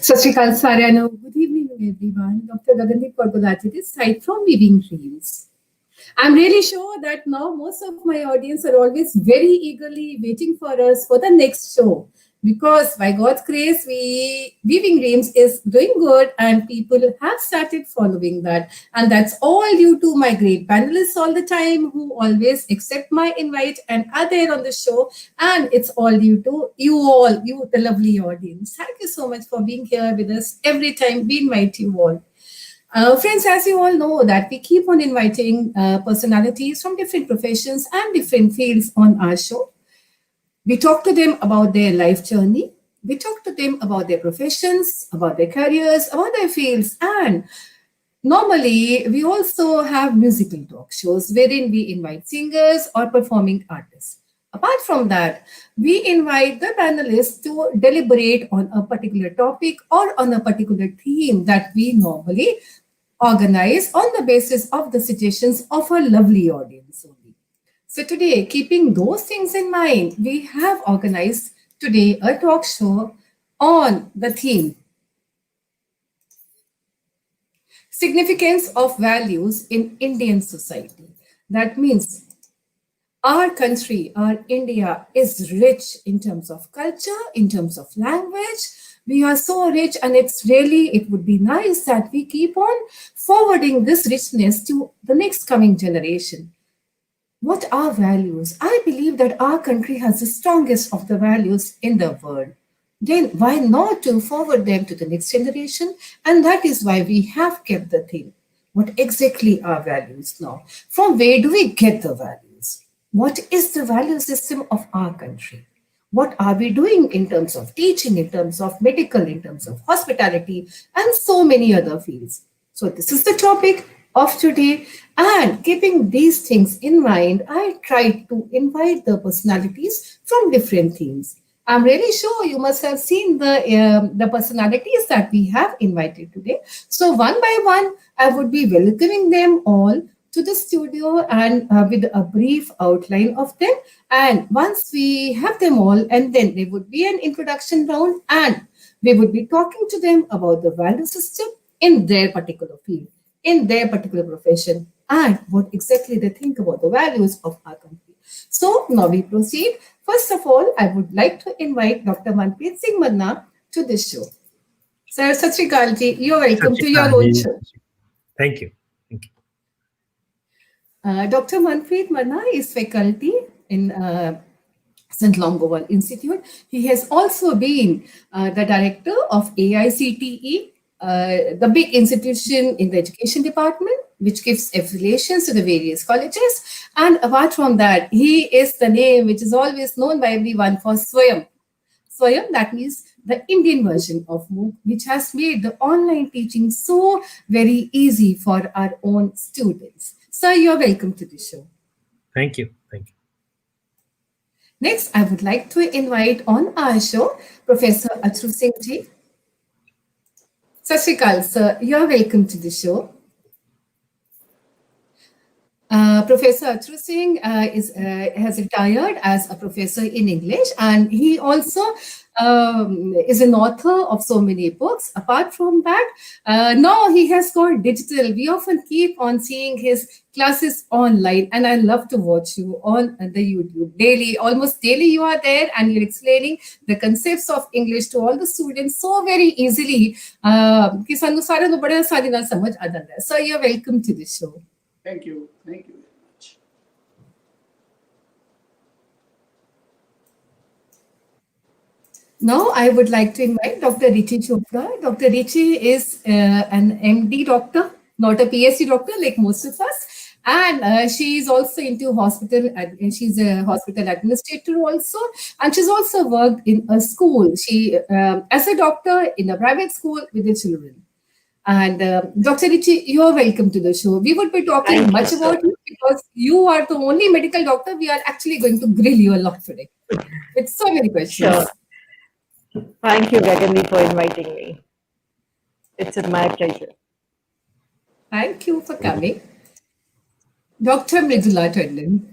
Sat Shri Akal Saryano. Good evening, everyone. Dr. Gagandeep Kaur this side from Weaving Dreams. I'm really sure that now most of my audience are always very eagerly waiting for us for the next show. Because by God's grace, Weaving Dreams is doing good and people have started following that. And that's all due to my great panelists all the time who always accept my invite and are there on the show. And it's all due to you all, you, the lovely audience. Thank you so much for being here with us every time we invite you all. Friends, as you all know that we keep on inviting personalities from different professions and different fields on our show. We talk to them about their life journey. We talk to them about their professions, about their careers, about their fields. And normally, we also have musical talk shows wherein we invite singers or performing artists. Apart from that, we invite the panelists to deliberate on a particular topic or on a particular theme that we normally organize on the basis of the suggestions of a lovely audience only. So today, keeping those things in mind, we have organized today a talk show on the theme Significance of Values in Indian Society. That means our country, our India, is rich in terms of culture, in terms of language. We are so rich, and it would be nice that we keep on forwarding this richness to the next coming generation. What are values? I believe that our country has the strongest of the values in the world. Then why not to forward them to the next generation? And that is why we have kept the thing. What exactly are values now? From where do we get the values? What is the value system of our country? What are we doing in terms of teaching, in terms of medical, in terms of hospitality, and so many other fields? So this is the topic of today. And keeping these things in mind, I tried to invite the personalities from different themes. I'm really sure you must have seen the personalities that we have invited today. So one by one, I would be welcoming them all to the studio and with a brief outline of them. And once we have them all, and then there would be an introduction round, and we would be talking to them about the value system in their particular field, in their particular profession, and what exactly they think about the values of our country. So now we proceed. First of all, I would like to invite Dr. Manpreet Singh Manna to this show. Sir, Sat Shri Akal ji, you're welcome to your own show. Thank you. Thank you. Dr. Manpreet Manna is faculty in St. Longowal Institute. He has also been the director of AICTE, the big institution in the education department, which gives affiliations to the various colleges. And apart from that, he is the name which is always known by everyone for Swayam. Swayam, that means the Indian version of MOOC, which has made the online teaching so very easy for our own students. Sir, you're welcome to the show. Thank you. Thank you. Next, I would like to invite on our show Professor Athru Singh ji. Sat Shri Akal, sir, you're welcome to the show. Professor Athru Singh has retired as a professor in English, and he also is an author of so many books. Apart from that, now he has gone digital. We often keep on seeing his classes online, and I love to watch you on the YouTube daily. Almost daily you are there, and you're explaining the concepts of English to all the students so very easily. कि सानू सारे नू बड़े आसानी नाल समझ आ जांदा है. So you're welcome to the show. Thank you. Thank you very much. Now, I would like to invite Dr. Richi Chopra. Dr. Richi is an MD doctor, not a PhD doctor like most of us. And she is also into hospital, and she's a hospital administrator also. And she's also worked in a school. She, as a doctor in a private school with the children. And Dr. Richi, you're welcome to the show. We would be talking much about you because you are the only medical doctor. We are actually going to grill you a lot today with so many questions. Sure. Thank you, Gagandeep, for inviting me. It's my pleasure. Thank you for coming. Dr. Mridula Tandon.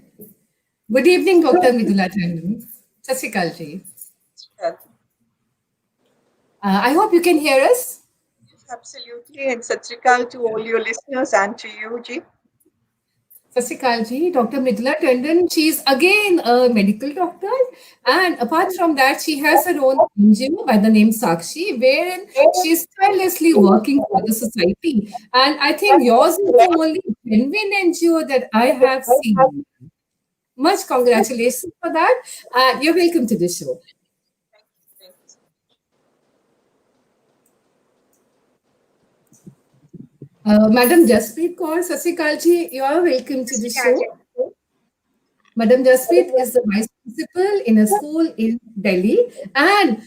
Good evening, Dr. Mridula Tandon. Sat Shri Akal ji. I hope you can hear us. Absolutely. And Sat Sri Akal to all your listeners and to you, Ji. Sat Sri Akal ji, Dr. Mridula Tandon, she's again a medical doctor. And apart from that, she has her own NGO by the name Sakshi, wherein she's tirelessly working for the society. And I think yours is the only genuine NGO that I have seen. Much congratulations for that. You're welcome to the show. Thank you so much. Madam Jaspreet Kaur, Sat Sri Akal ji, you are welcome to the show. Madam Jaspreet is the vice principal in a school in Delhi, and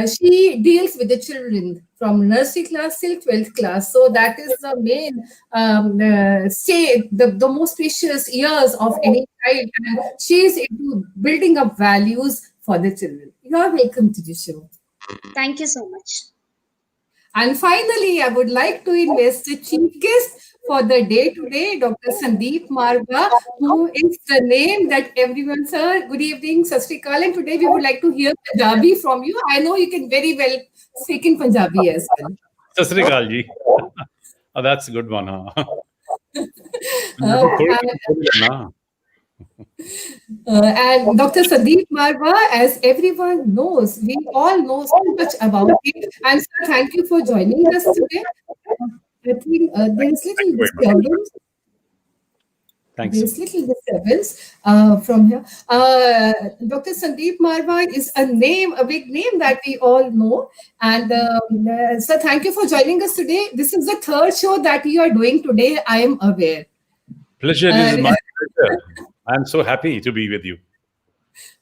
she deals with the children from nursery class till 12th class. So that is the main, say, the most precious years of any child. And she is into building up values for the children. You are welcome to the show. Thank you so much. And finally, I would like to invite the chief guest for the day today, Dr. Sandeep Marva, who is the name that everyone's heard. Good evening, Sat Sri Akal. And today we would like to hear Punjabi from you. I know you can very well speak in Punjabi as well. Sat Sri Akal ji. Oh, that's a good one, huh? And Dr. Sandeep Marva, as everyone knows, we all know so much about him. And sir, thank you for joining us today. I think there's little disturbance. Thanks. There's little disturbance from here. Dr. Sandeep Marva is a name, a big name that we all know. And sir, thank you for joining us today. This is the third show that you are doing today, I am aware. Pleasure is my pleasure. I'm so happy to be with you.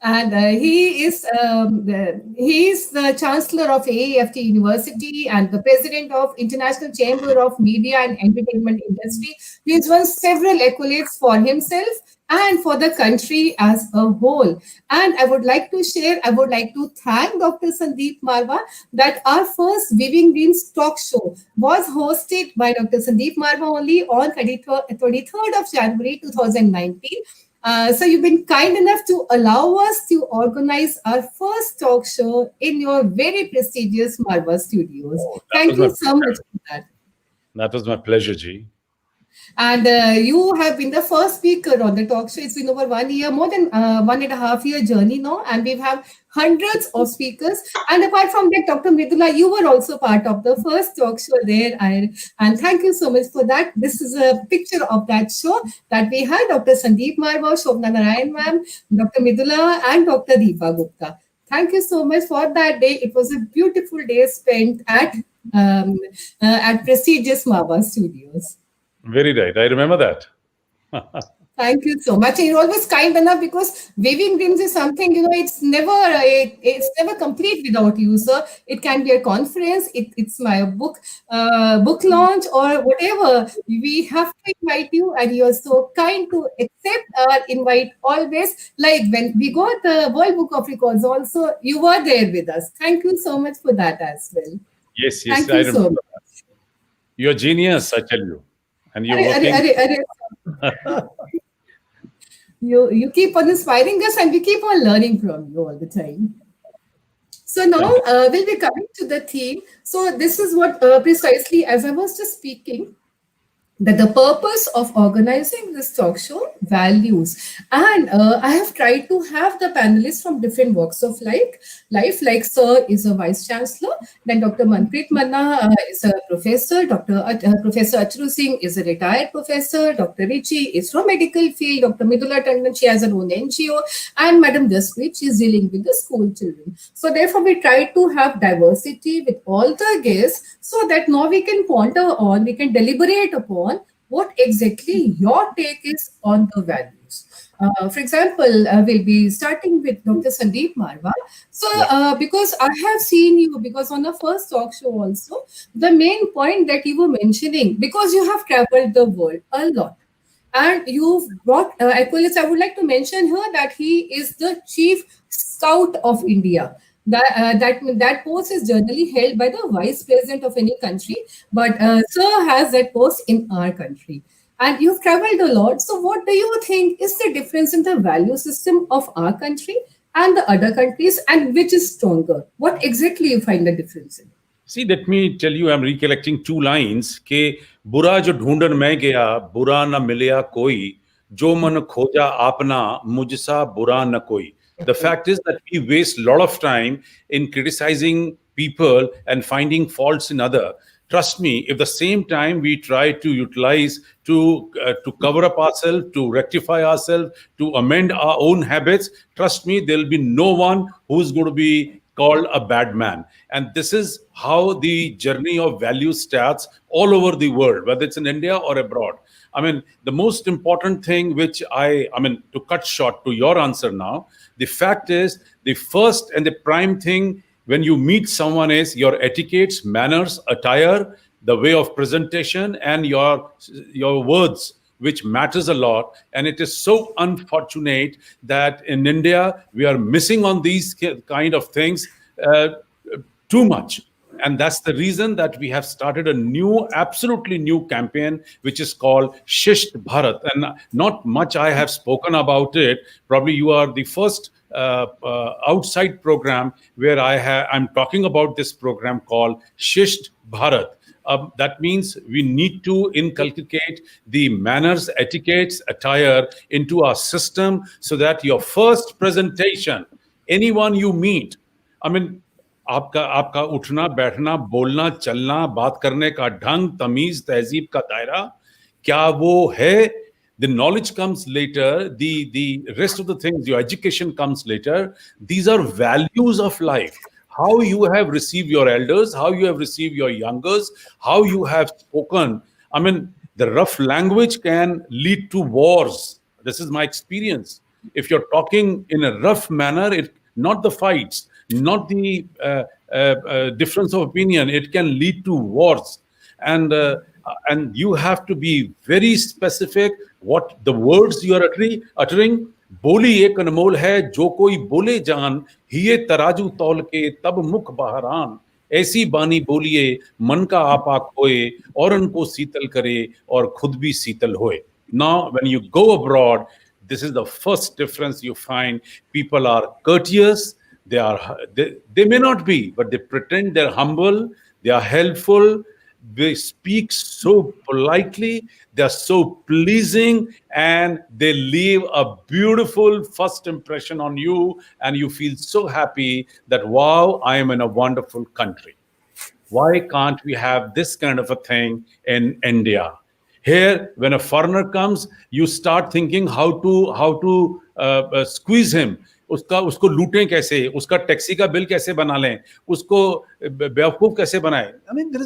And he is the Chancellor of AEFT University and the President of International Chamber of Media and Entertainment Industry. He has won several accolades for himself and for the country as a whole. And I would like to thank Dr. Sandeep Marva that our first Weaving Dreams talk show was hosted by Dr. Sandeep Marva only on 23rd of January 2019. So you've been kind enough to allow us to organize our first talk show in your very prestigious Marva Studios. Thank you so much for that. That was my pleasure, Ji. And you have been the first speaker on the talk show. It's been over 1 year, more than 1.5 year journey now. And we've had hundreds of speakers. And apart from that, Dr. Mridula, you were also part of the first talk show there. And thank you so much for that. This is a picture of that show that we had Dr. Sandeep Marva, Shobna Narayan ma'am, Dr. Mridula, and Dr. Deepa Gupta. Thank you so much for that day. It was a beautiful day spent at prestigious Marva Studios. Very right. I remember that. Thank you so much. And you're always kind enough because Weaving Dreams is something, it's never complete without you, sir. It can be a conference, it's my book launch or whatever. We have to invite you and you're so kind to accept our invite always. Like when we got the World Book of Records also, you were there with us. Thank you so much for that as well. Yes, Thank I you so remember much. that. You're genius, I tell you. And you're working. You keep on inspiring us and we keep on learning from you all the time. So now we'll be coming to the theme. So this is what precisely, as I was just speaking, that the purpose of organizing this talk show, values. And I have tried to have the panelists from different walks of life. Like sir is a vice chancellor, then Dr. Manpreet Manna is a professor, Professor Achru Singh is a retired professor, Dr. Richi is from medical field, Dr. Mridula Tandon, she has her own NGO, and Madam Jaspreet, she is dealing with the school children. So therefore we try to have diversity with all the guests so that now we can ponder on, we can deliberate upon what exactly your take is on the values. For example, we'll be starting with Dr. Sandeep Marva. So, because I have seen you, because on the first talk show also, the main point that you were mentioning, because you have traveled the world a lot, and you've brought accolades. I would like to mention here that he is the Chief Scout of India. That post is generally held by the vice president of any country, but sir has that post in our country. And you've traveled a lot. So what do you think is the difference in the value system of our country and the other countries, and which is stronger? What exactly you find the difference in? See, let me tell you, I'm recollecting two lines कि बुरा जो ढूंढन मैं गया बुरा न मिलया कोई जो मन खोजा आपना मुझसा बुरा न कोई. The fact is that we waste a lot of time in criticizing people and finding faults in other. Trust me, if the same time we try to utilize to cover up ourselves, to rectify ourselves, to amend our own habits, trust me, there will be no one who's going to be called a bad man. And this is how the journey of value starts all over the world, whether it's in India or abroad. I mean, the most important thing which I mean, to cut short to your answer now, the fact is the first and the prime thing when you meet someone is your etiquettes, manners, attire, the way of presentation, and your words, which matters a lot. And it is so unfortunate that in India, we are missing on these kind of things too much. And that's the reason that we have started a new, absolutely new campaign, which is called Shisht Bharat. And not much I have spoken about it. Probably you are the first outside program where I'm talking about this program called Shisht Bharat. That means we need to inculcate the manners, etiquettes, attire into our system so that your first presentation, anyone you meet, I mean, आपका उठना बैठना बोलना चलना बात करने का ढंग तमीज तहजीब का दायरा क्या वो है the knowledge comes later the rest of the things your education comes later these are values of life how you have received your elders how you have received your youngers how you have spoken I mean the rough language can lead to wars this is my experience if you're talking in a rough manner it not the fights not the difference of opinion. It can lead to wars. And you have to be very specific what the words you are uttering. बोली एक अनमोल है जो कोई बोले जान हिये तराजू तौल के तब मुख बहरान ऐसी बानी बोलिए मन का आपा खोए और उनको शीतल करे और खुद भी शीतल होए. Now when you go abroad, this is the first difference you find. People are courteous. They may not be, but they pretend they're humble, they are helpful, they speak so politely, they're so pleasing, and they leave a beautiful first impression on you, and you feel so happy that, wow, I am in a wonderful country. Why can't we have this kind of a thing in India? Here, when a foreigner comes, you start thinking how to squeeze him. उसको लूटें कैसे उसका taxi का bill कैसे बना लें उसको बेवकूफ कैसे बनाएं I mean there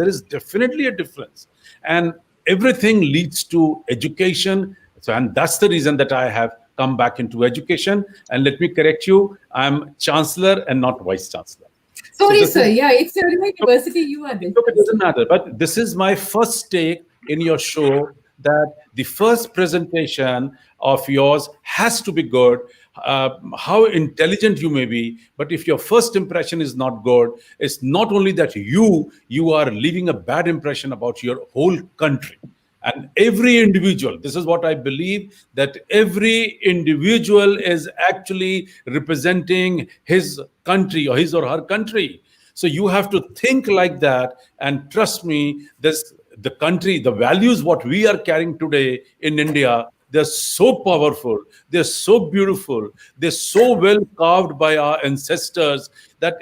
is definitely a difference and everything leads to education so and that's the reason that I have come back into education and let me correct you I'm chancellor and not vice chancellor sorry sir yeah it's a university you are there it doesn't matter but this is my first take in your show that the first presentation of yours has to be good how intelligent you may be, but if your first impression is not good, it's not only that you are leaving a bad impression about your whole country. And every individual, this is what I believe, that every individual is actually representing his country or his or her country. So you have to think like that, and trust me, the country, the values what we are carrying today in India, they're so powerful, they're so beautiful, they're so well carved by our ancestors that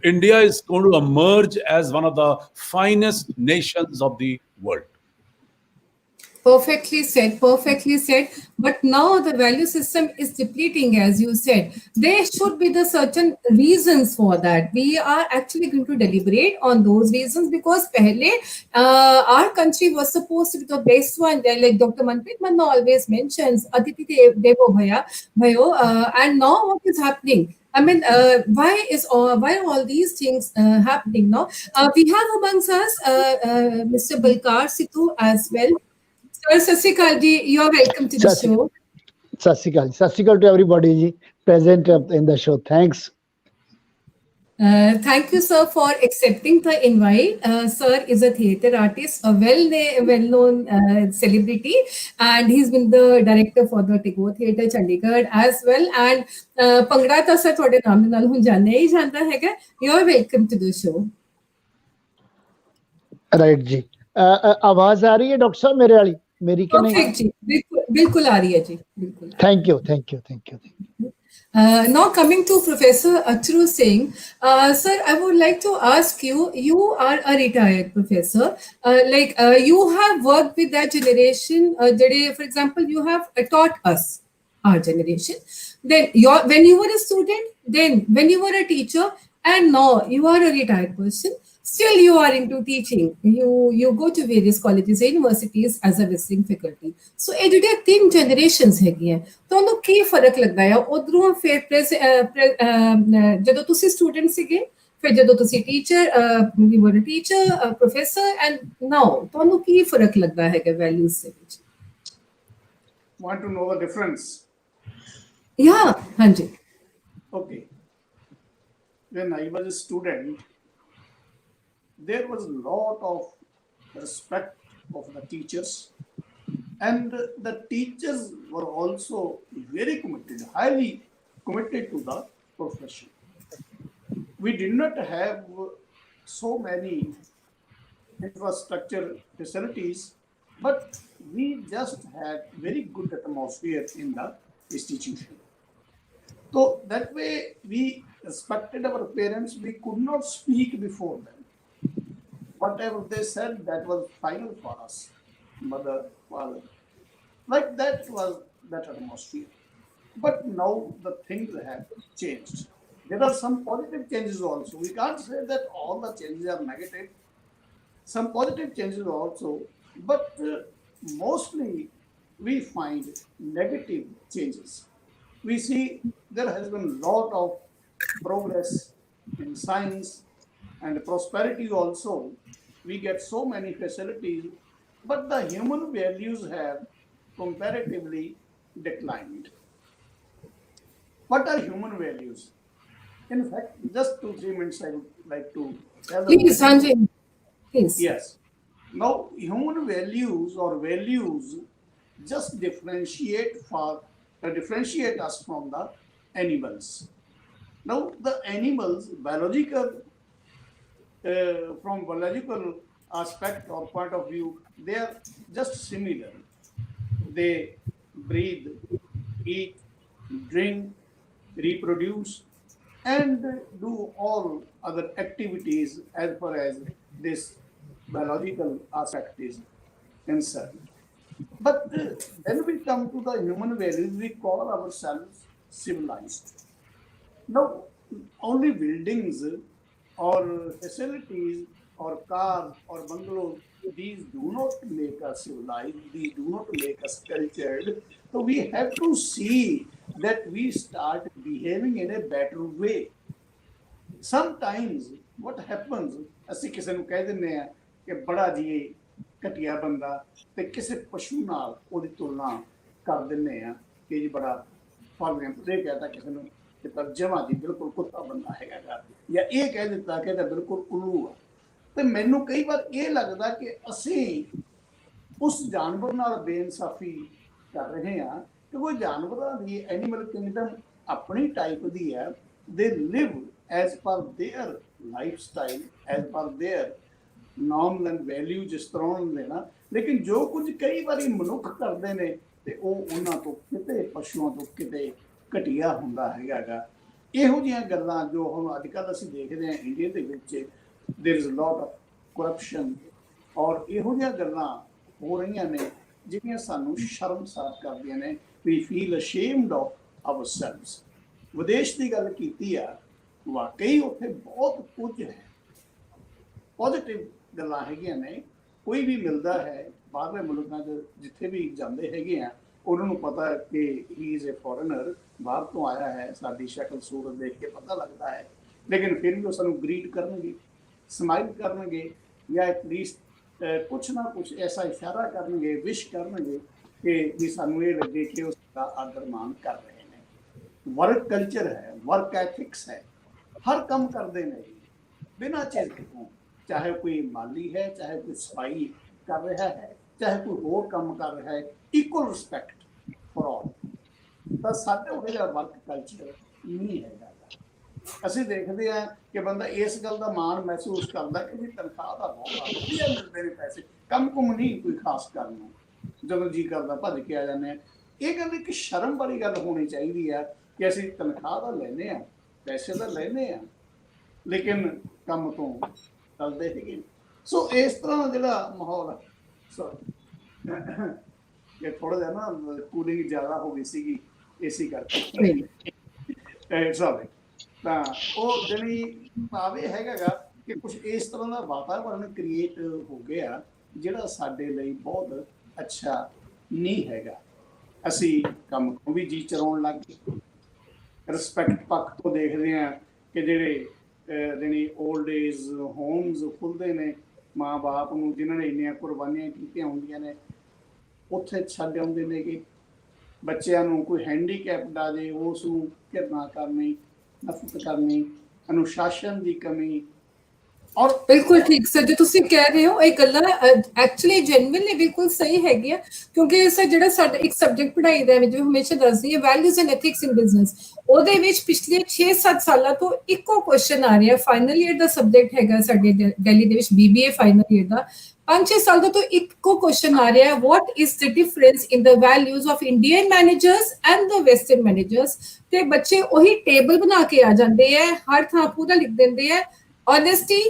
India is going to emerge as one of the finest nations of the world. Perfectly said, perfectly said. But now the value system is depleting, as you said. There should be the certain reasons for that. We are actually going to deliberate on those reasons because our country was supposed to be the best one. Like Dr. Manpreet Manna always mentions, Aditi Devo Bhayo. And now what is happening? I mean, why are all these things happening now? We have amongst us Mr. Balkar Situ as well. Sir, Sat Sri Akal ji, you are welcome to the show. Sat Sri Akal to everybody present in the show. Thanks. Thank you, sir, for accepting the invite. Sir is a theatre artist, a well-known celebrity, and he's been the director for the Tagore Theatre, Chandigarh as well. And Pangra ta sir thode naam de naal hun jaane hi janta hai. You are welcome to the show. Right जी आवाज आ रही है doctor साहब मेरे वाली मेरी कि नहीं Perfect जी, बिल्कुल आ रही है जी, बिल्कुल. Thank you thank you thank you Now coming to Professor Achru Singh, sir, I would like to ask you, you are a retired professor, you have worked with that generation, for example, you have taught us, our generation, then when you were a student, then when you were a teacher, and now you are a retired person, still you are into teaching, you go to various colleges and universities as a visiting faculty. So ਇਹ ਜਿਹੜੀਆਂ ਤਿੰਨ generations ਹੈਗੀਆਂ ਤੁਹਾਨੂੰ ਕੀ ਫਰਕ ਲੱਗਦਾ ਹੈ ਉਧਰੋਂ ਫਿਰ ਜਦੋਂ ਤੁਸੀਂ ਸਟੂਡੈਂਟ ਸੀਗੇ ਫਿਰ ਜਦੋਂ ਤੁਸੀਂ teacher you were a teacher professor and now ਤੁਹਾਨੂੰ ਕੀ ਫਰਕ ਲੱਗਦਾ ਹੈਗਾ ਵੈਲਿਊਜ਼ ਦੇ ਵਿੱਚ Want to know the difference? ਯਾ ਹਾਂਜੀ Okay. When I was a student, there was a lot of respect of the teachers, and the teachers were also very committed, highly committed to the profession. We did not have so many infrastructure facilities, but we just had very good atmosphere in the institution. So that way we respected our parents. We could not speak before them. Whatever they said, that was final for us. Mother, father. Like that was that atmosphere. But now the things have changed. There are some positive changes also. We can't say that all the changes are negative. Some positive changes also. But mostly we find negative changes. We see there has been a lot of progress in science and prosperity also. We get so many facilities, but the human values have comparatively declined. What are human values? In fact, just 2-3 minutes I would like to tell them. Please, Sanjay, please. Yes. Now, human values just differentiate us from the animals. Now, the animals, from biological aspect or point of view, they are just similar. They breathe, eat, drink, reproduce, and do all other activities as far as this biological aspect is concerned. But when we come to the human values, we call ourselves civilized. Now, only buildings or facilities or cars or bungalows, these do not make us civilized, these do not make us cultured. So we have to see that we start behaving in a better way. Sometimes what happens, ਅਸੀਂ ਕਿਸੇ ਨੂੰ ਕਹਿ ਦਿੰਦੇ ਆ ਕਿ ਬੜਾ ਜੀ ਘਟੀਆ ਬੰਦਾ ਤੇ ਕਿਸੇ ਪਸ਼ੂ ਨਾਲ ਉਹਦੀ ਤੁਲਨਾ ਕਰ ਦਿੰਦੇ ਆ ਕਿ ਜੀ ਬੜਾ ਫॉर एग्जांपल ਇਹ ਕਹਤਾ ਕਿਸੇ ਨੂੰ ਕਿ ਜਮਾ ਜੀ ਬਿਲਕੁਲ ਕੁੱਤਾ ਬੰਦਾ ਹੈਗਾ ਜਾਂ ਇਹ ਕਹਿ ਦਿੱਤਾ ਕਿ ਇਹ ਬਿਲਕੁਲ ਉੱਲੂ ਆ ਤੇ ਮੈਨੂੰ ਕਈ ਵਾਰ ਇਹ ਲੱਗਦਾ ਕਿ ਅਸੀਂ ਉਸ ਜਾਨਵਰ ਨਾਲ ਬੇਇਨਸਾਫੀ ਕਰ ਰਹੇ ਹਾਂ ਕਿ ਕੋਈ ਜਾਨਵਰਾਂ ਦੀ ਐਨੀਮਲ ਕਿੰਗਡਮ ਆਪਣੀ ਟਾਈਪ ਦੀ ਹੈ they live as per their lifestyle as per their norms and value ਜਿਸ ਤਰ੍ਹਾਂ ਹੁੰਦੇ ਨਾ ਲੇਕਿਨ ਜੋ ਕੁਝ ਕਈ ਵਾਰੀ ਮਨੁੱਖ ਕਰਦੇ ਨੇ ਤੇ ਉਹ ਉਹਨਾਂ ਤੋਂ ਕਿਤੇ ਪਸ਼ੂਆਂ ਤੋਂ ਕਿਤੇ ਘਟੀਆ ਹੁੰਦਾ ਹੈਗਾ ਇਹੋ ਜਿਹੀਆਂ ਗੱਲਾਂ ਜੋ ਹੁਣ ਅੱਜ ਕੱਲ੍ਹ ਅਸੀਂ ਦੇਖਦੇ ਹਾਂ ਇੰਡੀਆ ਦੇ ਵਿੱਚ there is lot of corruption और ਇਹੋ ਜਿਹੀਆਂ ਗੱਲਾਂ ਹੋ ਰਹੀਆਂ ਨੇ ਜਿਹੜੀਆਂ ਸਾਨੂੰ ਸ਼ਰਮਸਾਰ ਕਰਦੀਆਂ ਨੇ ਵੀ ਫੀਲ ਅਸ਼ੇਮਡ ਆਫ ਆਵਰਸੈਲਵਸ ਵਿਦੇਸ਼ ਦੀ ਗੱਲ ਕੀਤੀ ਆ ਵਾਕਈ ਉੱਥੇ ਬਹੁਤ ਕੁਝ ਹੈ ਪੋਜ਼ਿਟਿਵ ਗੱਲਾਂ ਹੈਗੀਆਂ ਨੇ ਕੋਈ ਵੀ ਮਿਲਦਾ ਹੈ ਬਾਹਰਲੇ ਮੁਲਕਾਂ 'ਚ ਜਿੱਥੇ ਵੀ ਜਾਂਦੇ ਹੈਗੇ ਆ ਉਹਨਾਂ ਨੂੰ ਪਤਾ ਕਿ ਹੀ ਇਜ਼ ਅ ਫੋਰਨਰ ਬਾਹਰ ਤੋਂ ਆਇਆ ਹੈ ਸਾਡੀ ਸ਼ਕਲ ਸੂਰਤ ਦੇਖ ਕੇ ਪਤਾ ਲੱਗਦਾ ਹੈ ਲੇਕਿਨ ਫਿਰ ਵੀ ਉਹ ਸਾਨੂੰ ਗ੍ਰੀਟ ਕਰਨਗੇ ਸਮਾਈਲ ਕਰਨਗੇ ਜਾਂ ਐਟਲੀਸਟ ਕੁਛ ਨਾ ਕੁਛ ਐਸਾ ਇਸ਼ਾਰਾ ਕਰਨਗੇ ਵਿਸ਼ ਕਰਨਗੇ ਕਿ ਵੀ ਸਾਨੂੰ ਇਹ ਲੱਗੇ ਕਿ ਉਸ ਦਾ ਆਦਰ ਮਾਣ ਕਰ ਰਹੇ ਨੇ ਵਰਕ ਕਲਚਰ ਹੈ ਵਰਕ ਐਥਿਕਸ ਹੈ ਹਰ ਕੰਮ ਕਰਦੇ ਨੇ ਬਿਨਾਂ ਝਿਜਕ ਤੋਂ, ਚਾਹੇ ਕੋਈ ਮਾਲੀ ਹੈ, ਚਾਹੇ ਕੋਈ ਸਫਾਈ ਕਰ ਰਿਹਾ ਹੈ, ਚਾਹੇ ਕੋਈ ਹੋਰ ਕੰਮ ਕਰ ਰਿਹਾ ਹੈ, ਇਕੁਅਲ ਰਿਸਪੈਕਟ ਫॉर ਆਲ। ਤਾਂ ਸਾਡੇ ਉਹ ਜਿਹੜਾ ਵਰਕ ਕਲਚਰ ਨਹੀਂ ਹੈਗਾ। ਅਸੀਂ ਦੇਖਦੇ ਹਾਂ ਕਿ ਬੰਦਾ ਇਸ ਗੱਲ ਦਾ ਮਾਣ ਮਹਿਸੂਸ ਕਰਦਾ ਕਿ ਵੀ ਤਨਖਾਹ ਦਾ ਬਹੁਤ ਵਧੀਆ ਮਿਲਦੇ ਨੇ ਪੈਸੇ, ਕੰਮ ਕੁਮ ਨਹੀਂ ਕੋਈ ਖਾਸ ਕਰਨ ਨੂੰ, ਜਦੋਂ ਜੀ ਕਰਦਾ ਭੱਜ ਕੇ ਆ ਜਾਂਦੇ ਹਾਂ। ਇਹ ਗੱਲ ਇੱਕ ਸ਼ਰਮ ਵਾਲੀ ਗੱਲ ਹੋਣੀ ਚਾਹੀਦੀ ਹੈ ਕਿ ਅਸੀਂ ਤਨਖਾਹ ਤਾਂ ਲੈਂਦੇ ਹਾਂ, ਪੈਸੇ ਤਾਂ ਲੈਂਦੇ ਹਾਂ, ਲੇਕਿਨ ਕੰਮ ਤੋਂ ਟਲਦੇ ਹੈਗੇ। ਸੋ ਇਸ ਤਰ੍ਹਾਂ ਦਾ ਜਿਹੜਾ ਮਾਹੌਲ ਹੈ, ਸੋ ਇਹ ਥੋੜਾ ਜਿਹਾ ਨਾ ਕੂਲਿੰਗ ਜ਼ਿਆਦਾ ਹੋ ਗਈ ਸੀਗੀ ਏਸੀ ਕਰਕੇ ਸਭ। ਤਾਂ ਉਹ ਜਿਹੜੀ ਭਾਵ ਇਹ ਹੈਗਾ ਕਿ ਕੁਝ ਇਸ ਤਰ੍ਹਾਂ ਦਾ ਵਾਤਾਵਰਨ ਕ੍ਰੀਏਟ ਹੋ ਗਿਆ ਜਿਹੜਾ ਸਾਡੇ ਲਈ ਬਹੁਤ ਅੱਛਾ ਨਹੀਂ ਹੈਗਾ। ਅਸੀਂ ਕੰਮ ਨੂੰ ਵੀ ਜੀ ਚਲਾਉਣ ਲੱਗ ਗਏ। ਰਿਸਪੈਕਟ ਪੱਖ ਤੋਂ ਦੇਖਦੇ ਹਾਂ ਕਿ ਜਿਹੜੇ ਜਿਹੜੀ 올ਡ ਏਜ ਹੋਮਸ ਖੁੱਲ੍ਹਦੇ ਨੇ, ਮਾਂ ਬਾਪ ਨੂੰ ਜਿਨ੍ਹਾਂ ਨੇ ਇੰਨੀਆਂ ਕੁਰਬਾਨੀਆਂ ਕੀਤੀਆਂ ਹੁੰਦੀਆਂ ਨੇ ਉੱਥੇ ਛੱਡ ਆਉਂਦੇ ਨੇ ਕਿ ਬੱਚਿਆਂ ਨੂੰ ਕੋਈ ਹੈਂਡੀਕੈਪਡ ਆ ਜੇ ਉਸ ਨੂੰ ਘਿਰਨਾ ਕਰਨੀ, ਨਫ਼ਰਤ ਕਰਨੀ, ਅਨੁਸ਼ਾਸਨ ਦੀ ਕਮੀ। ਔਰ ਬਿਲਕੁਲ ਠੀਕ ਸਰ, ਜੋ ਤੁਸੀਂ ਕਹਿ ਰਹੇ ਹੋ ਇਹ ਗੱਲਾਂ ਐਕਚੁਅਲੀ ਜੈਨੂਇਨਲੀ ਬਿਲਕੁਲ ਸਹੀ ਹੈਗੀਆਂ, ਕਿਉਂਕਿ ਸਰ ਜਿਹੜਾ ਸਾਡਾ ਇੱਕ ਸਬਜੈਕਟ ਪੜ੍ਹਾਈ ਦਾ ਮੈਂ ਜੋ ਹਮੇਸ਼ਾ ਦੱਸਦੀ ਹਾਂ, values and ethics in business, ਉਹਦੇ ਵਿੱਚ ਪਿਛਲੇ 6-7 ਸਾਲਾਂ ਤੋਂ ਇੱਕੋ ਕੁਐਸਚਨ ਆ ਰਿਹਾ। ਫਾਈਨਲ ਈਅਰ ਦਾ ਸਬਜੈਕਟ ਹੈਗਾ ਸਾਡੇ ਦਿੱਲੀ ਦੇ ਵਿੱਚ BBA ਫਾਈਨਲ ਈਅਰ ਦਾ। 5-6 ਸਾਲ ਤੋਂ ਇੱਕੋ ਕੁਐਸਚਨ ਆ ਰਿਹਾ, what is the difference in the values of Indian managers and the western managers. ਤੇ ਬੱਚੇ ਉਹੀ ਟੇਬਲ ਬਣਾ ਕੇ ਆ ਜਾਂਦੇ ਹੈ, ਹਰ ਥਾਂ ਪੂਰਾ ਲਿਖ ਦਿੰਦੇ ਹੈ, honesty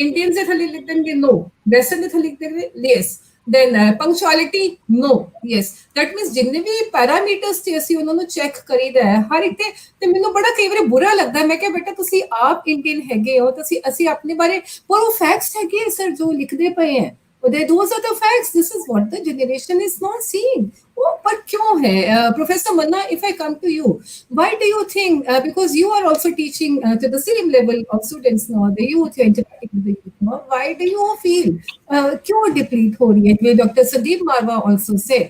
Indians ਦੇ ਥੱਲੇ ਲਿਖ ਦੇਣਗੇ no, ਵੈਸਟਰਨ ਦੇ ਥੱਲੇ ਲਿਖ ਦੇਣਗੇ yes, then punctuality no, yes। that means ਜਿੰਨੇ ਵੀ ਪੈਰਾਮੀਟਰਸ ਤੇ ਅਸੀਂ ਉਹਨਾਂ ਨੂੰ ਚੈੱਕ ਕਰੀਦਾ ਹੈ ਹਰ ਇੱਕ ਤੇ ਮੈਨੂੰ ਬੜਾ ਕਈ ਵਾਰ ਬੁਰਾ ਲੱਗਦਾ। ਮੈਂ ਕਿਹਾ ਬੇਟਾ ਤੁਸੀਂ ਆਪ ਇੰਡੀਅਨ ਹੈਗੇ ਹੋ, ਅਸੀਂ ਆਪਣੇ ਬਾਰੇ, ਪਰ ਉਹ ਫੈਕਟਸ ਹੈਗੇ ਸਰ ਜੋ ਲਿਖਦੇ ਪਏ ਹੈ, those are the facts, this is what the generation is not seeing। ਉਹ ਪਰ ਕਿਉਂ ਹੈ? Professor Manna, if I come to you, why do you think, because you are also teaching to the same level of students now, the youth, you're interacting with the youth now, why do you feel क्यों deplete हो रही है? Dr. Sandeep Marwa also said,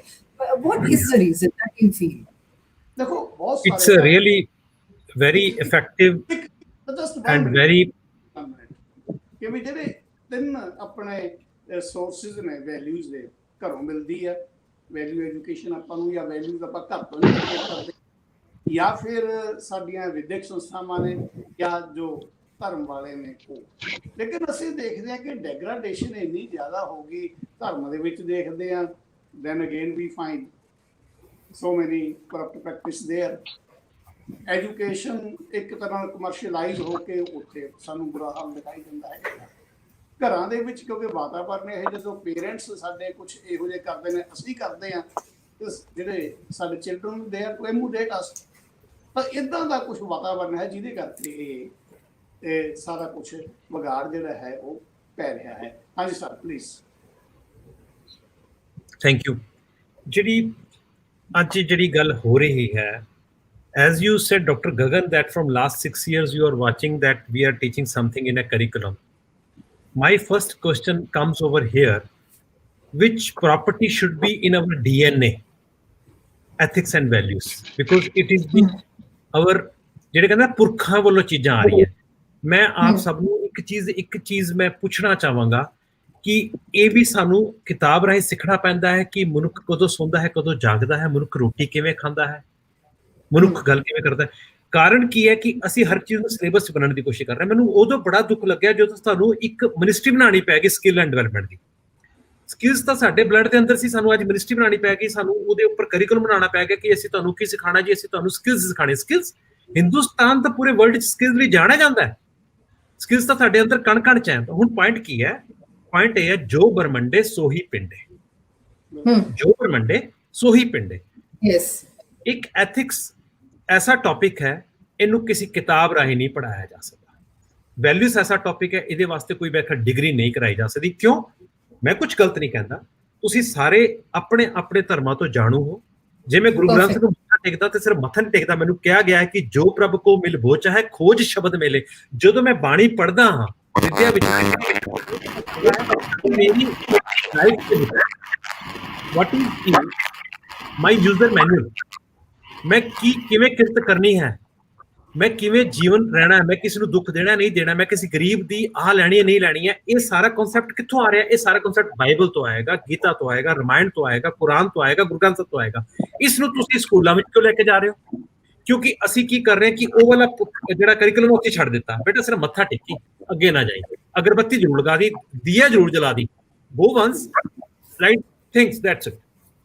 what is the reason that you feel? देखो बहुत It's a really very effective and very ਕਿ ਵੀ ਜਿਹੜੇ ਤਿੰਨ ਆਪਣੇ ਸੋਰਸਿਸ ਨੇ ਵੈਲਿਊਜ਼ ਦੇ, ਘਰੋਂ ਮਿਲਦੀ ਹੈ ਵੈਲਿਊ ਐਜੂਕੇਸ਼ਨ ਆਪਾਂ ਨੂੰ, ਜਾਂ ਵੈਲਿਊਜ਼ ਆਪਾਂ ਘਰ ਤੋਂ ਨਹੀਂ ਕਰਦੇ, ਜਾਂ ਫਿਰ ਸਾਡੀਆਂ ਵਿਦਿਅਕ ਸੰਸਥਾਵਾਂ ਨੇ, ਜਾਂ ਜੋ ਧਰਮ ਵਾਲੇ ਨੇ ਉਹ। ਲੇਕਿਨ ਅਸੀਂ ਦੇਖਦੇ ਹਾਂ ਕਿ ਡੈਗਰਾਡੇਸ਼ਨ ਇੰਨੀ ਜ਼ਿਆਦਾ ਹੋ ਗਈ ਧਰਮ ਦੇ ਵਿੱਚ ਦੇਖਦੇ ਹਾਂ, ਦੈਨ ਅਗੇਨ ਵੀ ਫਾਈਂਡ ਸੋ ਮੈਨੀ ਕਰਪਟ ਪ੍ਰੈਕਟਿਸ ਦੇਅਰ। ਐਜੂਕੇਸ਼ਨ ਇੱਕ ਤਰ੍ਹਾਂ ਕਮਰਸ਼ੀਅਲਾਈਜ਼ ਹੋ ਕੇ ਉੱਥੇ ਸਾਨੂੰ ਬੁਰਾ ਹਾਲ ਦਿਖਾਈ ਦਿੰਦਾ ਹੈ ਘਰਾਂ ਦੇ ਵਿੱਚ, ਕਿਉਂਕਿ ਵਾਤਾਵਰਨ ਇਹ ਜਦੋਂ ਪੇਰੈਂਟਸ ਸਾਡੇ ਕੁਝ ਇਹੋ ਜਿਹੇ ਕਰਦੇ ਨੇ, ਅਸੀਂ ਕਰਦੇ ਹਾਂ, ਜਿਹੜੇ ਸਾਡੇ children they are to emulate ਅਸ। ਤਾਂ ਇੱਦਾਂ ਦਾ ਕੁਝ ਵਾਤਾਵਰਨ ਹੈ ਜਿਹਦੇ ਕਰਕੇ ਇਹ ਸਾਰਾ ਕੁਝ ਵਿਗਾੜ ਜਿਹੜਾ ਹੈ ਉਹ ਪੈ ਰਿਹਾ ਹੈ। ਹਾਂਜੀ ਸਰ ਪਲੀਜ਼। Thank you. ਜਿਹੜੀ ਅੱਜ ਜਿਹੜੀ ਗੱਲ ਹੋ ਰਹੀ ਹੈ, as you said, Dr. Gagan, that from last 6 years you are watching that we are teaching something in a curriculum. My first question comes over here, which property should be in our DNA, ethics and values, because it is the our ਜਿਹੜੇ ਕਹਿੰਦਾ ਪੁਰਖਾਂ ਵੱਲੋਂ ਚੀਜ਼ਾਂ ਆ ਰਹੀਆਂ। ਮੈਂ ਆਪ ਸਭ ਨੂੰ ਇੱਕ ਚੀਜ਼ ਮੈਂ ਪੁੱਛਣਾ ਚਾਹਾਂਗਾ ਕਿ ਇਹ ਵੀ ਸਾਨੂੰ ਕਿਤਾਬ ਰਾਹੀਂ ਸਿੱਖਣਾ ਪੈਂਦਾ ਹੈ ਕਿ ਮਨੁੱਖ ਕਦੋਂ ਸੌਂਦਾ ਹੈ, ਕਦੋਂ ਜਾਗਦਾ ਹੈ, ਮਨੁੱਖ ਰੋਟੀ ਕਿਵੇਂ ਖਾਂਦਾ ਹੈ, ਮਨੁੱਖ ਗੱਲ ਕਿਵੇਂ ਕਰਦਾ ਹੈ। ਕਾਰਨ ਕੀ ਹੈ ਕਿ ਅਸੀਂ ਹਰ ਚੀਜ਼ ਨੂੰ ਸਿਲੇਬਸ ਬਣਾਉਣ ਦੀ ਕੋਸ਼ਿਸ਼ ਕਰ ਰਹੇ ਹਾਂ। ਮੈਨੂੰ ਉਦੋਂ ਬੜਾ ਦੁੱਖ ਲੱਗਿਆ ਜਦੋਂ ਤੁਹਾਨੂੰ ਇੱਕ ਮਿਨਿਸਟਰੀ ਬਣਾਉਣੀ ਪੈ ਗਈ skill and development the. Skills ਤਾਂ ਸਾਡੇ ਬਲੱਡ ਦੇ ਅੰਦਰ ਸੀ, ਸਾਨੂੰ ਅੱਜ ਮਿਨਿਸਟਰੀ ਬਣਾਉਣੀ ਪੈ ਗਈ, ਸਾਨੂੰ ਉਹਦੇ ਉੱਪਰ ਕਰਿਕੂਲਮ ਬਣਾਉਣਾ ਪੈ ਗਿਆ ਕਿ ਅਸੀਂ ਤੁਹਾਨੂੰ ਕੀ ਸਿਖਾਉਣਾ ਜੀ, ਅਸੀਂ ਤੁਹਾਨੂੰ ਸਕਿੱਲਸ ਸਿਖਾਉਣੇ। ਸਕਿੱਲਸ ਹਿੰਦੁਸਤਾਨ ਤਾਂ ਪੂਰੇ ਵਰਲਡ 'ਚ ਸਕਿੱਲਸ ਲਈ ਜਾਣਿਆ ਜਾਂਦਾ ਹੈ। ਸਕਿੱਲਸ ਤਾਂ ਸਾਡੇ ਅੰਦਰ ਕਣ ਕਣ 'ਚ ਹੈ। ਹੁਣ ਪੁਆਇੰਟ ਕੀ ਹੈ? ਪੁਆਇੰਟ ਇਹ ਹੈ, ਜੋ ਬਰਮੰਡੇ ਸੋਹੀ ਪਿੰਡੇ, ਜੋ ਬਰਮੰਡੇ ਸੋਹੀ ਪਿੰਡੇ। ਇੱਕ ਐਥਿਕਸ ਐਸਾ ਟੌਪਿਕ ਹੈ, ਇਹਨੂੰ ਕਿਸੇ ਕਿਤਾਬ ਰਾਹੀਂ ਨਹੀਂ ਪੜ੍ਹਾਇਆ ਜਾ ਸਕਦਾ। ਵੈਲਿਊਜ਼ ਐਸਾ ਟੌਪਿਕ ਹੈ, ਇਹਦੇ ਵਾਸਤੇ ਕੋਈ ਵੈਸੇ ਡਿਗਰੀ ਨਹੀਂ ਕਰਾਈ ਜਾ ਸਕਦੀ। ਕਿਉਂ? ਮੈਂ ਕੁਝ ਗਲਤ ਨਹੀਂ ਕਹਿੰਦਾ, ਤੁਸੀਂ ਸਾਰੇ ਆਪਣੇ ਆਪਣੇ ਧਰਮਾਂ ਤੋਂ ਜਾਣੂ ਹੋ। ਜੇ ਮੈਂ ਗੁਰੂ ਗ੍ਰੰਥ ਸਾਹਿਬ ਨੂੰ ਮੱਥਾ ਟੇਕਦਾ ਤੇ ਸਿਰਫ ਮੱਥਾ ਨਹੀਂ ਟੇਕਦਾ, ਮੈਨੂੰ ਕਿਹਾ ਗਿਆ ਹੈ ਕਿ ਜੋ ਪ੍ਰਭ ਕੋ ਮਿਲ ਭੋ ਚਾਹੇ ਖੋਜ ਸ਼ਬਦ ਮੇਲੇ। ਜਦੋਂ ਮੈਂ ਬਾਣੀ ਪੜ੍ਹਦਾ ਹਾਂ ਵਿਦਿਆ ਵਿੱਚ, ਮੇਰੀ ਲਾਈਫ ਦੇ ਵਿੱਚ what is my user manual, ਮੈਂ ਕਿਵੇਂ ਕਿਰਤ ਕਰਨੀ ਹੈ, ਮੈਂ ਕਿਵੇਂ ਜੀਵਨ ਰਹਿਣਾ ਹੈ, ਮੈਂ ਕਿਸੇ ਨੂੰ ਦੁੱਖ ਦੇਣਾ ਨਹੀਂ ਦੇਣਾ, ਮੈਂ ਕਿਸੇ ਗਰੀਬ ਦੀ ਆਹ ਲੈਣੀ ਹੈ ਨਹੀਂ ਲੈਣੀ ਹੈ, ਇਹ ਸਾਰਾ ਕਨਸੈਪਟ ਕਿੱਥੋਂ ਆ ਰਿਹਾ? ਇਹ ਸਾਰਾ ਕਨਸੈਪਟ ਬਾਈਬਲ ਤੋਂ ਆਏਗਾ, ਗੀਤਾ ਤੋਂ ਆਏਗਾ, ਰਾਮਾਇਣ ਤੋਂ ਆਏਗਾ, ਕੁਰਾਨ ਤੋਂ ਆਏਗਾ, ਗੁਰੂ ਗ੍ਰੰਥ ਸਾਹਿਬ ਤੋਂ ਆਏਗਾ। ਇਸ ਨੂੰ ਤੁਸੀਂ ਸਕੂਲਾਂ ਵਿੱਚ ਕਿਉਂ ਲੈ ਕੇ ਜਾ ਰਹੇ ਹੋ? ਕਿਉਂਕਿ ਅਸੀਂ ਕੀ ਕਰ ਰਹੇ ਹਾਂ ਕਿ ਉਹ ਵਾਲਾ ਜਿਹੜਾ ਕਰਿਕੂਲਮ ਉੱਥੇ ਛੱਡ ਦਿੱਤਾ, ਬੇਟਾ ਸਿਰਫ ਮੱਥਾ ਟੇਕੀ, ਅੱਗੇ ਨਾ ਜਾਈ, अगरबत्ती जरूर लगा दी, दिया जरूर जला दी, वो once right things, that's it.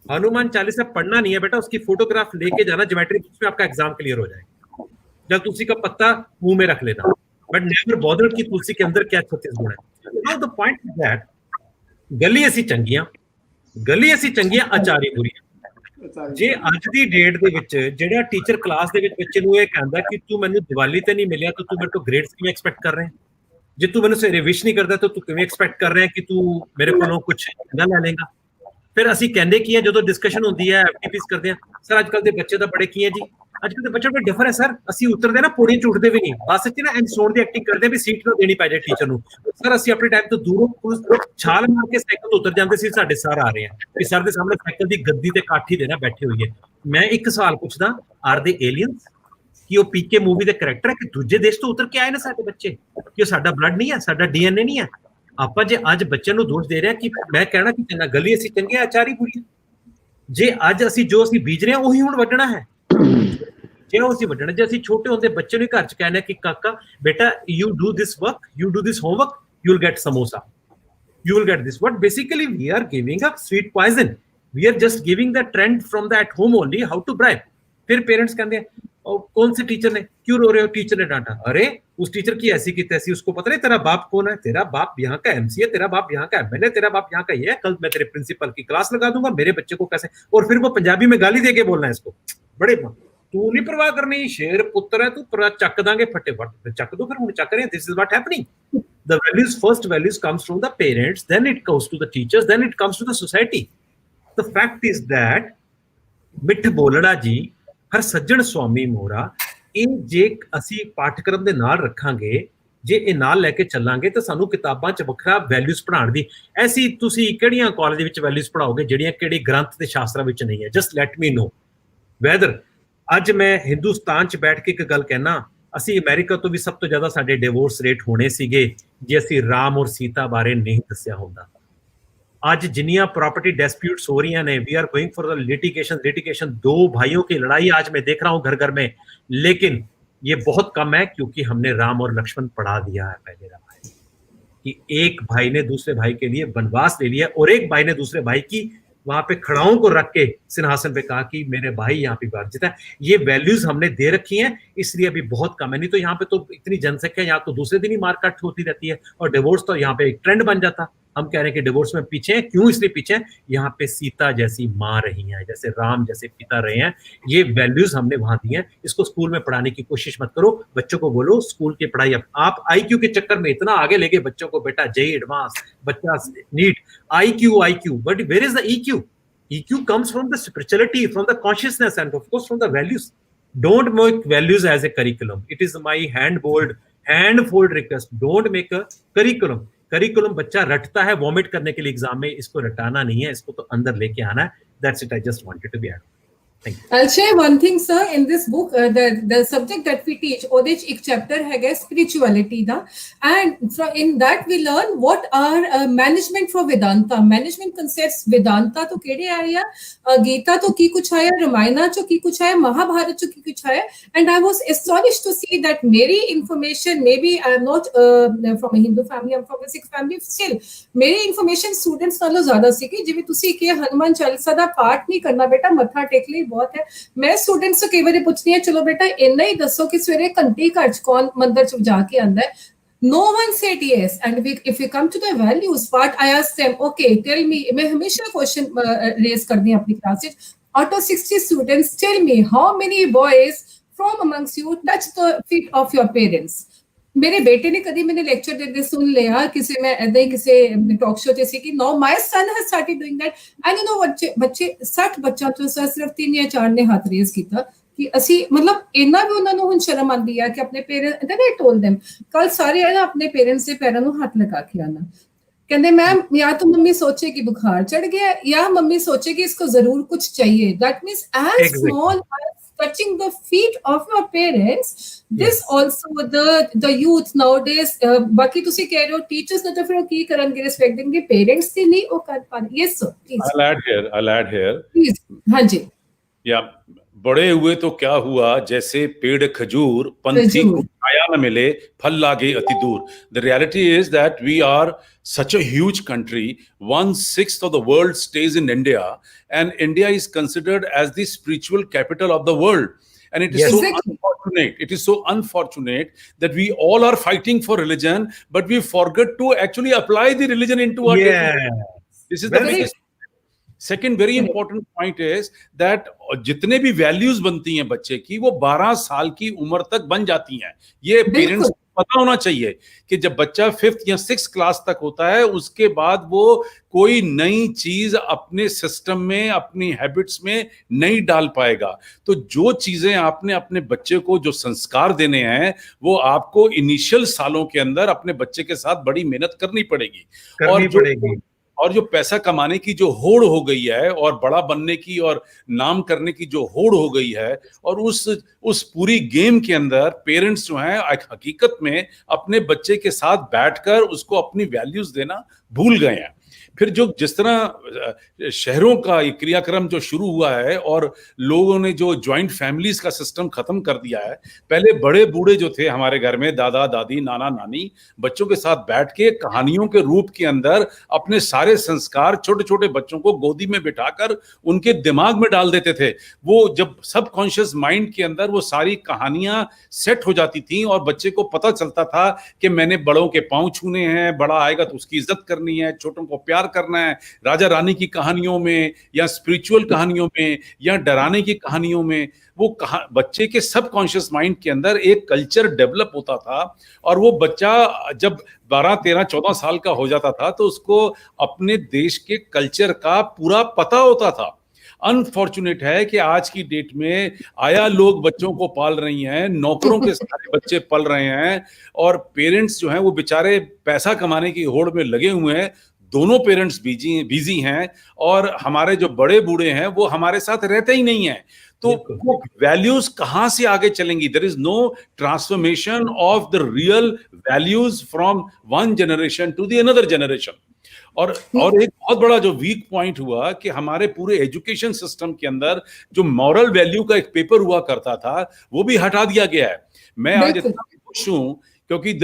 Hanuman Chalisa पढ़ना नहीं है बेटा, उसकी फोटोग्राफ लेके जाना ज्योमेट्री बुक्स में, आपका एग्जाम क्लियर हो जाएगा। जब तुलसी का पत्ता मुंह में रख लेना, बट नेवर बॉदर कि तुलसी के अंदर क्या 36 गुण है। Now the point is that गली ऐसी चंगियां, गली ऐसी चंगियां, अचारी बुरी। जे अज दी डेट दे विच जेड़ा टीचर क्लास दे विच बच्चे नूं इह कहंदा कि तू मैनूं दिवाली ते नहीं मिलिया तो तू मेरे तो ग्रेड्स किवें एक्सपेक्ट कर रहे हैं? जे तू मैंने सवेरे विश नहीं करता तो तू किवें एक्सपेक्ट कर रहे हैं कि तू मेरे कोलों कुछ चंगा ले लेगा? फिर ਅਸੀਂ ਕਹਿੰਦੇ ਕੀ ਹੈ ਜਦੋਂ ਡਿਸਕਸ਼ਨ ਹੁੰਦੀ ਹੈ, ਐਫਟੀਪੀਸ ਕਰਦੇ ਆ, ਸਰ ਅੱਜ ਕੱਲ ਦੇ ਬੱਚੇ ਤਾਂ ਬੜੇ ਕੀ ਹੈ ਜੀ, ਅੱਜ ਕੱਲ ਦੇ ਬੱਚੇ ਬੜੇ ਡਿਫਰ ਹੈ ਸਰ, ਅਸੀਂ ਉਤਰਦੇ ਨਾ ਪੌੜੀ ਝੁੱਟਦੇ ਵੀ ਨਹੀਂ, ਬੱਸ ਚ ਨਾ ਸੌਣ ਦੀ ਐਕਟਿੰਗ ਕਰਦੇ ਵੀ ਸੀਟ ਨਾ ਦੇਣੀ ਪੈ ਜਾਏ ਟੀਚਰ ਨੂੰ। ਸਰ ਅਸੀਂ ਆਪਣੇ ਟਾਈਮ ਤੋਂ ਦੂਰੋਂ ਛਾਲ ਮਾਰ ਕੇ ਸਾਈਕਲ ਤੋਂ ਉਤਰ ਜਾਂਦੇ ਸੀ, ਸਾਡੇ ਸਰ ਆ ਰਹੇ ਆ ਕਿ ਸਰ ਦੇ ਸਾਹਮਣੇ ਸਾਈਕਲ ਦੀ ਗੱਦੀ ਤੇ ਕਾਠੀ ਦੇ ਨਾ ਬੈਠੇ ਹੋਈ ਹੈ। ਮੈਂ ਇੱਕ ਸਵਾਲ ਪੁੱਛਦਾ, ਆਰ ਦੇ ਏਲੀਅਨਸ? ਕਿ ਉਹ ਪੀਕੇ ਮੂਵੀ ਦੇ ਕਰੈਕਟਰ ਹੈ ਕਿ ਦੂਜੇ ਦੇਸ਼ ਤੋਂ ਉਤਰ ਕੇ ਆਏ ਨੇ ਸਾਡੇ ਬੱਚੇ? ਕਿ ਉਹ ਸਾਡਾ ਬਲੱਡ ਨਹੀਂ ਹੈ, ਸਾਡਾ ਡੀਐਨਏ ਨਹੀਂ ਹੈ? ਆਪਾਂ ਜੇ ਅੱਜ ਬੱਚਿਆਂ ਨੂੰ ਦੋਸ਼ ਦੇ ਰਹੇ ਹਾਂ ਕਿ ਮੈਂ ਕਹਿਣਾ ਕਿ ਚੰਗਾ ਗਲੀ ਅਸੀਂ ਚੰਗੇ, ਆਚਾਰੀ ਬੁਰੀ, ਜੇ ਅੱਜ ਅਸੀਂ ਜੋ ਅਸੀਂ ਬੀਜ ਰਹੇ ਹਾਂ ਉਹੀ ਹੁਣ ਵੱਢਣਾ ਹੈ। ਜੇ ਉਹ ਅਸੀਂ ਵੱਢਣਾ, ਜੇ ਅਸੀਂ ਛੋਟੇ ਹੁੰਦੇ ਬੱਚੇ ਨੂੰ ਘਰ ਚ ਕਹਿੰਦੇ ਕਿ ਕਾਕਾ ਬੇਟਾ you do this work, you do this homework, you will get samosa, you will get this. What basically we are giving up sweet poison. We are just giving the trend from the at home only, how to bribe. फिर parents कहते हैं कौन से teacher ने, क्यों रो रहे हो, teacher ने डांटा। अरे उस टीचर की ऐसी की तैसी, उसको पता नहीं तेरा बाप कौन है, तेरा बाप यहाँ का एमसी है, तेरा बाप यहाँ का एमएलए, तेरा बाप यहाँ का ये है, कल मैं तेरे प्रिंसिपल की क्लास लगा दूंगा, मेरे बच्चे को कैसे। और फिर वो पंजाबी में गाली देके बोलना है इसको, बड़े तू नहीं परवाह करनी, शेर पुत्र है तू, चक दांगे फटे फट, चक दो फिर चक रहे हैं। This is what happening. The values, first values comes from the parents, then it goes to the teachers, then it comes to the society. The fact is that ਮਿੱਠ ਬੋਲੜਾ ਜੀ, ਹਰ ਸੱਜਣ ਸੁਆਮੀ ਮੋਰਾ, ਇਹ ਜੇ ਅਸੀਂ ਪਾਠਕ੍ਰਮ ਦੇ ਨਾਲ ਰੱਖਾਂਗੇ, ਜੇ ਇਹ ਨਾਲ ਲੈ ਕੇ ਚੱਲਾਂਗੇ ਤਾਂ ਸਾਨੂੰ ਕਿਤਾਬਾਂ 'ਚ ਵੱਖਰਾ ਵੈਲਿਊਜ਼ ਪੜ੍ਹਾਉਣ ਦੀ, ਐਸੀ ਤੁਸੀਂ ਕਿਹੜੀਆਂ ਕਾਲਜ ਵਿੱਚ ਵੈਲਿਊਜ਼ ਪੜ੍ਹਾਓਗੇ ਜਿਹੜੀਆਂ ਕਿਹੜੇ ਗ੍ਰੰਥ ਤੇ ਸ਼ਾਸਤਰਾਂ ਵਿੱਚ ਨਹੀਂ ਹੈ? ਜਸਟ ਲੈਟ ਮੀ ਨੋ ਵੈਦਰ। ਅੱਜ ਮੈਂ ਹਿੰਦੁਸਤਾਨ 'ਚ ਬੈਠ ਕੇ ਇੱਕ ਗੱਲ ਕਹਿਣਾ, ਅਸੀਂ ਅਮਰੀਕਾ ਤੋਂ ਵੀ ਸਭ ਤੋਂ ਜ਼ਿਆਦਾ ਸਾਡੇ ਡਿਵੋਰਸ ਰੇਟ ਹੋਣੇ ਸੀਗੇ ਜੇ ਅਸੀਂ ਰਾਮ ਔਰ ਸੀਤਾ ਬਾਰੇ ਨਹੀਂ ਦੱਸਿਆ ਹੁੰਦਾ। आज जिनिया प्रॉपर्टी डिस्प्यूट्स हो रही हैं, we are going for the litigation, दो भाइयों की लड़ाई आज मैं देख रहा हूं घर घर में, लेकिन ये बहुत कम है क्योंकि हमने राम और लक्ष्मण पढ़ा दिया है पहले रामायण कि एक भाई ने दूसरे भाई के लिए वनवास ले लिया और एक भाई ने दूसरे भाई की वहां पे खड़ाओं को रख के सिंहासन पे कहा कि मेरे भाई यहाँ पे वर्जित है। ये वैल्यूज हमने दे रखी हैं, इसलिए अभी बहुत कम है। नहीं तो यहाँ पे तो इतनी जनसंख्या, यहाँ तो दूसरे दिन ही मारकाट होती रहती है और डिवोर्स तो यहाँ पे एक ट्रेंड बन जाता। हम कह रहे हैं कि डिवोर्स में पीछे हैं, क्यों इसलिए पीछे हैं? यहाँ पे सीता जैसी माँ रही हैं, जैसे राम जैसे पिता रहे हैं, ये वैल्यूज हमने वहां दी हैं। इसको स्कूल में पढ़ाने की कोशिश मत करो, बच्चों को बोलो स्कूल की पढ़ाई। आप IQ के चक्कर में इतना आगे लेके बच्चों को, बेटा JEE एडवांस, बच्चा NEET, IQ, but where is the EQ? EQ comes from the spirituality, from the consciousness, and of course from the values. Don't make values as a curriculum. It is my handfold request. Don't make a curriculum. Curriculum बच्चा रटता है vomit करने के लिए exam में, इसको रटाना नहीं है, इसको तो अंदर लेके आना है। That's it. I just wanted to be added. Thank you. I'll share one thing, sir. In this book, the subject that we teach, ਉਹਦੇ ਚ ਇੱਕ chapter ਹੈਗਾ spirituality the, and in that we learn what are management for Vedanta. Management concepts Vedanta ਤੋਂ ਕਿਹੜੇ ਆਏ ਆ, ਗੀਤਾ ਤੋਂ ਕੀ ਕੁਛ ਆਇਆ, ਰਮਾਇਣਾ ਚੋਂ ਕੀ ਕੁਛ ਆਇਆ, ਮਹਾਭਾਰਤ ਚੋਂ ਕੀ ਕੁਛ ਆਇਆ। And I was astonished to see that ਮੇਰੀ information, maybe I am not from a Hindu family, I am from a Sikh family, still ਮੇਰੀ information students ਨਾਲੋਂ ਜ਼ਿਆਦਾ ਸੀ ਕਿ ਜਿਵੇਂ ਤੁਸੀਂ ਕਿ ਹਨੂਮਾਨ ਚਾਲੀਸਾ ਦਾ ਪਾਠ ਨਹੀਂ ਕਰਨਾ ਬੇਟਾ, ਮੱਥਾ ਟੇਕ ਲਈ ਬਹੁਤ ਹੈ। ਮੈਂ ਸਟੂਡੈਂਟਸ ਤੋਂ ਕਈ ਵਾਰੀ ਪੁੱਛਦੀ ਹਾਂ, ਚਲੋ ਬੇਟਾ ਇੰਨਾ ਹੀ ਦੱਸੋ ਕਿ ਸਵੇਰੇ ਘੰਟੀ ਘਰ ਚ ਕੌਣ ਮੰਦਰ ਚ ਜਾ ਕੇ ਆਂਦਾ ਹੈ? No one said yes. And if we come to the values part, I asked them, okay, tell me, मैं हमेशा क्वेश्चन रेज करती हूँ अपनी क्लास में, out of 60 students, tell me how many boys from amongst you touch the feet of your parents? मेरे बेटे ने कभी मैंने लेक्चर देते सुन लिया किसी में ऐसे ही किसी टॉक शो जैसे कि no my son has started doing that, and you know बच्चे 60 ਬੱਚਾ ਤੋਂ ਸਿਰਫ 3 ਜਾਂ 4 ਨੇ ਹੱਥ ਰੇਜ਼ ਕੀਤਾ ਕਿ ਅਸੀਂ ਮਤਲਬ ਇੰਨਾ ਵੀ ਉਹਨਾਂ ਨੂੰ ਹੁਣ ਸ਼ਰਮ ਆਉਂਦੀ ਆ ਕਿ ਆਪਣੇ ਪੇਰੈਂਟਸ ਨੇ ਟੋਲ them ਕੱਲ ਸਾਰੇ ਆਏ ਨਾ ਆਪਣੇ ਪੇਰੈਂट्स ਦੇ ਪੈਰਾਂ ਨੂੰ ਹੱਥ ਲਗਾ ਕੇ ਆना। कहते मैम या तो मम्मी सोचे कि बुखार चढ़ गया या मम्मी सोचे कि इसको जरूर कुछ चाहिए। That means as small touching the feet of your parents, this Yes. also the youth nowadays, बाकी तुसी कह रहे हो teachers ने तो फिर वो की करनगे, respect देंगे, parents से नहीं वो कर पा रहे. Yes sir, please. I'll add here. Please. हाँ जी. या बड़े हुए तो क्या हुआ, जैसे पेड़ खजूर, पंछी को छाया न मिले, फल लागे अति दूर. The reality is that we are such a huge country. 1/6 of the world stays in India, and India is considered as the spiritual capital of the world. And it is Yes. so Exactly. unfortunate. It is so unfortunate that we all are fighting for religion, but we forget to actually apply the religion into our day-to-day. Yeah. This is the Very biggest. Second very important point is that जितने भी values बनती हैं बच्चे की, वो 12 साल की उम्र तक बन जाती हैं. ये पेरेंट्स को पता होना चाहिए कि जब बच्चा 5th या 6th क्लास तक होता है, उसके बाद वो कोई नई चीज अपने सिस्टम में, अपनी हैबिट्स में नहीं डाल पाएगा. तो जो चीजें आपने अपने बच्चे को, जो संस्कार देने हैं, वो आपको इनिशियल सालों के अंदर अपने बच्चे के साथ बड़ी मेहनत करनी पड़ेगी. और जो पैसा कमाने की जो होड़ हो गई है, और बड़ा बनने की और नाम करने की जो होड़ हो गई है, और उस पूरी गेम के अंदर पेरेंट्स जो हैं हकीकत में अपने बच्चे के साथ बैठकर उसको अपनी वैल्यूज देना भूल गए हैं. फिर जो जिस तरह शहरों का ये क्रियाक्रम जो शुरू हुआ है, और लोगों ने जो ज्वाइंट फैमिलीज का सिस्टम खत्म कर दिया है. पहले बड़े बूढ़े जो थे हमारे घर में, दादा दादी, नाना नानी, बच्चों के साथ बैठ के कहानियों के रूप के अंदर अपने सारे संस्कार छोटे छोटे बच्चों को गोदी में बिठाकर उनके दिमाग में डाल देते थे. वो जब सबकॉन्शियस माइंड के अंदर वो सारी कहानियां सेट हो जाती थी, और बच्चे को पता चलता था कि मैंने बड़ों के पांव छूने हैं, बड़ा आएगा तो उसकी इज्जत करनी है, छोटों को प्यार करना है. राजा रानी की कहानियों में, या स्पिरिचुअल कहानियों में, या डराने की कहानियों में, वो बच्चे के सबकॉन्शियस माइंड के अंदर एक कल्चर डेवलप होता था. और वो बच्चा जब 12, 13, 14 साल का हो जाता था, तो उसको अपने देश के कल्चर का पूरा पता होता था. अनफॉर्चुनेट है कि आज की डेट में आया लोग बच्चों को पाल रही हैं, नौकरों के सारे बच्चे पल रहे हैं, और पेरेंट्स जो हैं वो बेचारे पैसा कमाने की होड़ में लगे हुए हैं. दोनों पेरेंट्स बिजी हैं, और हमारे जो बड़े बूढ़े हैं वो हमारे साथ रहते ही नहीं हैं. तो वो वैल्यूज कहां से आगे चलेंगी? There is no transformation of the real values from one generation to the another generation. और एक बहुत बड़ा जो वीक पॉइंट हुआ कि हमारे पूरे एजुकेशन सिस्टम के अंदर जो मॉरल वैल्यू का एक पेपर हुआ करता था, वो भी हटा दिया गया है. मैं आज इतना खुश हूं क्योंकि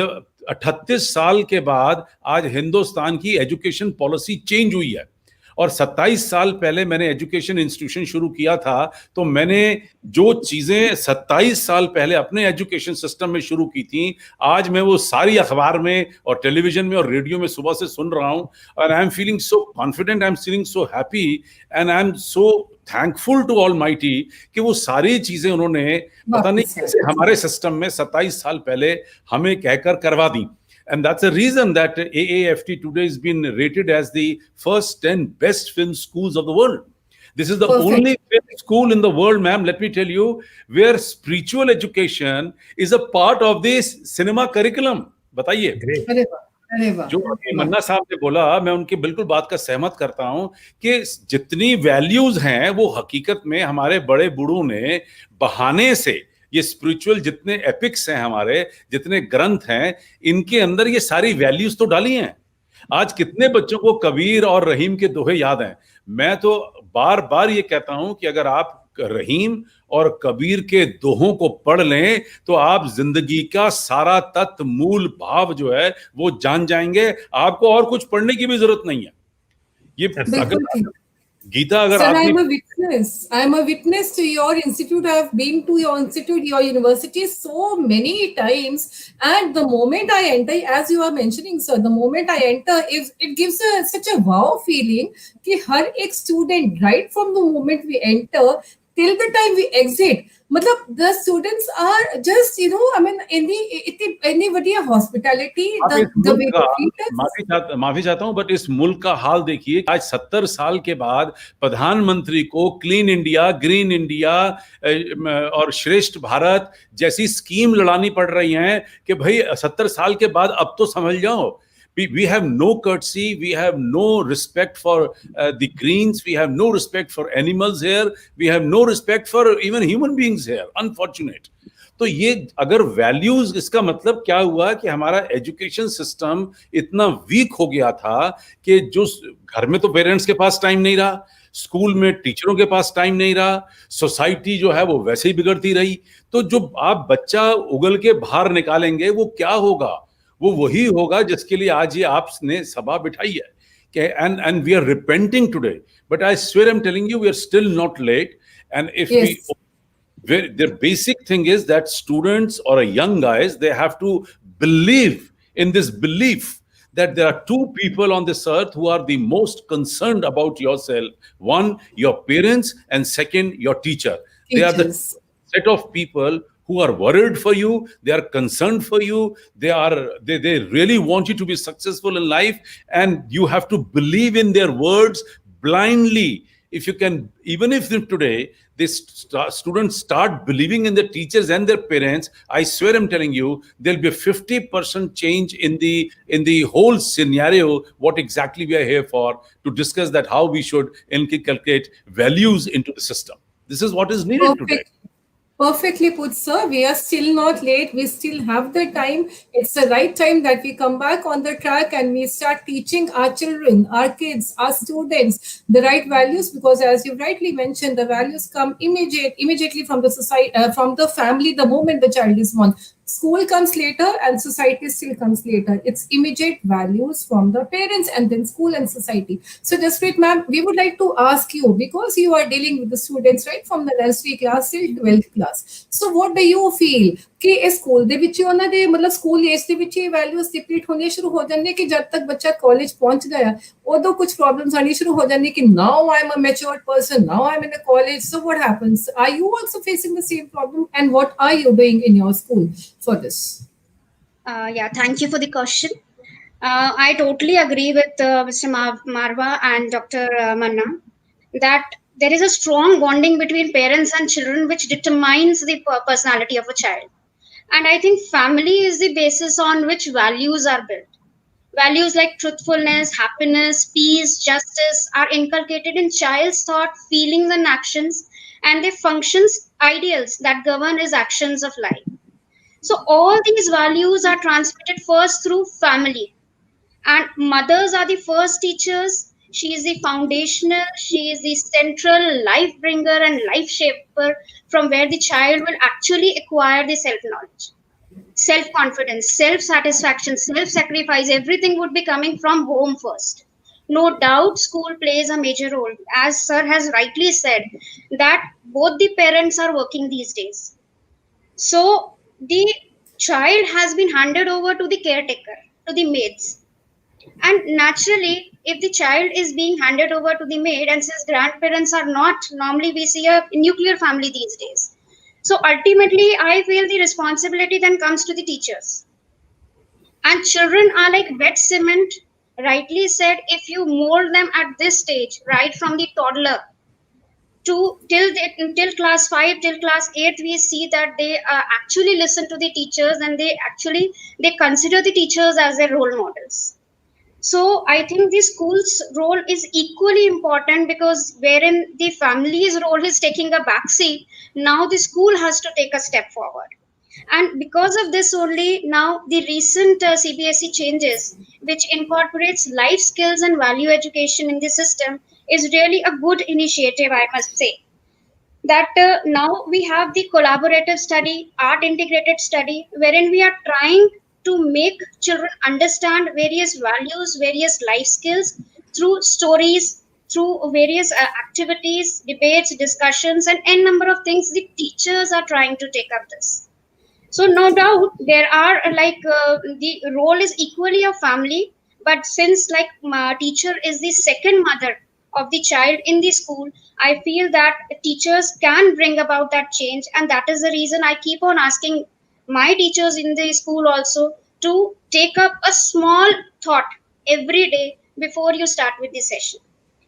38 साल के बाद आज हिंदुस्तान की एजुकेशन पॉलिसी चेंज हुई है. और 27 साल पहले मैंने एजुकेशन इंस्टीट्यूशन शुरू किया था, तो मैंने जो चीजें 27 साल पहले अपने एजुकेशन सिस्टम में शुरू की थी, आज मैं वो सारी अखबार में और टेलीविजन में और रेडियो में सुबह से सुन रहा हूं. और I am feeling so confident, I am feeling so happy, and I am so thankful to Almighty कि वो सारी चीजें उन्होंने पता नहीं कैसे हमारे सिस्टम में 27 साल पहले हमें कहकर करवा दी. And that's the reason that AAFT today has been rated as the first 10 best film schools of the world. This is the only film school in the world, ma'am, let me tell you, where spiritual education is a part of this cinema curriculum. बताइए. जो मन्ना साहब ने बोला, मैं उनकी बिल्कुल बात का सहमत करता हूं कि जितनी वैल्यूज हैं वो हकीकत में हमारे बड़े बूढ़ों ने बहाने से, ये स्पिरिचुअल जितने एपिक्स हैं, हमारे जितने ग्रंथ हैं, इनके अंदर ये सारी वैल्यूज तो डाली हैं. आज कितने बच्चों को कबीर और रहीम के दोहे याद हैं? मैं तो बार बार ये कहता हूं कि अगर आप रहीम और कबीर के दोहों को पढ़ लें तो आप जिंदगी का सारा तत्व, मूल भाव जो है वो जान जाएंगे. आपको और कुछ पढ़ने की भी जरूरत नहीं है. ये अगर Geeta, agar Sir, I am a witness to your institute. I have been to your institute, your university so many times. And the moment I enter, as you are mentioning, sir, the moment I enter, it gives such a wow feeling कि हर एक student, right from the moment we enter till the time we exit, मतलब the students are just, you know, I mean, anybody hospitality, the way to treat us. माफी चाहता हूं, but इस मुल्क का हाल देखिए. आज 70 साल के बाद प्रधानमंत्री को क्लीन इंडिया, ग्रीन इंडिया और श्रेष्ठ भारत जैसी स्कीम लड़ानी पड़ रही हैं कि भाई 70 साल के बाद अब तो समझ जाओ. We have no courtesy, we have no respect for the greens, we have no respect for animals here, we have no respect for even human beings here. Unfortunate. तो ये अगर वैल्यूज, इसका मतलब क्या हुआ कि हमारा एजुकेशन सिस्टम इतना वीक हो गया था कि जो घर में तो पेरेंट्स के पास टाइम नहीं रहा, स्कूल में टीचरों के पास टाइम नहीं रहा, सोसाइटी जो है वो वैसे ही बिगड़ती रही। तो जो आप बच्चा उगल के बाहर निकालेंगे वो क्या होगा? वो वही होगा जिसके लिए आज ये आपने सभा बिठाई है कि and we are repenting today, but I swear I'm telling you we are still not late. And if Yes. the basic thing is that students or young guys, they have to believe in this belief that there are two people on this earth who are the most concerned about yourself. One, your parents, and second, your teacher. They are the Teachers. set of people who are worried for you, they are concerned for you, they really want you to be successful in life, and you have to believe in their words blindly. If you can, even if today students start believing in the teachers and their parents, I swear I'm telling you, there'll be a 50% change in the whole scenario. What exactly we are here for, to discuss that how we should inculcate values into the system. This is what is needed today. Perfectly put, sir. We are still not late. We still have the time. It's the right time that we come back on the track and we start teaching our children, our kids, our students the right values, because as you rightly mentioned, the values come immediately from the society, from the family, the moment the child is born. School comes later and society still comes later. It's immediate values from the parents and then school and society. So Jaspreet ma'am, we would like to ask you, because you are dealing with the students right from the nursery class till 12th class. So what do you feel कि इस school ਦੇ ਵਿੱਚ ਉਹਨਾਂ ਦੇ ਮਤਲਬ school age ਦੇ ਵਿੱਚ ਇਹ ਵੈਲਿਊਜ਼ ਰਿਪੀਟ ਹੋਣੀਆਂ ਸ਼ੁਰੂ ਹੋ ਜਾਂਦੀਆਂ ਕਿ ਜਦ ਤੱਕ ਬੱਚਾ ਕਾਲਜ ਪਹੁੰਚ ਗਿਆ ਉਦੋਂ ਕੁਝ ਪ੍ਰੋਬਲਮਸ ਆਣੀ ਸ਼ੁਰੂ ਹੋ ਜਾਂਦੀ ਕਿ now I am a matured person, now I am in a college, so what happens? Are you also facing the same problem, and what are you doing in your school for this? Yeah, thank you for the question. I totally agree with Mr. Marwa and Dr. Manna that there is a strong bonding between parents and children which determines the personality of a child. And I think family is the basis on which values are built. Values like truthfulness, happiness, peace, justice are inculcated in child's thought, feelings, and actions, and they functions ideals that govern his actions of life. So all these values are transmitted first through family, and mothers are the first teachers. She is the foundational, she is the central life bringer and life shaper from where the child will actually acquire the self-knowledge, self-confidence, self-satisfaction, self-sacrifice. Everything would be coming from home first. No doubt school plays a major role. As sir has rightly said, that both the parents are working these days. So the child has been handed over to the caretaker, to the maids. And naturally, if the child is being handed over to the maid, and since grandparents are not, normally we see a nuclear family these days. So ultimately, I feel the responsibility then comes to the teachers. And children are like wet cement, rightly said, if you mold them at this stage, right from the toddler to till class 5, till class 8, we see that they actually listen to the teachers, and they consider the teachers as their role models. So I think the school's role is equally important, because wherein the family's role is taking a backseat, now the school has to take a step forward. And because of this only, now the recent CBSE changes, which incorporates life skills and value education in the system, is really a good initiative, I must say. That now we have the collaborative study, art integrated study, wherein we are trying to make children understand various values, various life skills through stories, through various activities, debates, discussions, and n number of things. The teachers are trying to take up this. So no doubt there are the role is equally of family, but since teacher is the second mother of the child in the school, I feel that teachers can bring about that change, and that is the reason I keep on asking my teachers in the school also to take up a small thought every day before you start with the session.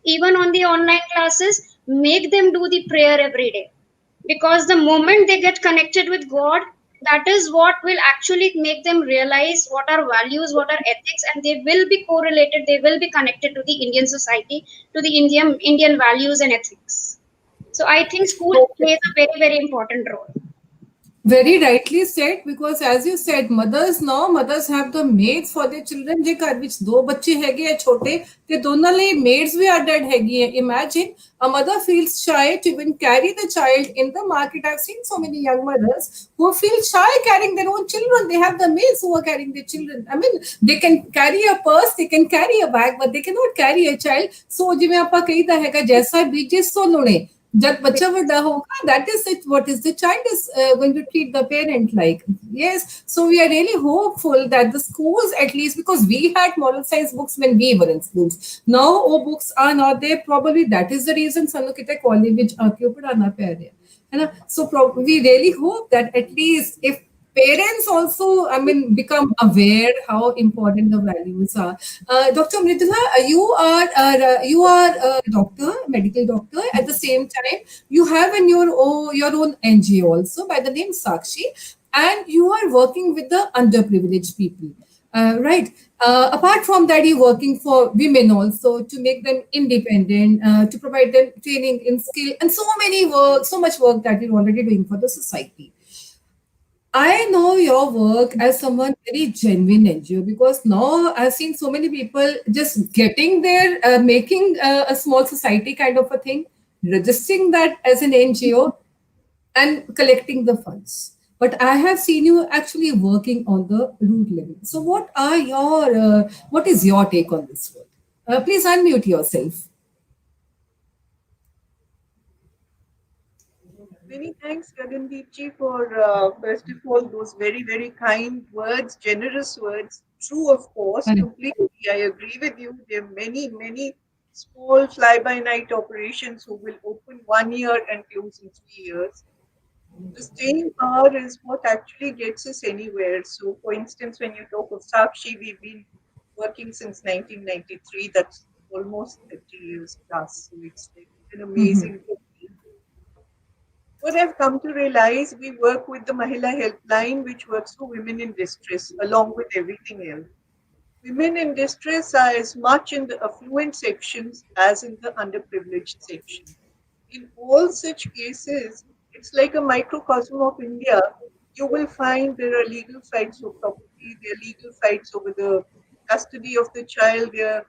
Even on the online classes, make them do the prayer every day, because the moment they get connected with God, that is what will actually make them realize what are values, what are ethics, and they will be correlated, they will be connected to the Indian society, to the Indian values and ethics. So I think school plays a very, very important role. Very rightly said, because as you said, mothers have the maids for their children. जे घर विच दो बच्चे हैगे है छोटे ते दोनों ਲਈ maids भी added हैगी है. Imagine a mother feels shy to even carry the child in the market. I've seen so many young mothers who feel shy carrying their own children. They have the maids who are carrying their children. I mean, they can carry a purse, they can carry a bag, but they cannot carry a child. So जिवें आपां कहीदा हैगा जैसा बीजे सो लुणे. जब बच्चा बड़ा होगा, that is it, what is the child is going to treat the parent like. Yes, so we are really hopeful that the schools, at least, because we had moral science books when we were in schools, now all books are not there. Probably that is the reason sanu kite college vich aake padhana pੈ ਰਿਹਾ है ना. So we really hope that at least if parents also, I mean, become aware how important the values are. Dr. Mridula, you are a doctor, medical doctor. At the same time, you have your own NGO also by the name Sakshi, and you are working with the underprivileged people. Right. Apart from that, you're working for women also to make them independent, to provide them training in skill, and so much work that you're already doing for the society. I know your work as someone very genuine NGO, because now I've seen so many people just getting there, making a small society kind of a thing, registering that as an NGO and collecting the funds. But I have seen you actually working on the root level. So what is your take on this work? Please unmute yourself. Many thanks, Gagandeep ji, for first of all those very, very kind words, generous words. True, of course, Correct. completely. I agree with you. There are many, many small fly-by-night operations who will open 1 year and close in 3 years. The staying power is what actually gets us anywhere. So, for instance, when you talk of Sakshi, we've been working since 1993. That's almost 30 years plus. So it's like an amazing thing. What I've come to realize, we work with the Mahila Helpline, which works for women in distress, along with everything else. Women in distress are as much in the affluent sections as in the underprivileged section. In all such cases, it's like a microcosm of India. You will find there are legal fights for property, there are legal fights over the custody of the child, there are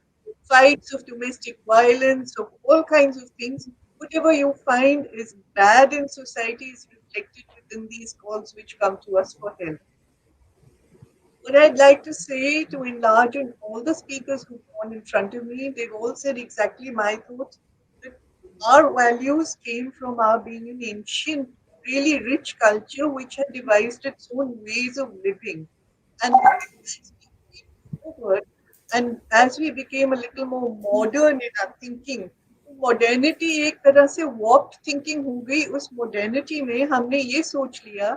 fights of domestic violence, of all kinds of things. Whatever you find is bad in society is reflected within these calls which come to us for help. What I'd like to say, to enlarge on all the speakers who've gone in front of me, they've all said exactly my thoughts. That our values came from our being an ancient, really rich culture which had devised its own ways of living. And as we came forward, and as we became a little more modern in our thinking, modernity एक तरह से warped thinking हो गई. उस modernity में हमने ये सोच लिया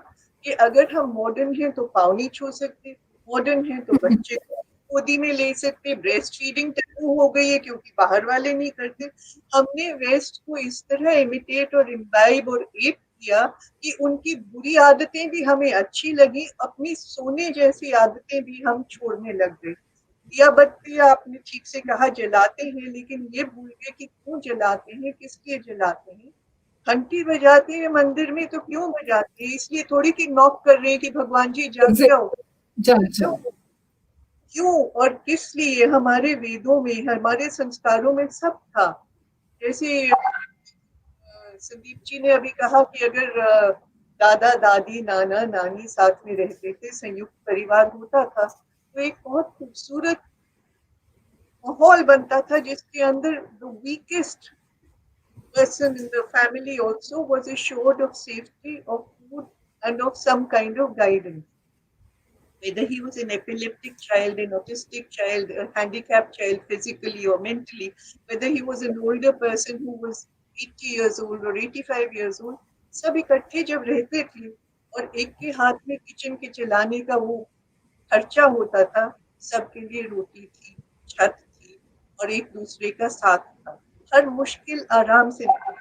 कि अगर हम मॉडर्न हैं तो पाँव नहीं छू सकते, मॉडर्न हैं तो बच्चे गोदी में ले सकते, ब्रेस्ट फीडिंग टैबू हो गई है क्योंकि बाहर वाले नहीं करते. हमने वेस्ट को इस तरह इमिटेट और इम्बाइब और एप किया कि उनकी बुरी आदतें भी हमें अच्छी लगी, अपनी सोने जैसी आदतें भी हम छोड़ने लग गए. दिया बत्ती आपने ठीक से कहा जलाते हैं, लेकिन ये भूल गए कि क्यों जलाते हैं, किस लिए जलाते हैं. घंटी बजाते हैं मंदिर में तो क्यों बजाते हैं, इसलिए थोड़ी कि नॉक कर रहे हैं कि भगवान जी जाग जाओ. क्यों और किस लिए हमारे वेदों में, हमारे संस्कारों में सब था. जैसे संदीप जी ने अभी कहा कि अगर दादा दादी नाना नानी साथ में रहते थे, संयुक्त परिवार होता था, तो एक बहुत खूबसूरत माहौल बनता था जिसके अंदर the weakest person in the family also was assured of safety, of food and of some kind of guidance. Whether he was an epileptic child, an autistic child, a handicapped child physically or mentally, whether he was an older person who was 80 years old or 85 years old, सब इकट्ठे जब रहते थे और एक के हाथ में किचन के चलाने का वो खर्चा होता था, सबके लिए रोटी थी, छत थी और एक दूसरे का साथ था. हर मुश्किल आराम से निकला.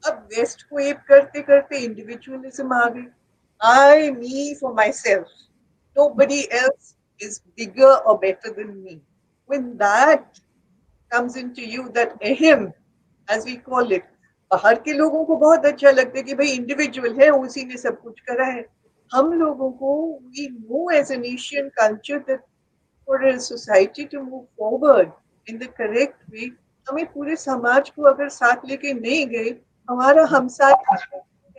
अब वेस्ट को एप करते करते इंडिविजुअलिज्म आ गई. me for myself. Nobody else is bigger or better than me. When that comes into you, that ahem, as we call it, बाहर के लोगों को बहुत अच्छा लगता है कि भाई इंडिविजुअल है, उसी ने सब कुछ करा है. हम लोगों को, we know as an Asian culture that for a society to move forward in the correct way, हमें पूरे समाज को अगर साथ लेके नहीं गए, हमारा हमसाया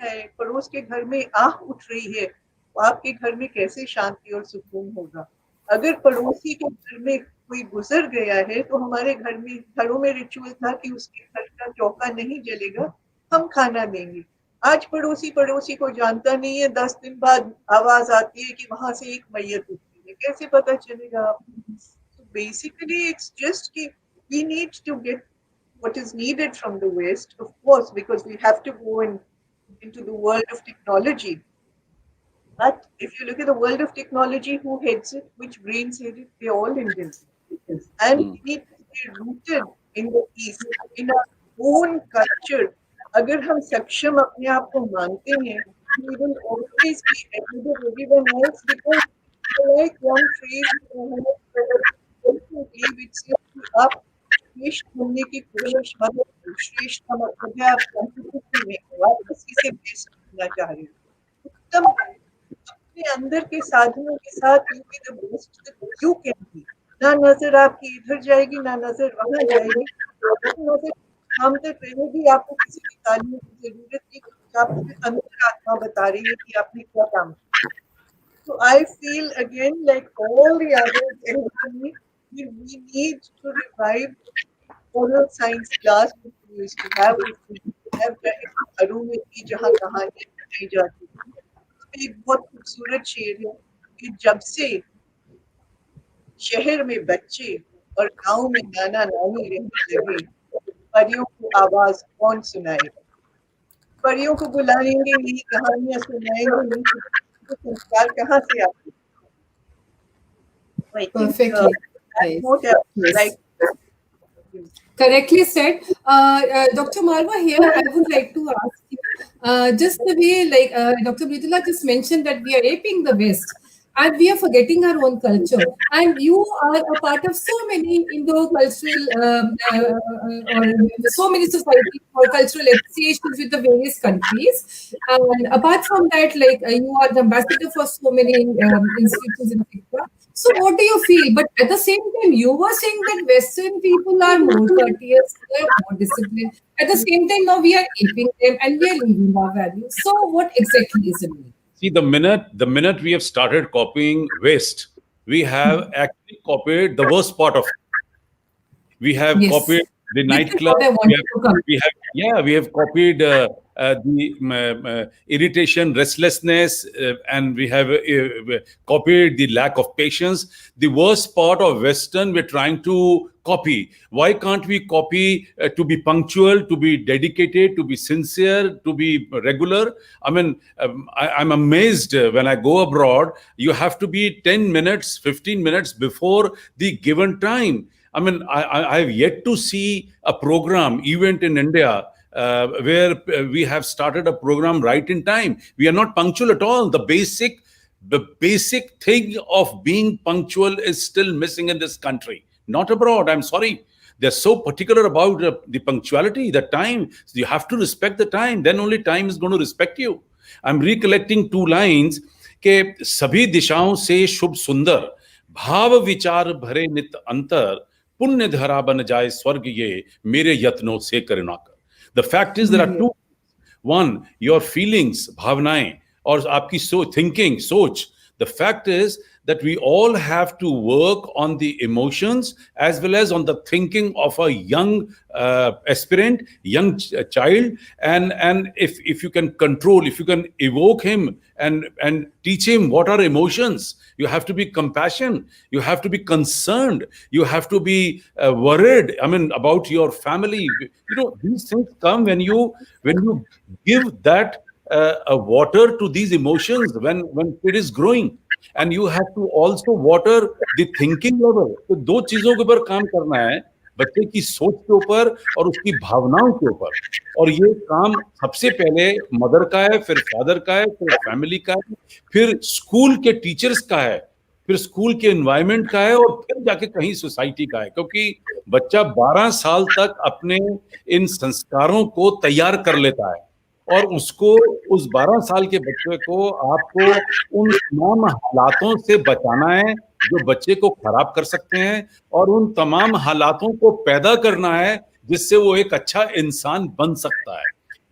है, पड़ोस के घर में आग उठ रही है, तो आपके घर में कैसे शांति और सुकून होगा? अगर पड़ोसी के घर में कोई गुजर गया है, तो हमारे घरों में रिचुअल था कि उसके घर का चौका नहीं जलेगा, हम खाना देंगे. आज पड़ोसी को जानता नहीं है, 10 दिन बाद आवाज आती है कि वहां से एक मैयत उठी है, कैसे पता चलेगा आपको? So basically it's just कि we need to get what is needed from the West, of course, because we have to go into the world of technology. But if you look at the world of technology, who heads it, which brains head it, they're all Indians. And we need to stay rooted in the East, in our own culture. अगर हम सक्षम अपने आप को मानते हैं, we will always be ahead of everyone else, because like one phrase which says कि आप श्रेष्ठ बनने की कोशिश मत करो. श्रेष्ठ का मतलब है आप कंपटीशन में हो, आप किसी से बेस्ट बनना चाह रहे हो. उत्तम अपने अंदर के साधनों के साथ you be the best that you can be. ना नजर आपकी इधर जाएगी, ना नजर वहां जाएगी, नजर हम तक रहेगी. आपको किसी की तालियों की जरूरत नहीं, आपके अंदर आत्मा बता रही है कि आपने क्या काम किया. So I feel again like all the others, we need to revive oral science class which we used to have. घरों में थी जहाँ कहानियाँ बताई जाती थी. एक बहुत खूबसूरत शेर है कि जब से शहर में बच्चे और गांव में नाना नानी रहने लगे, परियों को आवाज कौन सुनाएगा? परियों को बुलाएंगे नहीं, कहानियां सुनाएंगे नहीं, तो संस्कार कहाँ से आते? Perfectly. Yes. Yes. Like Correctly said. Dr. Marwa, here I would like to ask you, just the way like Dr. Mridula just mentioned that we are aping the West and we are forgetting our own culture. And you are a part of so many Indo-cultural or so many societies or cultural associations with the various countries. And apart from that, like you are the ambassador for so many institutions in Africa. So what do you feel? But at the same time, you were saying that Western people are more courteous, they are more disciplined. At the same time, now we are aping them and we are leaving our values. So what exactly is it? See, the minute we have started copying West, we have actually copied the worst part of it. We have Yes. copied the nightclub. What I wanted to come. We have copied the irritation, restlessness, and we have copied the lack of patience. The worst part of Western, we're trying to copy. Why can't we copy to be punctual, to be dedicated, to be sincere, to be regular? I mean, I'm amazed when I go abroad, you have to be 10 minutes, 15 minutes before the given time. I mean, I have yet to see a program, event in India, where we have started a program right in time. We are not punctual at all. The basic thing of being punctual is still missing in this country. Not abroad, I'm sorry. They're so particular about the punctuality, the time. So you have to respect the time. Then only time is going to respect you. I'm recollecting 2 lines के सभी दिशाओं से शुभ सुंदर भाव विचार भरे नित अंतर पुण्य धरा बन जाए स्वर्ग ये मेरे यत्नों से करुणा कर. The fact is there are 2. One, your feelings, bhavnaएं, और आपकी thinking, soch. The fact is that we all have to work on the emotions as well as on the thinking of a young aspirant, young child. And if you can control, if you can evoke him and teach him what are emotions, you have to be compassionate, you have to be concerned, you have to be worried, I mean, about your family. You know, these things come when you give that water to these emotions when it is growing. And you have to also water the thinking level. तो 2 चीजों के ऊपर काम करना है. बच्चे की सोच के ऊपर और उसकी भावनाओं के ऊपर। और ये काम सबसे पहले मदर का है, फिर फादर का है, फिर फैमिली का है, फिर स्कूल के टीचर्स का है, फिर स्कूल के एनवायरनमेंट का है, और फिर जाके कहीं सोसाइटी का है। क्योंकि बच्चा 12 साल तक अपने इन संस्कारों को तैयार कर लेता है, और उसको, उस 12 साल के बच्चे को आपको उन तमाम हालातों से बचाना है जो बच्चे को खराब कर सकते हैं, और उन तमाम हालातों को पैदा करना है जिससे वो एक अच्छा इंसान बन सकता है।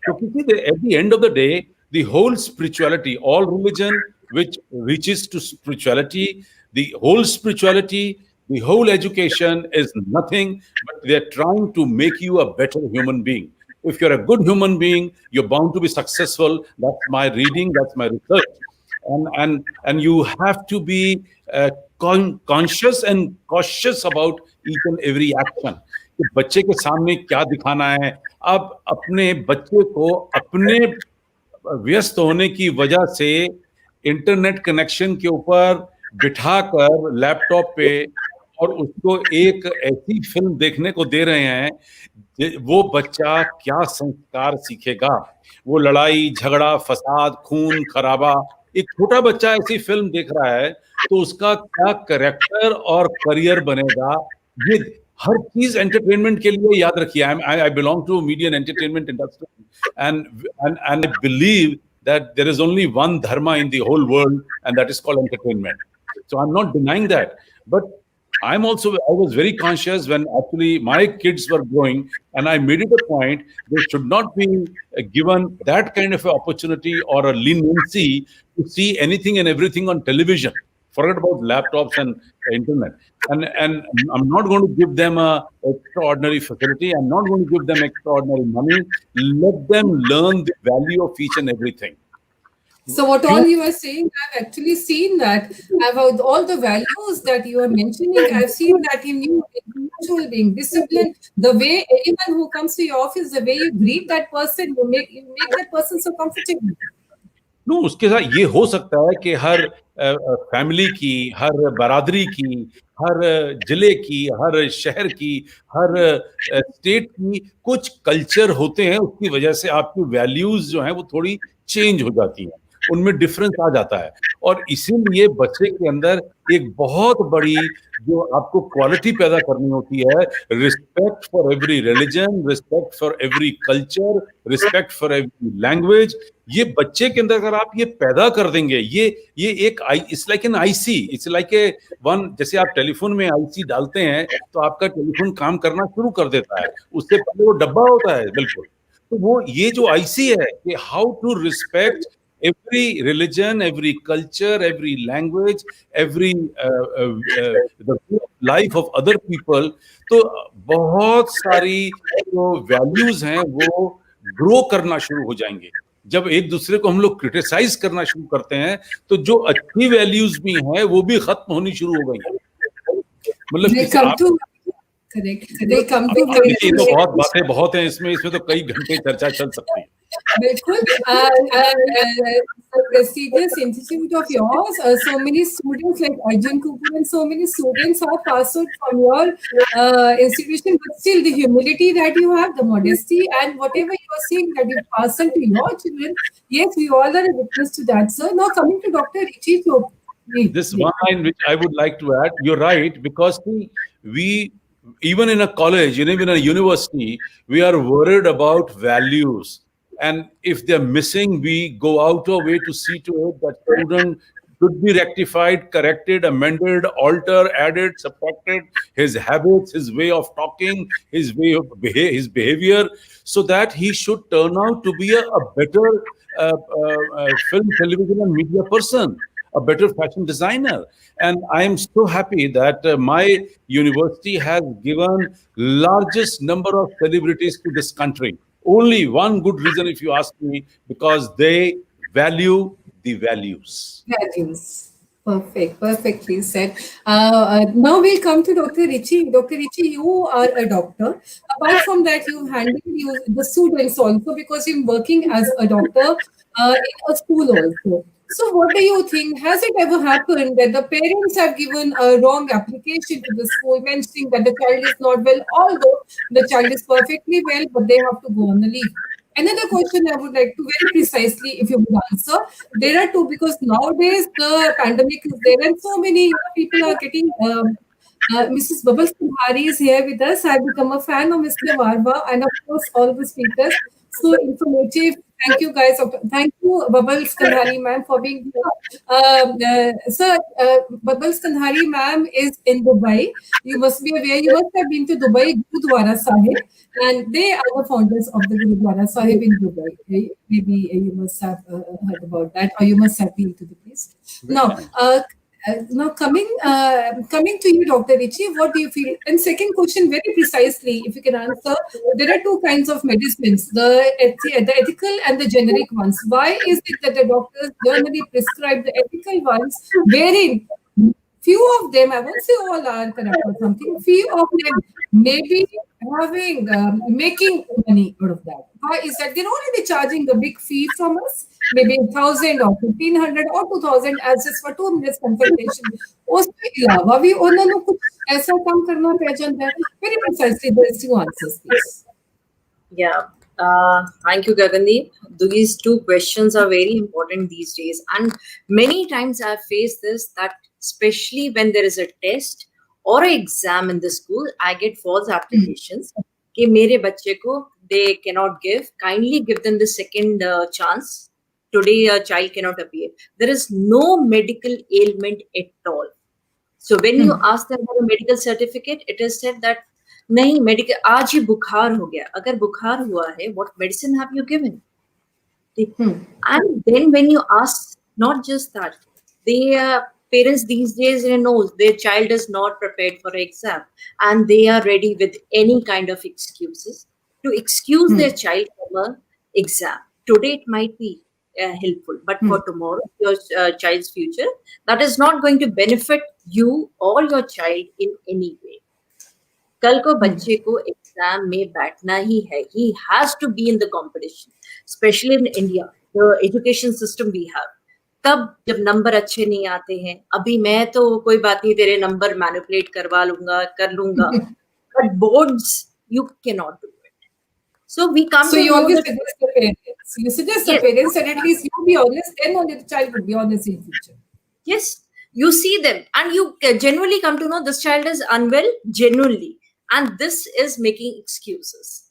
क्योंकि at the end of the day the whole spirituality, all religion which reaches to spirituality, the whole spirituality, the whole education is nothing but they're trying to make you a better human being. If you're a good human being, you're bound to be successful. That's my reading, that's my research. And you have to be conscious and cautious about each and every action. कि बच्चे के सामने क्या दिखाना है। अब अपने बच्चे को अपने व्यस्त होने की वजह से इंटरनेट कनेक्शन के ऊपर बिठाकर लैपटॉप पे और उसको एक ऐसी फिल्म देखने को दे रहे हैं, वो बच्चा क्या संस्कार सीखेगा? वो लड़ाई झगड़ा फसाद खून खराबा, एक छोटा बच्चा ऐसी फिल्म देख रहा है तो उसका क्या कैरेक्टर और करियर बनेगा? ये हर चीज एंटरटेनमेंट के लिए, याद रखिए, I belong to media and entertainment industry, and I believe that there is only one dharma in the whole world, and that is called entertainment. So I'm not denying that, but I was very conscious when actually my kids were growing, and I made it a point they should not be given that kind of an opportunity or a leniency to see anything and everything on television. Forget about laptops and internet. And I'm not going to give them a extraordinary facility. I'm not going to give them extraordinary money. Let them learn the value of each and everything. So what all you are saying, I've actually seen that. About all the values that you are mentioning, I've seen that in you, individual being disciplined, the way anyone who comes to your office, the way you greet that person, you make that person so comfortable. No, उसके साथ ये हो सकता है कि हर family की, हर बरादरी की, हर जिले की, हर शहर की, हर स्टेट की कुछ कल्चर होते हैं, उसकी वजह से आपकी वैल्यूज जो हैं वो थोड़ी चेंज हो जाती हैं, उनमें डिफरेंस आ जाता है। और इसीलिए बच्चे के अंदर एक बहुत बड़ी जो आपको क्वालिटी पैदा करनी होती है, respect for every religion, respect for every culture, respect for every language. ये बच्चे के अंदर अगर आप ये पैदा कर देंगे, ये एक it's like an IC, it's like a one, जैसे आप टेलीफोन में आईसी डालते हैं तो आपका टेलीफोन काम करना शुरू कर देता है, उससे पहले वो डब्बा होता है, बिल्कुल। तो वो ये जो आईसी है कि how to respect every religion, every culture, every language, every the life of other people. तो बहुत सारी जो वैल्यूज हैं वो ग्रो करना शुरू हो जाएंगे। जब एक दूसरे को हम लोग क्रिटिसाइज करना शुरू करते हैं तो जो अच्छी वैल्यूज भी हैं वो भी खत्म होनी शुरू हो गई। मतलब तो बहुत बातें बहुत हैं इसमें तो कई घंटे चर्चा चल सकती है। बिल्कुल, prestigious institute of yours, so many students like Arjun Kapoor and so many students are passed out from your institution, but still the humility that you have, the modesty, and whatever you are saying that you pass on to your children, yes, we all are a witness to that, sir. Now coming to Dr. Richi Chopra. This one line which I would like to add, you're right, because we even in a college, even in a university, we are worried about values. And if they're missing, we go out our way to see to it that student should be rectified, corrected, amended, altered, added, subtracted, his habits, his way of talking, his way of his behavior, so that he should turn out to be a better film, television and media person, a better fashion designer. And I am so happy that my university has given largest number of celebrities to this country. Only one good reason, if you ask me, because they value the values. Values. Perfect. Perfectly said. Now we'll come to Dr. Richi. Dr. Richi, you are a doctor. Apart from that, you've handled the students also because you're working as a doctor in a school also. So what do you think? Has it ever happened that the parents have given a wrong application to the school mentioning that the child is not well, although the child is perfectly well, but they have to go on the leave? Another question I would like to very precisely, if you would answer, there are two, because nowadays the pandemic is there and so many people are getting. Mrs. Bubbles Kumari is here with us. I've become a fan of Mr. Varva and of course all the speakers. So informative. Thank you guys. Thank you, Bubbles Kandhari ma'am, for being here. Sir, Bubbles Kandhari ma'am is in Dubai. You must be aware, you must have been to Dubai, Gurudwara Sahib, and they are the founders of the Gurudwara Sahib in Dubai. Maybe you must have heard about that, or you must have been to the place. Now coming to you, Dr. Richi, what do you feel? And second question, very precisely, if you can answer, there are two kinds of medicines, the ethical and the generic ones. Why is it that the doctors generally prescribe the ethical ones, wherein few of them, I won't say all are correct or something, few of them may be having, making money out of that. Why is that? They're already charging a big fee from us, maybe 1,000 or 1,500 or 2,000 as just for 2 minutes consultation. उसके अलावा भी उन्होंने कुछ ऐसा काम करना पड़ जाता है. Very precisely, these two answers, please. Yeah. Thank you, Gagandeep. These two questions are very important these days. And many times I've faced this, that especially when there is a test or an exam in the school, I get false applications. कि मेरे बच्चे को they cannot give. Kindly give them the second chance. Today a child cannot appear. There is no medical ailment at all. So when you ask them for a medical certificate, it is said that नहीं medical आज ही बुखार हो गया. अगर बुखार हुआ है, what medicine have you given? And then when you ask, not just that, the parents these days know their child is not prepared for an exam, and they are ready with any kind of excuses to excuse their child from an exam. Today it might be helpful, but for tomorrow, your child's future, that is not going to benefit you or your child in any way. कल को बच्चे को exam में बैठना ही है. He has to be in the competition, especially in India, the education system we have. तब जब number अच्छे नहीं आते हैं, अभी मैं तो कोई बात नहीं, तेरे नंबर मैनिपुलेट करवा लूंगा, कर लूंगा, but boards you cannot do it. So we come. So you always suggest the parents. You suggest the parents that at least you be honest, then only the child would be honest in future. Yes, you see them, and you generally come to know this child is unwell genuinely. And this is making excuses.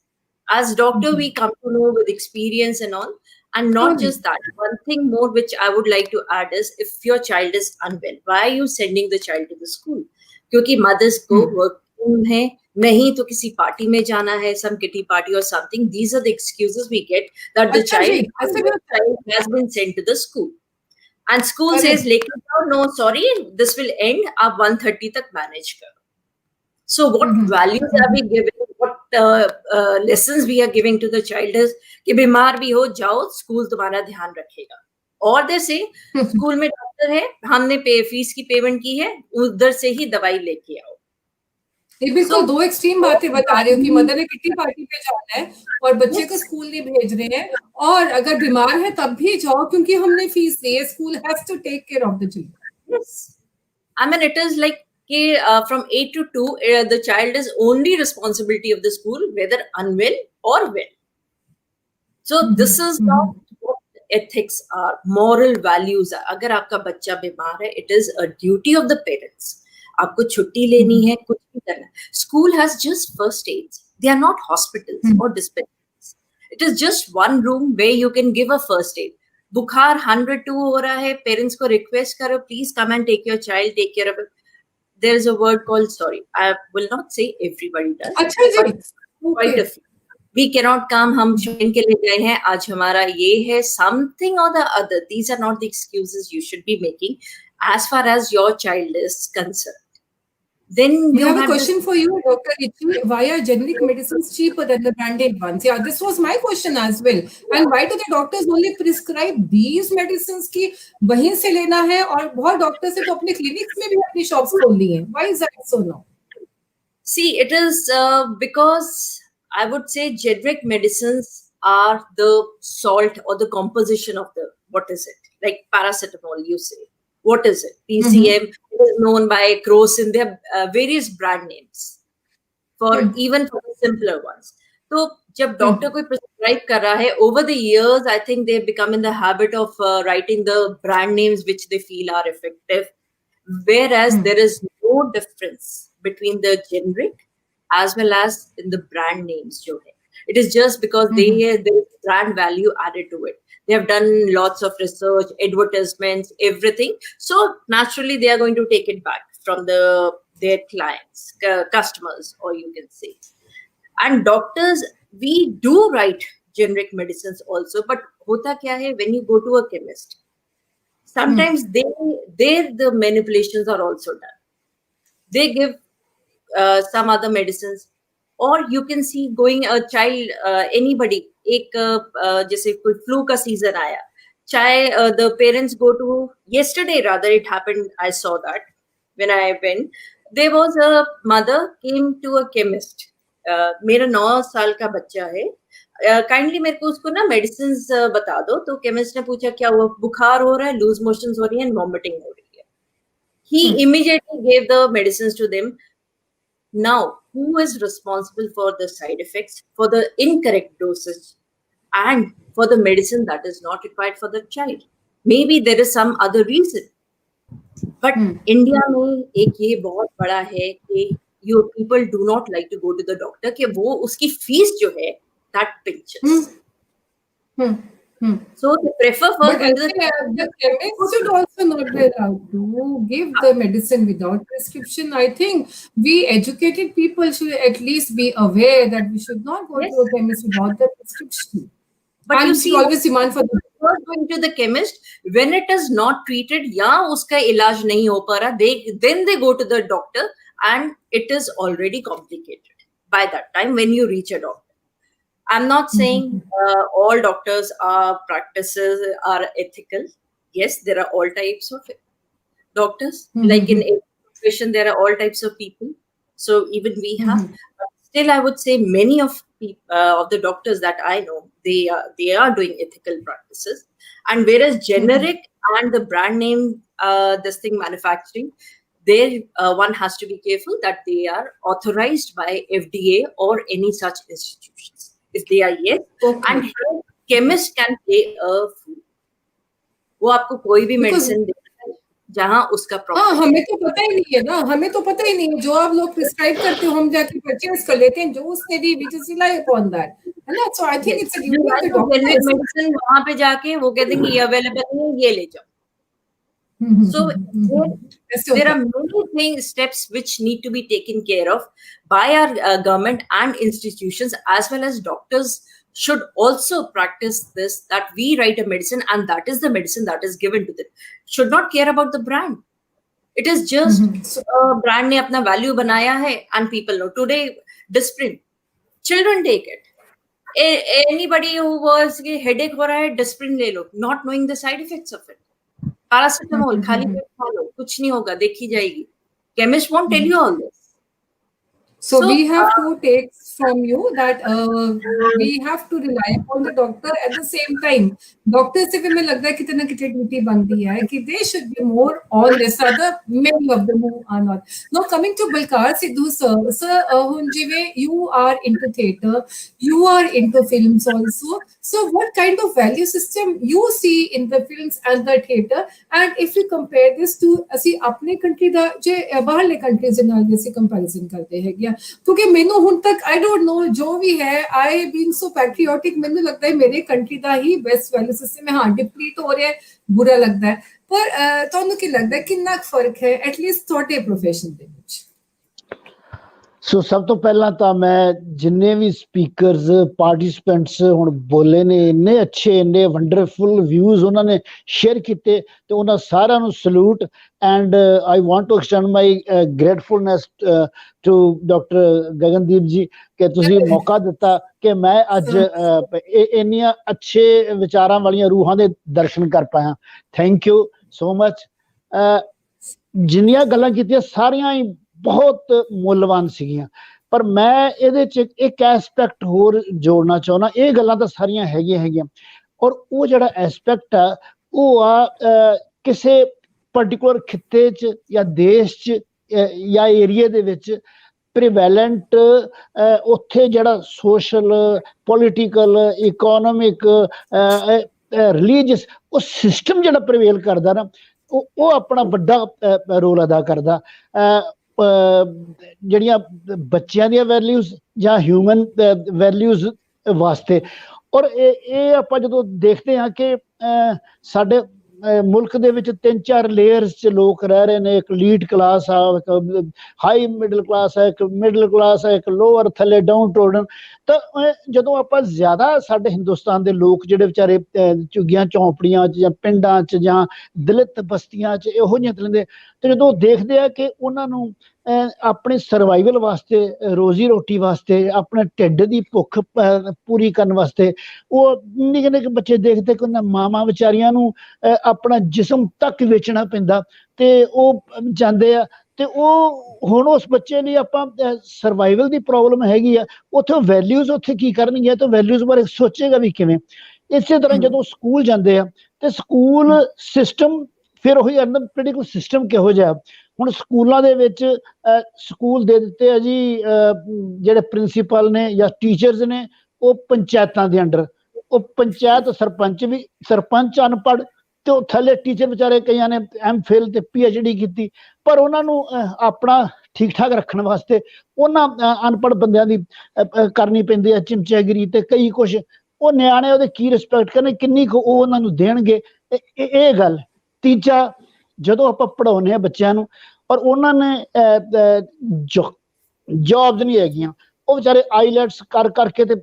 As doctor, we come to know with experience and all. And not just that. One thing more which I would like to add is, if your child is unwell, why are you sending the child to the school? Because mothers go working hai, nahi to kisi party mein jana hai, some kitty party or something. These are the excuses we get that the child has been sent to the school. And school says, no, sorry, this will end, aap 1:30 tak manage karo. So what values are we giving? What lessons we are giving to the child is कि बीमार भी हो जाओ, school तुम्हारा ध्यान रखेगा. और they say school में डॉक्टर है, हमने फीस की पेमेंट की है, उधर से ही दवाई लेके आओ. ये बिल्कुल दो एक्सट्रीम बातें बता रहे हो कि मदर ने कितनी पार्टी पे जाना है और बच्चे को स्कूल नहीं भेज रहे हैं, और अगर बीमार है तब भी जाओ क्योंकि हमने फीस दी है. School has to take care of the children. Yes, I mean it is like from 8 to 2, the child is only responsibility of the school, whether unwell or well. So this is not what ethics are, moral values are. अगर आपका बच्चा बीमार है, it is a duty of the parents. आपको छुट्टी लेनी है, कुछ भी करना है. School has just first aids. They are not hospitals or dispensaries. It is just one room where you can give a first aid. बुखार 102 हो रहा है, parents को request करो, please come and take your child, take care of it. There is a word called sorry. I will not say everybody does. Quite a few. We cannot come. हम train के लिए गए हैं, आज हमारा ये है, something or the other. These are not the excuses you should be making as far as your child is concerned. Then we have a question for you, Dr. Richi. Why are generic medicines cheaper than the branded ones? Yeah, this was my question as well. And why do the doctors only prescribe these medicines की वहीं से लेना है, और बहुत doctors से तो अपने क्लिनिक्स में भी अपनी शॉप्स खोल ली हैं? Why is that so now? See, it is because I would say generic medicines are the salt or the composition of the, what is it? like paracetamol, you say. What is it? PCM is known by Crocin. There are various brand names for even for the simpler ones. So जब doctor कोई prescribe कर रहा है, over the years I think they've become in the habit of writing the brand names which they feel are effective, whereas there is no difference between the generic as well as in the brand names जो है. It is just because there is brand value added to it. They have done lots of research, advertisements, everything. So naturally they are going to take it back from their clients, customers, or you can say. And doctors, we do write generic medicines also, but hota kya hai, when you go to a chemist, sometimes the manipulations are also done. They give some other medicines, or you can see going a child, anybody, जैसे कोई flu का season आया, चाहे the parents go to, yesterday rather it happened, I saw that when I went, there was a mother came to a chemist. मेरा 9 साल का बच्चा है, काइंडली मेरे को उसको ना मेडिसिन बता दो. तो केमिस्ट ने पूछा क्या हुआ, बुखार हो रहा है, लूज मोशंस हो रही है, वॉमिटिंग हो रही है. He immediately gave the medicine to them. Now, who is responsible for the side effects, for the incorrect dosage, and for the medicine that is not required for the child? Maybe there is some other reason. But India में एक ये बहुत बड़ा है कि you people do not like to go to the doctor कि वो उसकी फीस जो है that pinches. So they prefer first. But the chemist should also not be allowed to give the medicine without prescription. I think we educated people should at least be aware that we should not go to a chemist without the prescription. But and you see, always demand for the going to the chemist when it is not treated, या उसका इलाज नहीं हो पा रहा, then they go to the doctor, and it is already complicated by that time when you reach a doctor. I'm not saying all doctors' practices are ethical. Yes, there are all types of doctors. Like in every profession, there are all types of people. So even we have. But still, I would say many of the doctors that I know, they are doing ethical practices. And whereas generic and the brand name, this thing manufacturing, there one has to be careful that they are authorized by FDA or any such institutions. If they are, yes, and chemist can play a fool. वो आपको कोई भी medicine देता है जहाँ उसका problem. हमें तो पता ही नहीं है ना, हमें तो पता ही नहीं है. जो आप लोग प्रिस्क्राइब करते हो हम जाके परचेज कर लेते हैं, जो उसने दी we just rely upon that, है ना. So I think it's a duty of the doctor. Medicine वहाँ पे जाके वो कहते हैं कि ये अवेलेबल है, ये ले जाओ. So there are many steps which need to be taken care of by our government and institutions, as well as doctors should also practice this, that we write a medicine and that is the medicine that is given to them. Should not care about the brand. It is just brand ने अपना value बनाया है and people know. Today, Disprin, children take it. Anybody who was headache हो रहा है, Disprin ले लो, not knowing the side effects of it. Paracetamol, खाली पेट खा लो, कुछ नहीं होगा, देखी जाएगी. Chemist won't tell you all this. So we have to take from you that we have to rely upon the doctor at the same time. Doctor से भी मैं लगता है कितना कितनी ड्यूटी बनती है कि they should be more on this. Other many of them who are not. Now coming to Balkar Sidhu sir, Hunjive, you are into theatre, you are into films also. So what kind of value system you see in the films and the theatre? And if you compare this to ਅਸੀਂ अपने country ਦਾ जे बाहरले countries ਦੇ ਨਾਲ ਅਸੀਂ comparison ਕਰਦੇ ਹੈਗੇ, क्योंकि ਮੈਨੂੰ ਹੁਣ तक I don't know जो भी है, I being so patriotic, ਮੈਨੂੰ लगता है मेरे country ਦਾ ही best value system है. हाँ, डिप्ਲੀਟ ਹੋ ਰਿਹਾ, बुरा लगता है, पर ਤੁਹਾਨੂੰ ਕੀ ਲੱਗਦਾ ਕਿੰਨਾ ਫਰਕ ਹੈ ਐਟਲੀਸਟ ਤੁਹਾਡੇ profession ਦੇ ਵਿੱਚ? ਸੋ ਸਭ ਤੋਂ ਪਹਿਲਾਂ ਤਾਂ ਮੈਂ ਜਿੰਨੇ ਵੀ ਸਪੀਕਰਸ ਪਾਰਟਿਸਿਪੈਂਟਸ ਹੁਣ ਬੋਲੇ ਨੇ, ਇੰਨੇ ਅੱਛੇ ਇੰਨੇ ਵੰਡਰਫੁਲ ਵਿਊਜ਼ ਉਹਨਾਂ ਨੇ ਸ਼ੇਅਰ ਕੀਤੇ, ਤੇ ਉਹਨਾਂ ਸਾਰਿਆਂ ਨੂੰ salute. And I want to extend my gratefulness to doctor Gagandeep ji ਕਿ ਤੁਸੀਂ ਮੌਕਾ ਦਿੱਤਾ ਕਿ ਮੈਂ ਅੱਜ ਇੰਨੀਆਂ ਅੱਛੇ ਵਿਚਾਰਾਂ ਵਾਲੀਆਂ ਰੂਹਾਂ ਦੇ ਦਰਸ਼ਨ ਕਰ ਪਾਇਆ. Thank you so much. ਜਿੰਨੀਆਂ ਗੱਲਾਂ ਕੀਤੀਆਂ ਸਾਰੀਆਂ ਹੀ ਬਹੁਤ ਮੁੱਲਵਾਨ ਸੀਗੀਆਂ, ਪਰ ਮੈਂ ਇਹਦੇ ਚ ਇੱਕ ਐਸਪੈਕਟ ਹੋਰ ਜੋੜਨਾ ਚਾਹੁੰਦਾ. ਇਹ ਗੱਲਾਂ ਤਾਂ ਸਾਰੀਆਂ ਹੈਗੀਆਂ, ਔਰ ਉਹ ਜਿਹੜਾ ਐਸਪੈਕਟ ਆ ਉਹ ਆ ਕਿਸੇ ਪਾਰਟਿਕੂਲਰ ਖਿੱਤੇ 'ਚ ਜਾਂ ਦੇਸ਼ 'ਚ ਜਾਂ ਏਰੀਏ ਦੇ ਵਿੱਚ ਪ੍ਰੀਵੈਲੈਂਟ ਉੱਥੇ ਜਿਹੜਾ ਸੋਸ਼ਲ, ਪੋਲੀਟੀਕਲ, ਇਕੋਨੋਮਿਕ, ਰਿਲੀਜੀਅਸ ਉਹ ਸਿਸਟਮ ਜਿਹੜਾ ਪ੍ਰੀਵੇਲ ਕਰਦਾ ਨਾ, ਉਹ ਆਪਣਾ ਵੱਡਾ ਰੋਲ ਅਦਾ ਕਰਦਾ। ਜਿਹੜੀਆਂ ਬੱਚਿਆਂ ਦੀਆਂ ਵੈਲਿਊਜ਼ ਜਾਂ ਹਿਊਮਨ ਵੈਲਿਊਜ਼ ਵਾਸਤੇ। ਔਰ ਇਹ ਆਪਾਂ ਜਦੋਂ ਦੇਖਦੇ ਹਾਂ ਕਿ ਸਾਡੇ ਮੁਲਕ ਦੇ ਵਿੱਚ 3-4 ਲੇਅਰਸ 'ਚ ਲੋਕ ਰਹਿ ਰਹੇ ਨੇ। ਇੱਕ ਲੀਡ ਕਲਾਸ ਆ, ਇੱਕ ਹਾਈ ਮਿਡਲ ਕਲਾਸ ਹੈ, ਇੱਕ ਮਿਡਲ ਕਲਾਸ ਹੈ, ਇੱਕ ਲੋਅਰ ਥੱਲੇ ਡਾਊਨ ਟੋਡਨ। ਤਾਂ ਜਦੋਂ ਆਪਾਂ ਜ਼ਿਆਦਾ ਸਾਡੇ ਹਿੰਦੁਸਤਾਨ ਦੇ ਲੋਕ ਜਿਹੜੇ ਵਿਚਾਰੇ ਝੁੱਗੀਆਂ ਝੌਂਪੜੀਆਂ 'ਚ ਜਾਂ ਪਿੰਡਾਂ 'ਚ ਜਾਂ ਦਲਿਤ ਬਸਤੀਆਂ 'ਚ ਇਹੋ ਜਿਹੀਆਂ ਲੈਂਦੇ, ਤੇ ਜਦੋਂ ਦੇਖਦੇ ਆ ਕਿ ਉਹਨਾਂ ਨੂੰ ਆਪਣੇ ਸਰਵਾਈਵਲ ਵਾਸਤੇ, ਰੋਜ਼ੀ ਰੋਟੀ ਵਾਸਤੇ, ਆਪਣੇ ਢਿੱਡ ਦੀ ਭੁੱਖ ਪੂਰੀ ਕਰਨ ਵਾਸਤੇ ਉਹ ਨਿੱਕੇ ਨਿੱਕੇ ਬੱਚੇ ਦੇਖਦੇ ਕਿ ਉਹਨਾਂ ਮਾਵਾਂ ਵਿਚਾਰੀਆਂ ਨੂੰ ਆਪਣਾ ਜਿਸਮ ਤੱਕ ਵੇਚਣਾ ਪੈਂਦਾ, ਤੇ ਉਹ ਜਾਂਦੇ ਆ। ਤੇ ਉਹ ਹੁਣ ਉਸ ਬੱਚੇ ਲਈ ਆਪਾਂ ਸਰਵਾਈਵਲ ਦੀ ਪ੍ਰੋਬਲਮ ਹੈਗੀ ਆ, ਉੱਥੇ ਵੈਲਿਊਜ਼ ਉੱਥੇ ਕੀ ਕਰਨਗੇ, ਤੇ ਵੈਲਿਊਜ਼ ਬਾਰੇ ਸੋਚੇਗਾ ਵੀ ਕਿਵੇਂ। ਇਸੇ ਤਰ੍ਹਾਂ ਜਦੋਂ ਸਕੂਲ ਜਾਂਦੇ ਆ ਤੇ ਸਕੂਲ ਸਿਸਟਮ ਫਿਰ ਉਹੀ ਅੰਦਰ ਪੋਲੀਟੀਕਲ ਸਿਸਟਮ ਕਿਹੋ ਜਿਹਾ। ਹੁਣ ਸਕੂਲਾਂ ਦੇ ਵਿੱਚ ਸਕੂਲ ਦੇ ਦਿੱਤੇ ਆ ਜੀ, ਜਿਹੜੇ ਪ੍ਰਿੰਸੀਪਲ ਨੇ ਜਾਂ ਟੀਚਰਸ ਨੇ ਉਹ ਪੰਚਾਇਤਾਂ ਦੇ ਅੰਡਰ। ਉਹ ਪੰਚਾਇਤ ਸਰਪੰਚ ਅਨਪੜ੍ਹ, ਤੇ ਉਹ ਥੱਲੇ ਟੀਚਰ ਵਿਚਾਰੇ ਕਈਆਂ ਨੇ MPhil ਤੇ PhD ਕੀਤੀ, ਪਰ ਉਹਨਾਂ ਨੂੰ ਆਪਣਾ ਠੀਕ ਠਾਕ ਰੱਖਣ ਵਾਸਤੇ ਉਹਨਾਂ ਅਨਪੜ੍ਹ ਬੰਦਿਆਂ ਦੀ ਕਰਨੀ ਪੈਂਦੀ ਹੈ ਚਮਚਾਗਿਰੀ ਤੇ ਕਈ ਕੁਛ। ਉਹ ਨਿਆਣੇ ਉਹਦੇ ਕੀ ਰਿਸਪੈਕਟ ਕਰਨੇ, ਕਿੰਨੀ ਕੁ ਉਹ ਉਹਨਾਂ ਨੂੰ ਦੇਣਗੇ, ਇਹ ਗੱਲ। ਤੀਜਾ, ਜਦੋਂ ਆਪਾਂ ਪੜ੍ਹਾਉਂਦੇ ਹਾਂ ਬੱਚਿਆਂ ਨੂੰ ਔਰ ਉਹਨਾਂ ਨੇ ਜੌਬਸ ਨਹੀਂ ਹੈਗੀਆਂ, ਉਹ ਵਿਚਾਰੇ ਆਈਲੈਟਸ ਕਰ ਕਰਕੇ ਤੇ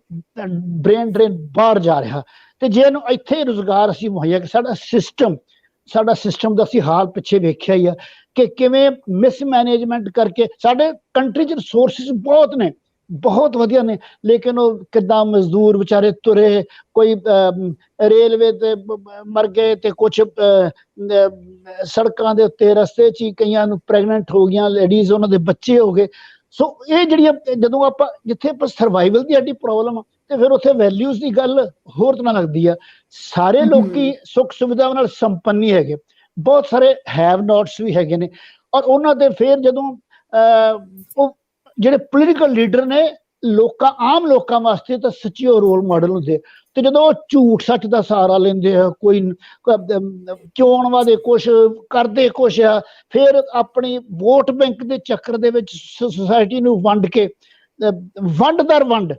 ਬ੍ਰੇਨ ਡਰੇਨ ਬਾਹਰ ਜਾ ਰਿਹਾ। ਤੇ ਜੇ ਇਹਨੂੰ ਇੱਥੇ ਰੁਜ਼ਗਾਰ ਅਸੀਂ ਮੁਹੱਈਆ, ਸਾਡਾ ਸਿਸਟਮ ਦਾ ਅਸੀਂ ਹਾਲ ਪਿੱਛੇ ਵੇਖਿਆ ਹੀ ਆ ਕਿ ਕਿਵੇਂ ਮਿਸਮੈਨੇਜਮੈਂਟ ਕਰਕੇ ਸਾਡੇ ਕੰਟਰੀ 'ਚ ਰਿਸੋਰਸਿਸ ਬਹੁਤ ਨੇ, ਬਹੁਤ ਵਧੀਆ ਨੇ, ਲੇਕਿਨ ਉਹ ਕਿੱਦਾਂ ਮਜ਼ਦੂਰ ਵਿਚਾਰੇ ਤੁਰੇ, ਕੋਈ ਰੇਲਵੇ ਤੇ ਮਰ ਗਏ, ਤੇ ਕੁਛ ਸੜਕਾਂ ਦੇ ਉੱਤੇ ਰਸਤੇ 'ਚ ਹੀ ਕਈਆਂ ਨੂੰ ਪ੍ਰੈਗਨੈਂਟ ਹੋ ਗਈਆਂ ਲੇਡੀਜ਼, ਉਹਨਾਂ ਦੇ ਬੱਚੇ ਹੋ ਗਏ। ਸੋ ਇਹ ਜਿਹੜੀਆਂ ਜਦੋਂ ਆਪਾਂ ਜਿੱਥੇ ਆਪਾਂ ਸਰਵਾਈਵਲ ਦੀ ਸਾਡੀ ਪ੍ਰੋਬਲਮ, ਤੇ ਫਿਰ ਉੱਥੇ ਵੈਲਿਊਜ਼ ਦੀ ਗੱਲ ਹੋਰ ਤਰ੍ਹਾਂ ਲੱਗਦੀ ਆ। ਸਾਰੇ ਲੋਕੀ ਸੁੱਖ ਸੁਵਿਧਾ ਨਾਲ ਸੰਪੰਨ ਨਹੀਂ ਹੈਗੇ, ਬਹੁਤ ਸਾਰੇ ਹੈਵ ਨੋਟਸ ਵੀ ਹੈਗੇ ਨੇ। ਔਰ ਉਹਨਾਂ ਦੇ ਫਿਰ ਜਦੋਂ ਉਹ ਜਿਹੜੇ ਪੋਲੀਟੀਕਲ ਲੀਡਰ ਨੇ ਆਮ ਲੋਕਾਂ ਵਾਸਤੇ ਤਾਂ ਸੱਚੀ ਉਹ ਰੋਲ ਮਾਡਲ ਹੁੰਦੇ, ਤੇ ਜਦੋਂ ਉਹ ਝੂਠ ਸੱਚ ਦਾ ਸਹਾਰਾ ਲੈਂਦੇ ਆ, ਕੋਈ ਚੋਣ ਵਾਦੇ ਕੁਛ ਕਰਦੇ ਕੁਛ ਆ, ਫਿਰ ਆਪਣੀ ਵੋਟ ਬੈਂਕ ਦੇ ਚੱਕਰ ਦੇ ਵਿੱਚ ਸੁਸਾਇਟੀ ਨੂੰ ਵੰਡ ਕੇ ਵੰਡ ਦਰ ਵੰਡ,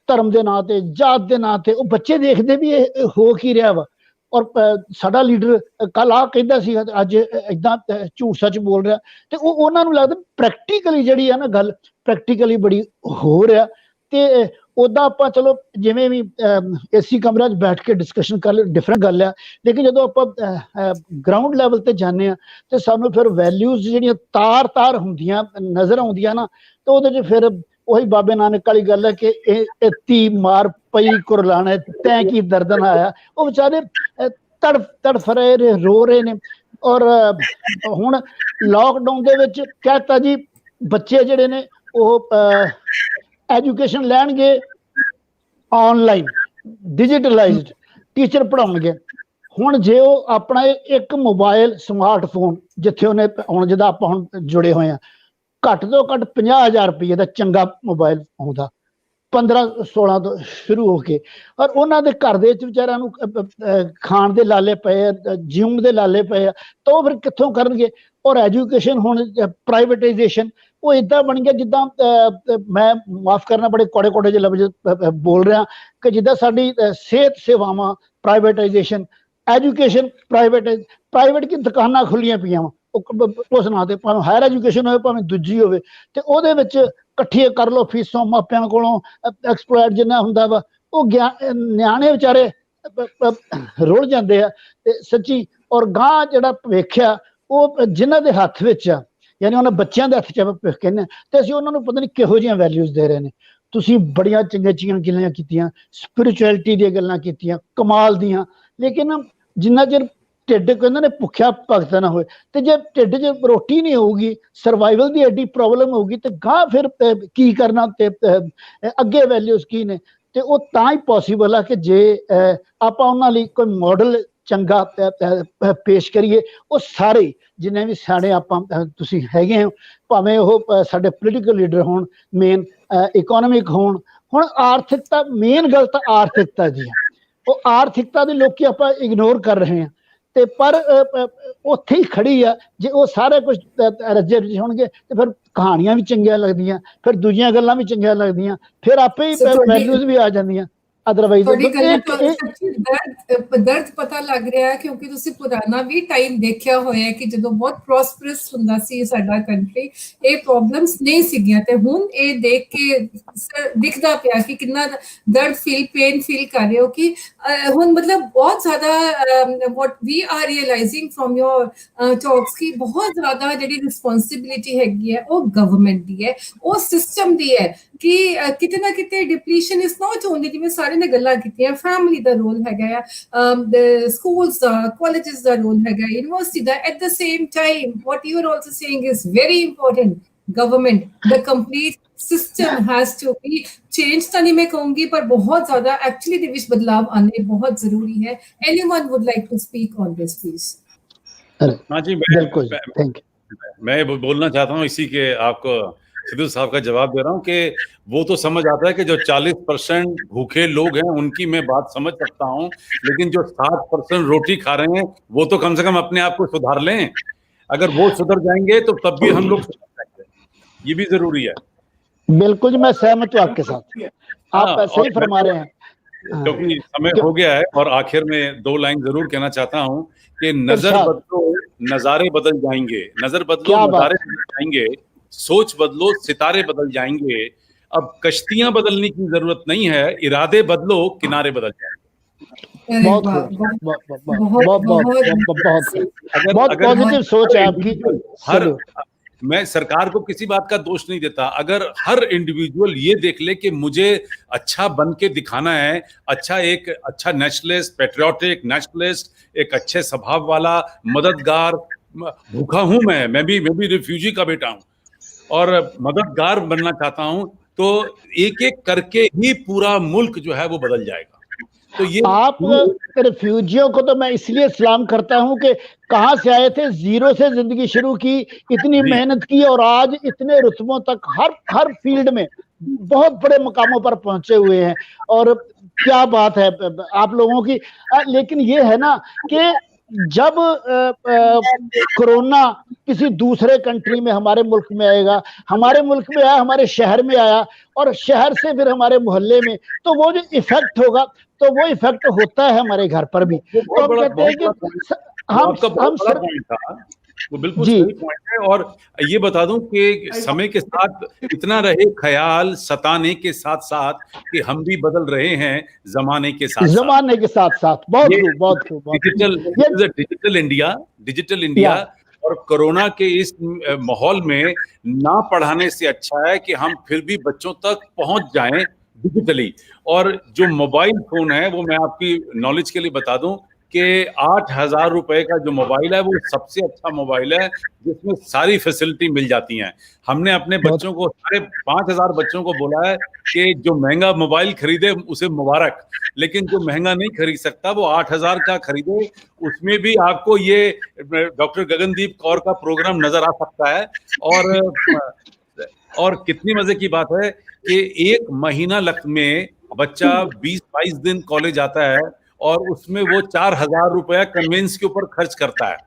ਧਰਮ ਦੇ ਨਾਂ ਤੇ, ਜਾਤ ਦੇ ਨਾਂ ਤੇ, ਉਹ ਬੱਚੇ ਦੇਖਦੇ ਵੀ ਇਹ ਹੋ ਕੀ ਰਿਹਾ ਵਾ। ਔਰ ਸਾਡਾ ਲੀਡਰ ਕੱਲ ਆਹ ਕਹਿੰਦਾ ਸੀ, ਅੱਜ ਏਦਾਂ ਝੂਠ ਸੱਚ ਬੋਲ ਰਿਹਾ, ਤੇ ਉਹ ਉਹਨਾਂ ਨੂੰ ਲੱਗਦਾ ਪ੍ਰੈਕਟੀਕਲੀ ਜਿਹੜੀ ਆ ਨਾ ਗੱਲ, ਪ੍ਰੈਕਟੀਕਲੀ ਬੜੀ ਹੋ ਰਿਹਾ। ਤੇ ਉੱਦਾਂ ਆਪਾਂ ਚਲੋ ਜਿਵੇਂ ਵੀ AC ਕਮਰਿਆਂ 'ਚ ਬੈਠ ਕੇ ਡਿਸਕਸ਼ਨ ਕਰ ਲਿਓ, ਡਿਫਰੈਂਟ ਗੱਲ ਆ, ਲੇਕਿਨ ਜਦੋਂ ਆਪਾਂ ਗਰਾਊਂਡ ਲੈਵਲ ਤੇ ਜਾਂਦੇ ਆ ਤੇ ਸਾਨੂੰ ਫਿਰ ਵੈਲਿਊਜ਼ ਜਿਹੜੀਆਂ ਤਾਰ ਹੁੰਦੀਆਂ ਨਜ਼ਰ ਆਉਂਦੀਆਂ ਨਾ, ਤੇ ਉਹਦੇ 'ਚ ਫਿਰ ਉਹੀ ਬਾਬੇ ਨਾਨਕ ਵਾਲੀ ਗੱਲ ਹੈ ਕਿ ਇਹ ਤੀ ਮਾਰ ਪਈ ਕੁਰਲਾਣਾ ਤੈਂ ਕੀ ਦਰਦਨ ਆਇਆ। ਉਹ ਵਿਚਾਰੇ ਤੜਫ ਰਹੇ ਨੇ, ਰੋ ਰਹੇ ਨੇ। ਔਰ ਹੁਣ ਲਾਕਡਾਊਨ ਦੇ ਵਿੱਚ ਕਹਿਤਾ ਜੀ ਬੱਚੇ ਜਿਹੜੇ ਨੇ ਉਹ ਐਜੂਕੇਸ਼ਨ ਲੈਣਗੇ ਆਨਲਾਈਨ, ਡਿਜੀਟਲਾਈਜ਼ਡ, ਟੀਚਰ ਪੜ੍ਹਾਉਣਗੇ। ਹੁਣ ਜੇ ਉਹ ਆਪਣਾ ਇੱਕ ਮੋਬਾਈਲ ਸਮਾਰਟਫੋਨ, ਜਿੱਥੇ ਉਹਨੇ ਹੁਣ ਜਿੱਦਾਂ ਆਪਾਂ ਹੁਣ ਜੁੜੇ ਹੋਏ ਆ, ਘੱਟ ਤੋਂ ਘੱਟ 50,000 ਰੁਪਏ ਦਾ ਚੰਗਾ ਮੋਬਾਈਲ ਆਉਂਦਾ, 15-16 ਤੋਂ ਸ਼ੁਰੂ ਹੋ ਕੇ। ਔਰ ਉਹਨਾਂ ਦੇ ਘਰ ਦੇ ਵਿੱਚ ਵਿਚਾਰਿਆਂ ਨੂੰ ਖਾਣ ਦੇ ਲਾਲੇ ਪਏ ਆ, ਜਿਉਣ ਦੇ ਲਾਲੇ ਪਏ ਆ, ਤਾਂ ਉਹ ਫਿਰ ਕਿੱਥੋਂ ਕਰਨਗੇ। ਔਰ ਐਜੂਕੇਸ਼ਨ ਹੁਣ ਪ੍ਰਾਈਵੇਟਾਈਜੇਸ਼ਨ ਉਹ ਇੱਦਾਂ ਬਣ ਗਿਆ ਜਿੱਦਾਂ ਮੈਂ ਮਾਫ ਕਰਨਾ ਬੜੇ ਕੌੜੇ ਜਿਹੇ ਲਫ਼ਜ਼ ਬੋਲ ਰਿਹਾ ਕਿ ਜਿੱਦਾਂ ਸਾਡੀ ਸਿਹਤ ਸੇਵਾਵਾਂ ਪ੍ਰਾਈਵੇਟਾਈਜੇਸ਼ਨ, ਐਜੂਕੇਸ਼ਨ ਪ੍ਰਾਈਵੇਟ ਕੀ ਦੁਕਾਨਾਂ ਖੁੱਲੀਆਂ ਪਈਆਂ ਵਾ ਉਸ ਨਾਂ ਤੇ, ਭਾਵੇਂ ਹਾਇਰ ਐਜੂਕੇਸ਼ਨ ਹੋਵੇ ਭਾਵੇਂ ਦੂਜੀ ਹੋਵੇ, ਤੇ ਉਹਦੇ ਵਿੱਚ ਇਕੱਠੀਆਂ ਕਰ ਲਓ ਫੀਸਾਂ ਮਾਪਿਆਂ ਕੋਲੋਂ, ਐਕਸਪਲੋਇਟ ਜਿੰਨਾ ਹੁੰਦਾ ਵਾ, ਉਹ ਨਿਆਣੇ ਵਿਚਾਰੇ ਰੁੜ ਜਾਂਦੇ ਆ। ਤੇ ਸੱਚੀ ਔਰ ਗਾਂ ਜਿਹੜਾ ਭਵਿੱਖਿਆ ਉਹ ਜਿਨ੍ਹਾਂ ਦੇ ਹੱਥ ਵਿੱਚ ਆ, ਯਾਨੀ ਉਹਨਾਂ ਬੱਚਿਆਂ ਦੇ ਹੱਥ 'ਚ ਭਵਿੱਖ ਕਹਿੰਦੇ, ਤੇ ਅਸੀਂ ਉਹਨਾਂ ਨੂੰ ਪਤਾ ਨਹੀਂ ਕਿਹੋ ਜਿਹੀਆਂ ਵੈਲਿਊਜ਼ ਦੇ ਰਹੇ ਨੇ। ਤੁਸੀਂ ਬੜੀਆਂ ਚੰਗੀਆਂ ਗੱਲਾਂ ਕੀਤੀਆਂ, ਸਪਿਰਿਚੁਅਲਿਟੀ ਦੀਆਂ ਗੱਲਾਂ ਕੀਤੀਆਂ ਕਮਾਲ ਦੀਆਂ, ਲੇਕਿਨ ਜਿੰਨਾ ਚਿਰ ਢਿੱਡ ਕਹਿੰਦੇ ਨੇ ਭੁੱਖਿਆ ਭਗਤ ਨਾ ਹੋਏ, ਤੇ ਜੇ ਢਿੱਡ 'ਚ ਰੋਟੀ ਨਹੀਂ ਹੋਊਗੀ, ਸਰਵਾਈਵਲ ਦੀ ਐਡੀ ਪ੍ਰੋਬਲਮ ਹੋਊਗੀ, ਤੇ ਗਾਂ ਫਿਰ ਕੀ ਕਰਨਾ, ਤੇ ਅੱਗੇ ਵੈਲਿਊਜ਼ ਕੀ ਨੇ। ਤੇ ਉਹ ਤਾਂ ਹੀ ਪੋਸੀਬਲ ਆ ਕਿ ਜੇ ਆਪਾਂ ਉਹਨਾਂ ਲਈ ਕੋਈ ਮਾਡਲ ਚੰਗਾ ਪੇਸ਼ ਕਰੀਏ। ਉਹ ਸਾਰੇ ਜਿੰਨੇ ਵੀ ਸਿਆਣੇ ਆਪਾਂ ਤੁਸੀਂ ਹੈਗੇ ਹੋ, ਭਾਵੇਂ ਉਹ ਸਾਡੇ ਪੋਲੀਟੀਕਲ ਲੀਡਰ ਹੋਣ, ਮੇਨ ਇਕਨੋਮਿਕ ਹੋਣ। ਹੁਣ ਆਰਥਿਕਤਾ, ਮੇਨ ਗੱਲ ਤਾਂ ਆਰਥਿਕਤਾ ਜੀ ਹੈ। ਉਹ ਆਰਥਿਕਤਾ ਦੇ ਲੋਕੀ ਆਪਾਂ ਇਗਨੋਰ ਕਰ ਰਹੇ ਹਾਂ, ਤੇ ਪਰ ਉੱਥੇ ਹੀ ਖੜੀ ਆ। ਜੇ ਉਹ ਸਾਰਾ ਕੁਝ ਰੱਜੇ ਰੁੱਝੇ ਹੋਣਗੇ ਤੇ ਫਿਰ ਕਹਾਣੀਆਂ ਵੀ ਚੰਗੀਆਂ ਲੱਗਦੀਆਂ, ਫਿਰ ਦੂਜੀਆਂ ਗੱਲਾਂ ਵੀ ਚੰਗੀਆਂ ਲੱਗਦੀਆਂ, ਫਿਰ ਆਪੇ ਹੀ ਵੈਲਿਊਜ਼ ਵੀ ਆ ਜਾਂਦੀਆਂ। ਅਦਰਵਾਈਜ਼ ਦਰਦ ਪਤਾ ਲੱਗ ਰਿਹਾ ਹੈ, ਕਿਉਂਕਿ ਤੁਸੀਂ ਪੁਰਾਣਾ ਵੀ ਟਾਈਮ ਦੇਖਿਆ ਹੋਇਆ ਕਿ ਜਦੋਂ ਬਹੁਤ ਪ੍ਰੋਸਪਰਸ ਹੁੰਦਾ ਸੀ ਸਾਡਾ ਕੰਟਰੀ, ਇਹ ਪ੍ਰੋਬਲਮਸ ਨਹੀਂ ਸੀਗੀਆਂ। ਤੇ ਹੁਣ ਇਹ ਦੇਖ ਕੇ ਦਿਖਦਾ ਪਿਆ ਕਿ ਕਿੰਨਾ ਦਰਦ ਪੇਨ ਫੀਲ ਕਰ ਰਹੇ ਹੋ। ਕਿ ਹੁਣ ਮਤਲਬ ਬਹੁਤ ਜ਼ਿਆਦਾ what we are realizing from your talks ਕਿ ਬਹੁਤ ਜ਼ਿਆਦਾ ਜਿਹੜੀ ਰਿਸਪੌਂਸਿਬਿਲਿਟੀ ਹੈਗੀ ਹੈ ਉਹ ਗਵਰਨਮੈਂਟ ਦੀ ਹੈ, ਉਹ ਸਿਸਟਮ ਦੀ ਹੈ। ਕਿ ਕਿਤੇ ਨਾ ਕਿਤੇ ਡਿਪਲੀਸ਼ਨ ਇਸ ਨੋਟ ਓਨਲੀ, ਜਿਵੇਂ ਸਾਰੇ ਨੇ ਗੱਲਾਂ ਕੀਤੀਆਂ, ਫੈਮਿਲੀ ਦਾ ਰੋਲ ਹੈਗਾ ਆ, ਸਕੂਲਸ ਦਾ, ਕਾਲਜਸ ਦਾ ਰੋਲ ਹੈਗਾ, university the. At the same time what you are also saying is very important. Government, the complete system has to be changed। ਤਾਂ ਨਹੀਂ ਮੈਂ ਕਹੂੰਗੀ, ਪਰ ਬਹੁਤ ਜ਼ਿਆਦਾ ਐਕਚੁਅਲੀ ਦੇ ਵਿੱਚ ਬਦਲਾਵ ਆने बहुत जरूरी है। Anyone would like to speak on this, please? हाँ जी, बिल्कुल, थैंक यू। मैं बोलना चाहता हूँ इसी के, आपको सिद्धू साहब का जवाब दे रहा हूँ कि वो तो समझ आता है कि जो 40% भूखे लोग हैं उनकी मैं बात समझ सकता हूँ, लेकिन जो 60% रोटी खा रहे हैं वो तो कम से कम अपने आप को सुधार लें। अगर वो सुधर जाएंगे तो तब भी हम लोग सुधर जाएंगे, ये भी जरूरी है। बिल्कुल जी, मैं सहमत हूँ आपके साथ, आप सही फरमा रहे हैं। क्योंकि समय हो गया है, और आखिर में 2 लाइन जरूर कहना चाहता हूँ कि नजर बदलो नजारे बदल जाएंगे, नजर बदलो नजारे बदल जाएंगे, सोच बदलो सितारे बदल जाएंगे। अब कश्तियां बदलने की जरूरत नहीं है, इरादे बदलो किनारे बदल जाएंगे। बहुत पॉजिटिव सोच है आपकी। मैं सरकार को किसी बात का दोष नहीं देता। अगर हर इंडिविजुअल ये देख ले कि मुझे अच्छा बन के दिखाना है, एक अच्छा नेशनलिस्ट, पैट्रियोटिक नेशनलिस्ट, एक अच्छे स्वभाव वाला, मददगार, भूखा हूं मैं भी रिफ्यूजी का बेटा हूं और मददगार बनना चाहता हूं, तो एक एक करके ही पूरा मुल्क जो है वो बदल जाएगा। तो ये आप रिफ्यूजियों को तो मैं इसलिए सलाम करता हूं कि कहां से आए थे, जीरो से जिंदगी शुरू की, इतनी मेहनत की और आज इतने रुतबों तक हर फील्ड में बहुत बड़े मकामों पर पहुंचे हुए हैं। और क्या बात है आप लोगों की। लेकिन ये है ना कि जब कोरोना किसी दूसरे कंट्री में हमारे मुल्क में आएगा, हमारे मुल्क में आया, हमारे शहर में आया और शहर से फिर हमारे मोहल्ले में, तो वो जो इफेक्ट होगा, तो वो इफेक्ट होता है हमारे घर पर भी। तो हम कहते हैं कि वो बिल्कुल सही पॉइंट है। और ये बता दूं कि समय के साथ इतना रहे ख्याल सताने के साथ साथ कि हम भी बदल रहे हैं जमाने के साथ। बहुत डिजिटल इंडिया और कोरोना के इस माहौल में ना पढ़ाने से अच्छा है कि हम फिर भी बच्चों तक पहुंच जाएं डिजिटली। और जो मोबाइल फोन है वो मैं आपकी नॉलेज के लिए बता दूं कि 8,000 रुपए का जो मोबाइल है वो सबसे अच्छा मोबाइल है, जिसमें सारी फैसिलिटी मिल जाती हैं। हमने अपने बच्चों को 5,500 बच्चों को बोला है कि जो महंगा मोबाइल खरीदे उसे मुबारक, लेकिन जो महंगा नहीं खरीद सकता वो 8,000 का खरीदे। उसमें भी आपको ये डॉक्टर गगनदीप कौर का प्रोग्राम नजर आ सकता है। और कितनी मजे की बात है कि 1 महीना में बच्चा 20-22 दिन कॉलेज आता है और उसमें वो 4,000 रुपया कन्वेंस के ऊपर खर्च करता है,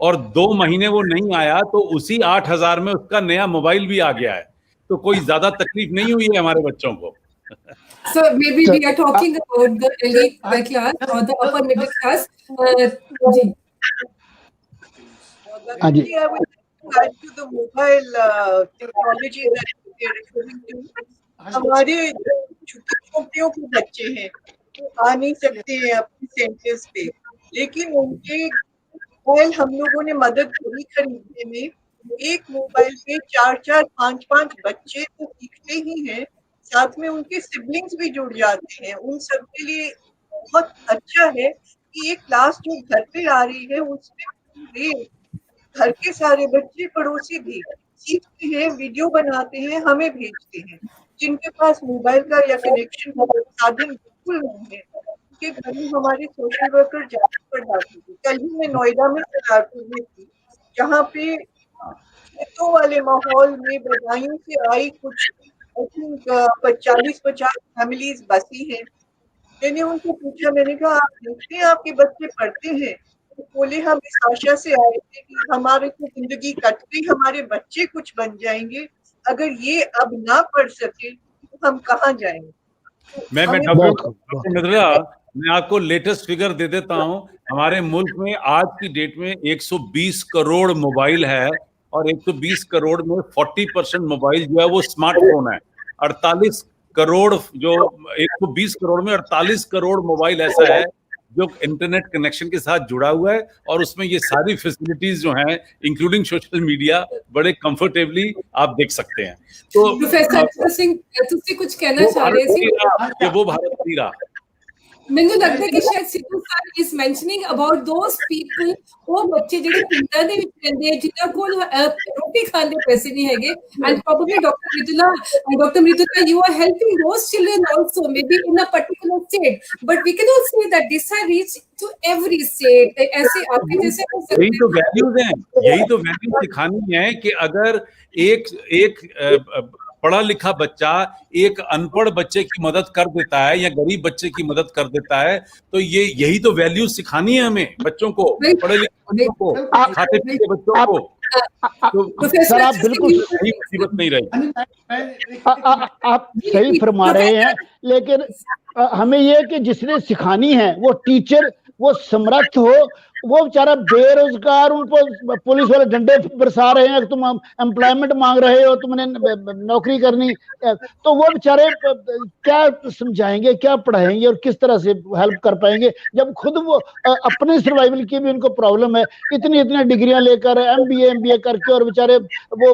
और 2 महीने वो नहीं आया तो उसी 8,000 में उसका नया मोबाइल भी आ गया है। तो कोई ज्यादा तकलीफ नहीं हुई है हमारे बच्चों को। So maybe we are talking about the elite class or the upper middle class. Actually, I would add to the mobile technology that we are referring to. हमारे छोटे-छोटे के बच्चे हैं, वो आ नहीं सकते हैं अपने सेंटर्स पे, लेकिन उनके मोबाइल हम लोगों ने मदद करी खरीदने में। एक मोबाइल पे 4-4, 5-5 बच्चे तो सीखते ही हैं, साथ में उनके सिबलिंग्स भी जुड़ जाते हैं। उन सब के लिए बहुत अच्छा है कि ये क्लास जो घर पे आ रही है उसमें घर के सारे बच्चे, पड़ोसी भी सीखते हैं, वीडियो बनाते हैं, हमें भेजते हैं। जिनके पास मोबाइल का या कनेक्शन का साधन बिल्कुल नहीं है, उनके घर में हमारे सोशल वर्कर जाकर पढ़ाते थे। कल ही मैं नोएडा में सलारपुर में थी, जहाँ पे खेतों वाले माहौल में बधाइयों से आई कुछ आई थिंक 40-50 फैमिलीज बसी हैं। मैंने उनसे पूछा, मैंने कहा आप देखते हैं आपके बच्चे पढ़ते हैं? तो बोले हम इस आशा से आए थे कि हमारी तो जिंदगी कट गई, हमारे बच्चे कुछ बन जाएंगे, अगर ये अब ना पढ़ सके तो हम कहाँ जाएंगे। मैं हमें डॉक्टर मित्रा, मैं आपको लेटेस्ट फिगर दे देता हूं। हमारे मुल्क में आज की डेट में 120 करोड़ मोबाइल है और 120 करोड़ में 40% मोबाइल जो है वो स्मार्टफोन है। 48 करोड़ जो 120 करोड़ में 48 करोड़ मोबाइल ऐसा है जो इंटरनेट कनेक्शन के साथ जुड़ा हुआ है और उसमें ये सारी फैसिलिटीज जो हैं इंक्लूडिंग सोशल मीडिया बड़े कंफर्टेबली आप देख सकते हैं। तो प्रोफेसर सिंह ਤੁਸੀਂ ਕੁਝ ਕਹਿਣਾ ਚਾਹ ਰਹੇ ਸੀ? वो भारत नहीं रहा। ਮੈਨੂੰ ਲੱਗਦਾ ਕਿ ਸ਼ਾਇਦ ਸਿੱਧੂ ਸਰ ਇਸ ਮੈਂਸ਼ਨਿੰਗ ਅਬਾਊਟ ਦੋਸ ਪੀਪਲ, ਉਹ ਬੱਚੇ ਜਿਹੜੇ ਪਿੰਡਾਂ ਦੇ ਵਿੱਚ ਰਹਿੰਦੇ ਆ ਜਿਨ੍ਹਾਂ ਕੋਲ ਰੋਟੀ ਖਾਣ ਦੇ ਪੈਸੇ ਨਹੀਂ ਹੈਗੇ, and probably doctor Mridula you are helping those children also maybe in a particular state, but we cannot say that this has reached to every state. ऐसे आपके जैसे यही तो वैल्यूज हैं, यही तो वैल्यूज सिखानी है कि अगर एक पढ़ा लिखा बच्चा एक अनपढ़ बच्चे की मदद कर देता है या गरीब बच्चे की मदद कर देता है, तो ये यही तो वैल्यूज सिखानी है हमें बच्चों को, पढ़े लिखे बच्चों को, खाते पीते बच्चों को। तो सर आप बिल्कुल मुसीबत नहीं रही। आप सही फरमा रहे हैं, लेकिन हमें ये कि जिसने सिखानी है वो टीचर वो समर्थ हो, वो बेचारा बेरोजगार, उनको पुलिस वाले डंडे बरसा रहे हैं, तुम एम्प्लॉयमेंट मांग रहे हो, तुमने नौकरी करनी, तो वो बेचारे क्या समझाएंगे, क्या पढ़ाएंगे और किस तरह से हेल्प कर पाएंगे जब खुद वो अपने सर्वाइवल की भी उनको प्रॉब्लम है। इतनी डिग्रियां लेकर MBA करके और बेचारे वो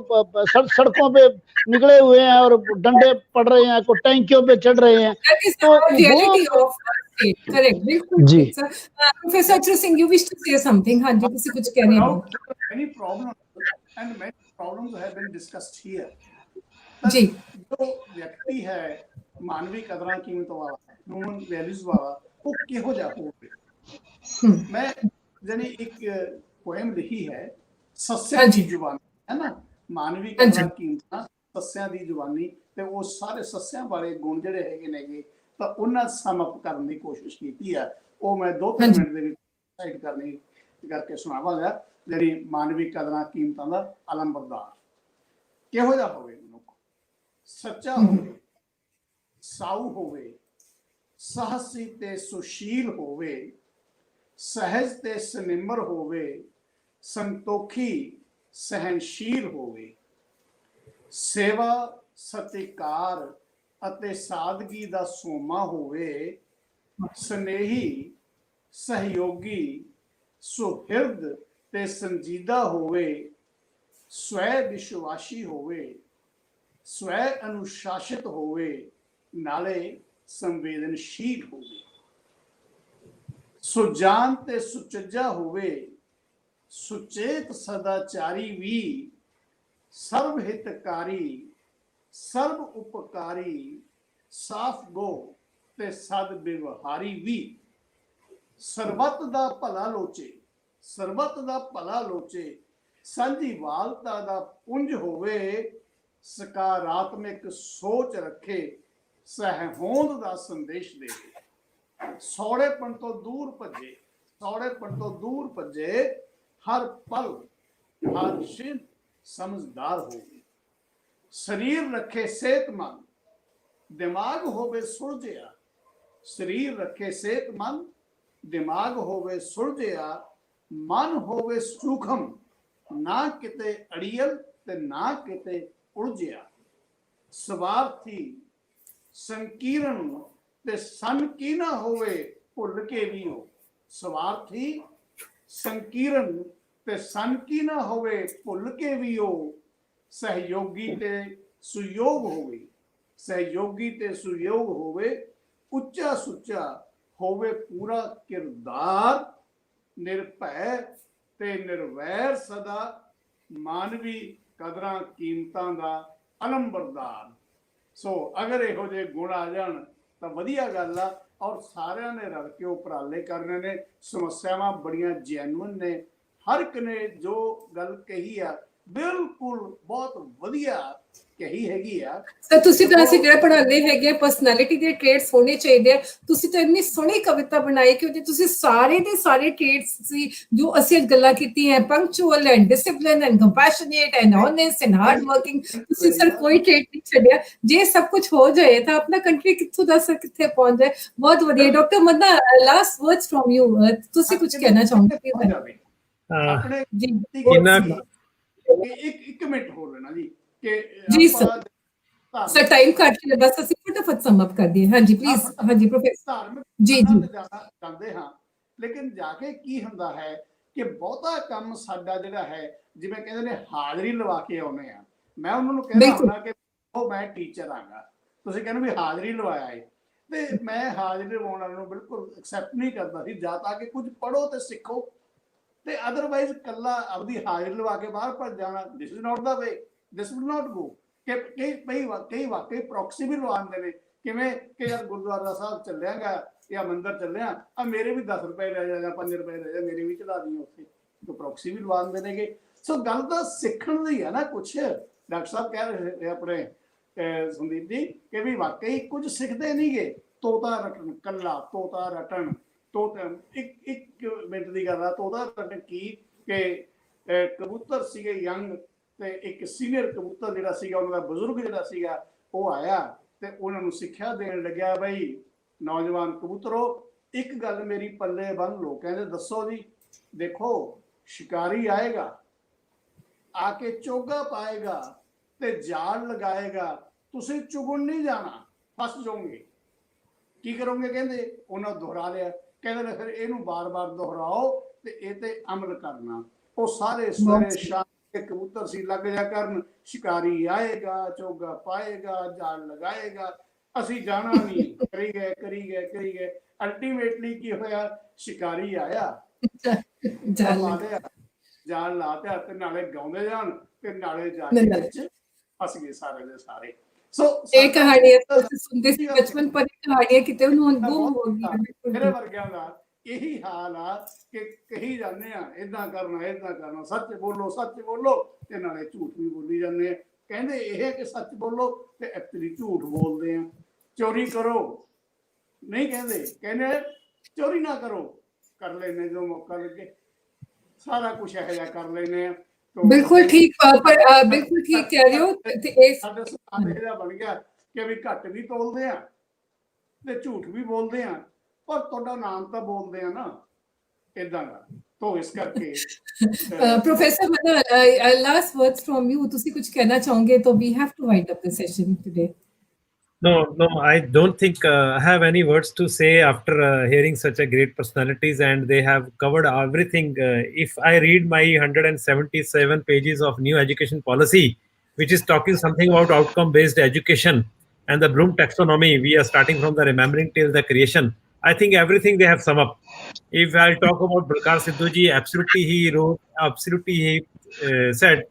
सड़कों पे निकले हुए हैं और डंडे पड़ रहे हैं, को टैंकियों पे चढ़ रहे हैं। तो करेक्ट, बिल्कुल जी। प्रोफेसर अक्षर Singh, you wish to say something? हाँ जी, किसी कुछ कहने हैं? Many problems and many problems have been discussed here. जी, जो व्यक्ति है मानवीय कदरां कीमतों वाला, ह्यूमन वैल्यूज वाला, वो किहो जा होवे। मैं जने एक पोएम लिखी है, सस्यां दी जुबानी, है ना, मानवीय कदरां कीमतां सस्यां दी जुबानी, ते वो सारे सस्यां वाले गुण ਜਿਹੜੇ ਹੈਗੇ ਨੇਗੇ ਤਾਂ ਉਹਨਾਂ ਸਮ ਅਪ ਕਰਨ ਦੀ ਕੋਸ਼ਿਸ਼ ਕੀਤੀ ਹੈ। ਉਹ ਮੈਂ 2-3 ਮਿੰਟ ਦੇ ਵਿੱਚ ਸਾਈਡ ਕਰਕੇ ਸੁਣਾਵਾਂਗਾ। ਜਿਹੜੀ ਮਾਨਵੀ ਕਦਰਾਂ ਕੀਮਤਾਂ ਦਾ ਅਲੰਬਰਦਾਰ ਕਿਹੋ ਜਿਹਾ ਹੋਵੇ ਮਨੁੱਖ? ਸੱਚਾ ਹੋਵੇ, ਸਾਊ ਹੋਵੇ, ਸਾਹਸੀ ਤੇ ਸੁਸ਼ੀਲ ਹੋਵੇ, ਸਹਿਜ ਤੇ ਸਨਿਮਰ ਹੋਵੇ, ਸੰਤੋਖੀ ਸਹਿਨਸ਼ੀਲ ਹੋਵੇ, ਸੇਵਾ ਸਤਿਕਾਰ ਅਤੇ ਸਾਦਗੀ ਦਾ ਸੋਮਾ ਹੋਵੇ, ਸਨੇਹੀ ਸਹਿਯੋਗੀ ਸੁਹਿਰਦ ਤੇ ਸੰਜੀਦਾ ਹੋਵੇ, ਸਵੈ ਵਿਸ਼ਵਾਸੀ ਹੋਵੇ, ਸਵੈ ਅਨੁਸ਼ਾਸਿਤ ਹੋਵੇ, ਨਾਲੇ ਸੰਵੇਦਨਸ਼ੀਲ ਹੋਵੇ, ਸੁਜਾਨ ਤੇ ਸੁਚੱਜਾ ਹੋਵੇ, ਸੁਚੇਤ ਸਦਾਚਾਰੀ ਵੀ, ਸਰਬ ਹਿਤਕਾਰੀ, ਸਰਬ ਉਪਕਾਰੀ, ਸਾਫ ਗੋ ਤੇ ਸਦ ਵਿਵਹਾਰੀ ਵੀ, ਸਰਬੱਤ ਦਾ ਭਲਾ ਲੋਚੇ, ਸਰਬੱਤ ਦਾ ਭਲਾ ਲੋਚੇ, ਸਾਂਝੀ ਵਾਲਤਾ ਦਾ ਪੁੰਜ ਹੋਵੇ, ਸਕਾਰਾਤਮਕ ਸੋਚ ਰੱਖੇ, ਸਹਿਹੋਂਦ ਦਾ ਸੰਦੇਸ਼ ਦੇਵੇ, ਸੌੜੇਪਣ ਤੋਂ ਦੂਰ ਭੱਜੇ, ਸੌੜੇਪਣ ਤੋਂ ਦੂਰ ਭੱਜੇ, ਹਰ ਪਲ ਹਰ ਛਿਣ ਸਮਝਦਾਰ ਹੋਵੇ, ਸਰੀਰ ਰੱਖੇ ਸਿਹਤਮੰਦ, ਦਿਮਾਗ ਹੋਵੇ ਸੁਲਝਿਆ, ਸਰੀਰ ਰੱਖੇ ਸਿਹਤਮੰਦ, ਦਿਮਾਗ ਹੋਵੇ ਸੁਲਝਿਆ, ਮਨ ਹੋਵੇ ਸੂਖਮ, ਨਾ ਕਿਤੇ ਅੜੀਅਲ ਤੇ ਨਾ ਕਿਤੇ ਉਲਝਿਆ, ਸਵਾਰਥੀ ਸੰਕੀਰਨ ਤੇ ਸੰਕੀਨਾ ਹੋਵੇ, ਭੁੱਲ ਕੇ ਵੀ ਹੋ, ਸਵਾਰਥੀ ਸੰਕੀਰਨ ਤੇ ਸੰਕੀਨਾ ਹੋਵੇ, ਭੁੱਲ ਕੇ ਵੀ ਹੋ, ਸਹਿਯੋਗੀ ਤੇ ਸੁਯੋਗ ਹੋਵੇ, ਸਹਿਯੋਗੀ ਤੇ ਸੁਯੋਗ ਹੋਵੇ, ਉੱਚਾ ਸੁੱਚਾ ਹੋਵੇ ਪੂਰਾ ਕਿਰਦਾਰ, ਨਿਰਭੈ ਤੇ ਨਿਰਵੈਰ ਸਦਾ, ਮਾਨਵੀ ਕਦਰਾਂ ਕੀਮਤਾਂ ਦਾ ਅਲੰਬਰਦਾਰ। ਸੋ ਅਗਰ ਇਹੋ ਜਿਹੇ ਗੁਣ ਆ ਜਾਣ ਤਾਂ ਵਧੀਆ ਗੱਲ ਆ, ਔਰ ਸਾਰਿਆਂ ਨੇ ਰਲ ਕੇ ਉਪਰਾਲੇ ਕਰਨੇ ਨੇ। ਸਮੱਸਿਆਵਾਂ ਬੜੀਆਂ ਜੈਨੂਇਨ ਨੇ, ਹਰ ਇੱਕ ਨੇ ਜੋ ਗੱਲ ਕਹੀ ਆ ਬਿਲਕੁਲ ਬਹੁਤ ਵਧੀਆ ਕਹੀ ਹੈਗੀ ਆ। ਸਰ ਤੁਸੀਂ ਤਾਂ ਅਸੀਂ ਜਿਹੜਾ ਪੜ੍ਹਾਉਂਦੇ ਹੈਗੇ ਪਰਸਨੈਲਿਟੀ ਦੇ ਟ੍ਰੇਟਸ ਹੋਣੇ ਚਾਹੀਦੇ ਆ। ਤੁਸੀਂ ਤਾਂ ਇੰਨੀ ਸੋਹਣੀ ਕਵਿਤਾ ਬਣਾਈ ਕਿ ਉਹਦੇ ਤੁਸੀਂ ਸਾਰੇ ਦੇ ਸਾਰੇ ਟ੍ਰੇਟਸ ਸੀ ਜੋ ਅਸੀਂ ਅੱਜ ਗੱਲਾਂ ਕੀਤੀਆਂ, punctual and discipline and compassionate and honest and hard working, ਤੁਸੀਂ ਸਰ ਕੋਈ ਟ੍ਰੇਟ ਨਹੀਂ ਛੱਡਿਆ। ਜੇ ਸਭ ਕੁਝ ਹੋ ਜਾਏ ਤਾਂ ਆਪਣਾ ਕੰਟਰੀ ਕਿੱਥੋਂ ਦਾ ਸਰ ਕਿੱਥੇ ਪਹੁੰਚ ਜਾਏ। ਬਹੁਤ ਵਧੀਆ। Doctor Manna, last words from you, ਤੁਸੀਂ ਕੁਝ ਕਹਿਣਾ ਚਾਹੋਗੇ? ਆਪਣੇ ਜੀ ਇੱਕ ਮਿੰਟ ਹੋਰ ਲੈਣਾ ਜੀ ਕਿ ਜੀ ਸਰ ਟਾਈਮ ਘੱਟ ਹੈ, ਬਸ ਅਸੀਂ ਫਟਾਫਟ ਸਮ ਅਪ ਕਰ ਦਈਏ। ਹਾਂਜੀ ਪਲੀਜ਼। ਹਾਂਜੀ ਪ੍ਰੋਫੈਸਰ ਧਾਰਮਿਕ ਜੀ ਜੀ ਜਾਂਦੇ ਹਾਂ, ਲੇਕਿਨ ਜਾ ਕੇ ਕੀ ਹੁੰਦਾ ਹੈ ਕਿ ਬਹੁਤਾ ਕੰਮ ਸਾਡਾ ਜਿਹੜਾ ਹੈ, ਜਿਵੇਂ ਕਹਿੰਦੇ ਨੇ ਹਾਜ਼ਰੀ ਲਵਾ ਕੇ ਆਉਨੇ ਆ। ਮੈਂ ਉਹਨਾਂ ਨੂੰ ਕਹਿੰਦਾ ਹੁੰਦਾ ਕਿ ਉਹ ਮੈਂ ਟੀਚਰ ਆਂਗਾ, ਤੁਸੀਂ ਕਹਿੰਦੇ ਵੀ ਹਾਜ਼ਰੀ ਲਵਾਇਆ ਹੈ, ਤੇ ਮੈਂ ਹਾਜ਼ਰੀ ਲਵਾਉਣ ਵਾਲੇ ਨੂੰ ਬਿਲਕੁਲ ਐਕਸੈਪਟ ਨਹੀਂ ਕਰਦਾ ਸੀ। ਜਾਂ ਤਾਂ ਕਿ ਕੁਝ ਪੜ੍ਹੋ ਤੇ ਸਿੱਖੋ, ਤੇ ਅਦਰਵਾਈਜ਼ ਕੱਲਾ ਆਪਦੀ ਹਾਜ਼ਰੀ ਲਵਾ ਕੇ ਬਾਹਰ ਭੱਜ ਜਾਣਾ, this is not the way, this will not ਗੋ। ਕਿ ਕਈ ਵਾਕਈ ਪ੍ਰੋਕਸੀ ਵੀ ਲਵਾਉਂਦੇ ਨੇ, ਕਿਵੇਂ ਕਿ ਯਾਰ ਗੁਰਦੁਆਰਾ ਸਾਹਿਬ ਚੱਲਿਆਗਾ ਜਾਂ ਮੰਦਿਰ ਚੱਲਿਆ, ਆ ਮੇਰੇ ਵੀ 10 ਰੁਪਏ ਲੈ ਜਾ ਜਾਂ 5 ਰੁਪਏ ਲੈ ਜਾ, ਮੇਰੇ ਵੀ ਚੜਾ ਦੀ ਉੱਥੇ, ਤੋਂ ਪ੍ਰੋਕਸੀ ਵੀ ਲਵਾਉਂਦੇ ਨੇਗੇ। ਸੋ ਗੱਲ ਤਾਂ ਸਿੱਖਣ ਦੀ ਆ ਨਾ। ਕੁਛ ਡਾਕਟਰ ਸਾਹਿਬ ਕਹਿ ਰਹੇ ਆਪਣੇ ਸੰਦੀਪ ਜੀ ਕਿ ਵੀ ਵਾਕਈ ਕੁਝ ਸਿੱਖਦੇ ਨਹੀਂਗੇ। ਤੋਤਾ ਰਟਣ, ਕੱਲਾ ਤੋਤਾ ਰਟਣ, ਇੱਕ ਮਿੰਟ ਦੀ ਗੱਲ ਆ, ਤੋਤਾ ਰਟਣ ਕੀ ਕਿ ਕਬੂਤਰ ਸੀਗੇ ਯੰਗ, ਤੇ ਇੱਕ ਸੀਨੀਅਰ ਕਬੂਤਰ ਜਿਹੜਾ ਸੀਗਾ, ਉਹਨਾਂ ਦਾ ਬਜ਼ੁਰਗ ਜਿਹੜਾ ਸੀਗਾ, ਉਹ ਆਇਆ ਤੇ ਉਹਨਾਂ ਨੂੰ ਸਿੱਖਿਆ ਦੇਣ ਲੱਗਿਆ, ਬਈ ਨੌਜਵਾਨ ਕਬੂਤਰੋ ਇੱਕ ਗੱਲ ਮੇਰੀ ਪੱਲੇ ਬੰਨ ਲਓ। ਕਹਿੰਦੇ ਦੱਸੋ ਜੀ? ਦੇਖੋ ਸ਼ਿਕਾਰੀ ਆਏਗਾ, ਆ ਕੇ ਚੋਗਾ ਪਾਏਗਾ ਤੇ ਜਾਲ ਲਗਾਏਗਾ, ਤੁਸੀਂ ਚੁਗਣ ਨਹੀਂ ਜਾਣਾ, ਫਸ ਜਾਓਗੇ। ਕੀ ਕਰੋਗੇ? ਕਹਿੰਦੇ ਉਹਨਾਂ ਦੁਹਰਾ ਲਿਆ। ਕਹਿੰਦੇ ਨੇ ਫਿਰ ਇਹਨੂੰ ਬਾਰ-ਬਾਰ ਦੁਹਰਾਓ ਤੇ ਇਹ ਤੇ ਅਮਲ ਕਰਨਾ। ਉਹ ਸਾਰੇ ਸਵੇਰੇ ਸ਼ਾਮ ਕਬੂਤਰ ਸੀ ਲੱਗ ਜਾ ਕਰਨ, ਸ਼ਿਕਾਰੀ ਆਏਗਾ, ਚੋਗਾ ਪਾਏਗਾ, ਜਾਲ ਲਗਾਏਗਾ, ਅਸੀਂ ਜਾਣਾ ਨਹੀਂ, ਕਰੀ ਗਏ। ਅਲਟੀਮੇਟਲੀ ਕੀ ਹੋਇਆ? ਸ਼ਿਕਾਰੀ ਆਇਆ, ਜਾਲ ਲਾ ਦਿਆ, ਤੇ ਨਾਲੇ ਗਾਉਂਦੇ ਜਾਣ ਤੇ ਨਾਲੇ ਜਾ ਕੇ ਵਿੱਚ ਫਸ ਗਏ ਸਾਰੇ ਦੇ ਸਾਰੇ। ਸੋ ਇਹ ਕਹਾਣੀ ਅਸੀਂ ਸੁਣਦੇ ਸੀ ਬਚਪਨ, ਪਰ ਇਹ ਕਹਾਣੀ ਕਿਤੇ ਉਹਨੂੰ ਗੁੰਮ ਹੋ ਗਈ। ਮੇਰੇ ਵਰਗਿਆਂ ਦਾ ਇਹੀ ਹਾਲ ਆ ਕਿ ਕਹੀ ਜਾਂਦੇ ਆ ਏਦਾਂ ਕਰਨਾ, ਸੱਚ ਬੋਲੋ, ਤੇ ਨਾਲੇ ਝੂਠ ਵੀ ਬੋਲੀ ਜਾਂਦੇ ਆ। ਕਹਿੰਦੇ ਇਹ ਕਿ ਸੱਚ ਬੋਲੋ ਤੇ ਐਕਚੁਅਲੀ ਝੂਠ ਬੋਲਦੇ ਆ। ਚੋਰੀ ਕਰੋ ਨਹੀਂ ਕਹਿੰਦੇ ਚੋਰੀ ਨਾ ਕਰੋ, ਕਰ ਲੈਨੇ ਜੋ ਮੌਕਾ ਲੱਗੇ, ਸਾਰਾ ਕੁਝ ਇਹੋ ਜਿਹਾ ਕਰ ਲੈਨੇ ਆ। ਬਿਲਕੁਲ ਠੀਕ, ਪਰ ਬਿਲਕੁਲ ਠੀਕ ਕਹਿ ਰਹੇ ਹੋ। ਸਾਡੇ ਸਮਾਜ ਇਹਦਾ ਬਣ ਗਿਆ ਕਿ ਵੀ ਘੱਟ ਵੀ ਤੋਲਦੇ ਆ ਤੇ ਝੂਠ ਵੀ ਬੋਲਦੇ ਆ, ਪਰ ਤੁਹਾਡਾ ਨਾਮ ਤਾਂ ਬੋਲਦੇ ਆ ਨਾ ਇਦਾਂ ਦਾ। ਤੋਂ ਇਸ ਕਰਕੇ professor Manna, last words from you, ਤੁਸੀਂ ਕੁਝ ਕਹਿਣਾ ਚਾਹੋਗੇ? ਤਾਂ we have to wind up the session today. No, I don't think I have any words to say after hearing such a great personalities, and they have covered everything. If I read my 177 pages of new education policy, which is talking something about outcome-based education and the Bloom taxonomy, we are starting from the remembering till the creation. I think everything they have sum up. If I talk about Balkar Sidhu ji, absolutely he said,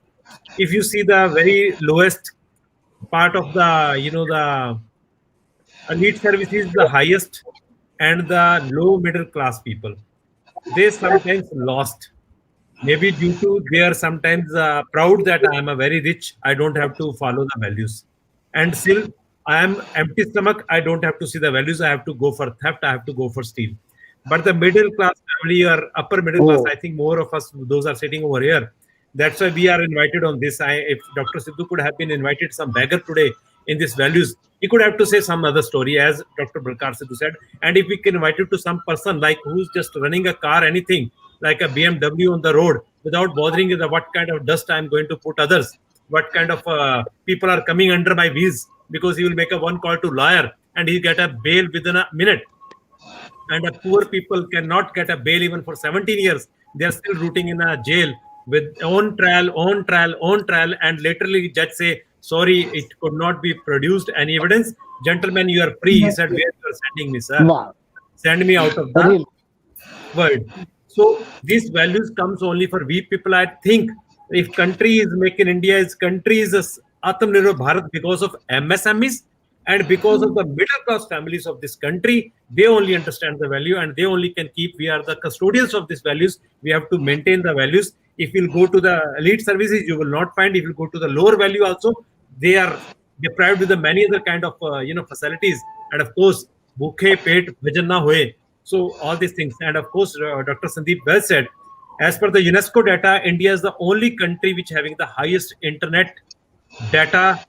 if you see the very lowest part of the the elite service is the highest, and the low middle class people, they sometimes lost, maybe due to they are sometimes proud that I am a very rich, I don't have to follow the values, and still I am empty stomach, I don't have to see the values, I have to go for theft, I have to go for steal. But the middle class family or upper middle class, I think more of us, those are sitting over here, that's why we are invited on this. If Dr. Sidhu could have been invited, some beggar today in these values, he could have to say some other story, as Dr. Balkar Sidhu said. And if we can invite it to some person like who's just running a car, anything like a BMW on the road, without bothering with what kind of dust I'm going to put others, what kind of people are coming under my wheels, because he will make a one call to lawyer and he'll get a bail within a minute. And poor people cannot get a bail even for 17 years. They are still rooting in a jail with on trial, and literally judge say, sorry, it could not be produced any evidence. Gentlemen, you are free. He said, where you are sending me, sir? Send me out of the world. So these values comes only for we people. I think if country is making India, is country is Atmanirbhar Bharat because of MSMEs, And because of the middle class families of this country, they only understand the value and they only can keep. We are the custodians of these values. We have to maintain the values. If you'll go to the elite services, you will not find. If you go to the lower value also, they are deprived with the many other kind of facilities. And of course, bhukhe pet bhajan na hoye. So all these things. And of course, Dr. Sandeep well said. As per the UNESCO data, India is the only country which having the highest internet data.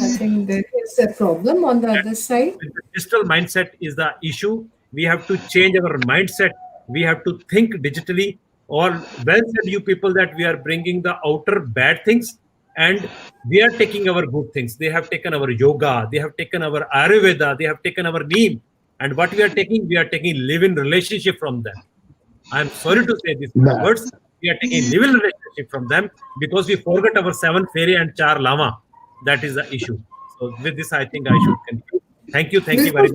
I think there is a problem on the other side. The digital mindset is the issue. We have to change our mindset. We have to think digitally. Or well said, you people, that we are bringing the outer bad things and we are taking our good things. They have taken our yoga. They have taken our Ayurveda. They have taken our neem. And what we are taking live-in relationship from them. I am sorry to say these words. We are taking live-in relationship from them because we forgot our 7 fairy and 4 lama. That is the issue. So with this, I think I should conclude. Thank you very much.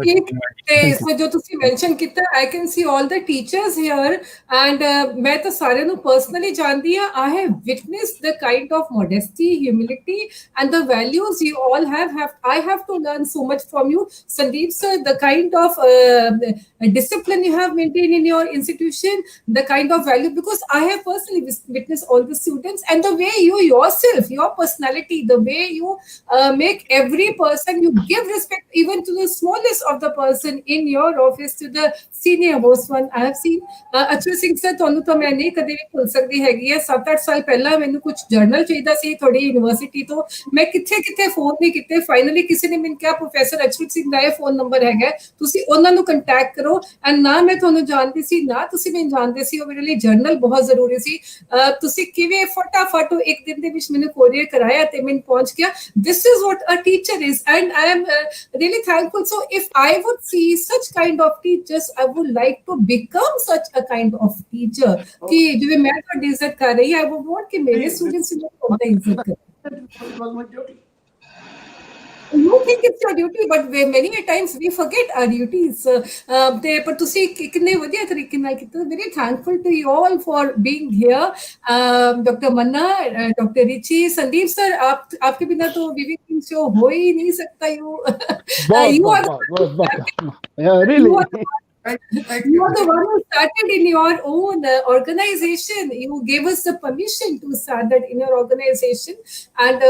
इसमें जो तुसी mention किया, I can see all the teachers here, and मैं तो सारे नु personally जानती हूँ. I have witnessed the kind of modesty, humility, and the values you all have. I have to learn so much from you, Sandeep sir. The kind of discipline you have maintained in your institution, the kind of value, because I have personally witnessed all the students and the way you yourself, your personality, the way you make every person, you give respect even to the smallest of the person in your office, to the senior most one. I have seen Achyut Singh sir, ਤੁਹਾਨੂੰ ਤਾਂ ਮੈਂ ਨਹੀਂ ਕਦੇ ਵੀ ਭੁੱਲ ਸਕਦੀ ਹੈਗੀ ਹੈ. 7-8 ਸਾਲ ਪਹਿਲਾਂ ਮੈਨੂੰ ਕੁਝ ਜਰਨਲ ਚਾਹੀਦਾ ਸੀ ਤੁਹਾਡੀ ਯੂਨੀਵਰਸਿਟੀ ਤੋਂ. ਮੈਂ ਕਿੱਥੇ ਫੋਨ ਨਹੀਂ ਕੀਤੇ. ਫਾਈਨਲੀ ਕਿਸੇ ਨੇ ਮੈਨੂੰ ਕਿਹਾ ਪ੍ਰੋਫੈਸਰ ਅਚਯੁਤ ਸਿੰਘ ਦਾ ਇਹ ਫੋਨ ਨੰਬਰ ਹੈਗਾ, ਤੁਸੀਂ ਉਹਨਾਂ ਨੂੰ ਕੰਟੈਕਟ ਕਰੋ. ਐਂਡ ਨਾ ਮੈਂ ਤੁਹਾਨੂੰ ਜਾਣਦੀ ਸੀ, ਨਾ ਤੁਸੀਂ ਮੈਨੂੰ ਜਾਣਦੇ ਸੀ. ਉਹ ਮੇਰੇ ਲਈ ਜਰਨਲ ਬਹੁਤ ਜ਼ਰੂਰੀ ਸੀ. ਤੁਸੀਂ ਕਿਵੇਂ ਫਟਾਫਟ ਇੱਕ ਦਿਨ ਦੇ ਵਿੱਚ ਮੈਨੂੰ ਕੋਰੀਅਰ ਕਰਾਇਆ ਤੇ ਮੈਨੂੰ ਪਹੁੰਚ ਗਿਆ. This is what a teacher is, and I am really thankful. So if I would see such kind of teachers, I would like to become such a kind of teacher. कि जो मैं तो इज्जत कर रही, I would want कि मेरे students भी बहुत इज्जत करें. You think it's your duty, but many a times we forget our duties. पर तुसी कितने वधिया तरीके नाल कीता. Very thankful to you all for being here. Dr. Manna, Dr. Richi, Sandeep sir, आपके बिना तो विविक शो हो ही नहीं सकता. You are really. You are the one who started in your own organization. You gave us the permission to start that in your organization, and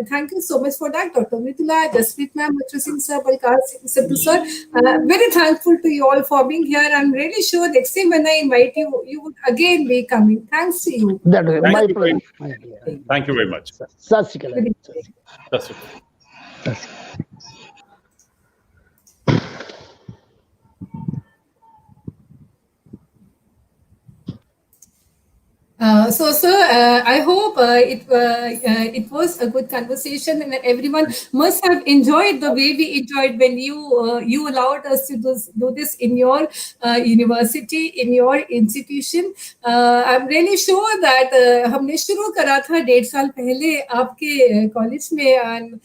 thank you so much for that, Dr. Mridula, Jaspreet ma'am, Achyut Singh sir, Balkar Sidhu sir. Very thankful to you all for being here. I'm really sure next time when I invite you, you would again be coming. Thanks to you. That is my pleasure. Thank you very much. Sat Shri Akal. So, sir, I hope it was a good conversation, and everyone must have enjoyed the way we enjoyed when you allowed us to do this in your university, in your institution. I'm really sure that हमने शुरू करा था 1.5 साल पहले आपके college में, and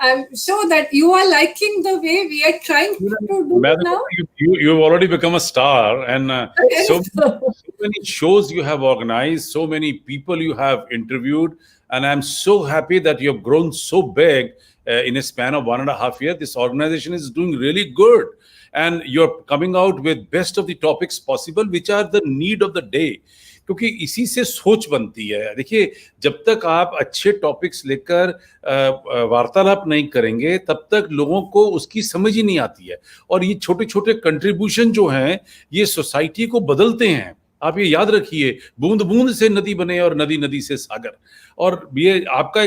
I'm sure that you are liking the way we are trying to do it now. You've already become a star, and so many shows you have organized, so many people you have interviewed, and I'm so happy that you have grown so big in a span of 1.5 years. This organization is doing really good, and you're coming out with best of the topics possible, which are the need of the day. क्योंकि इसी से सोच बनती है. देखिए, जब तक आप अच्छे टॉपिक्स लेकर वार्तालाप नहीं करेंगे, तब तक लोगों को उसकी समझ ही नहीं आती है. और ये छोटे छोटे कंट्रीब्यूशन जो हैं, ये सोसाइटी को बदलते हैं. आप ये याद रखिए, बूंद बूंद से नदी बने और नदी नदी से सागर. और ये आपका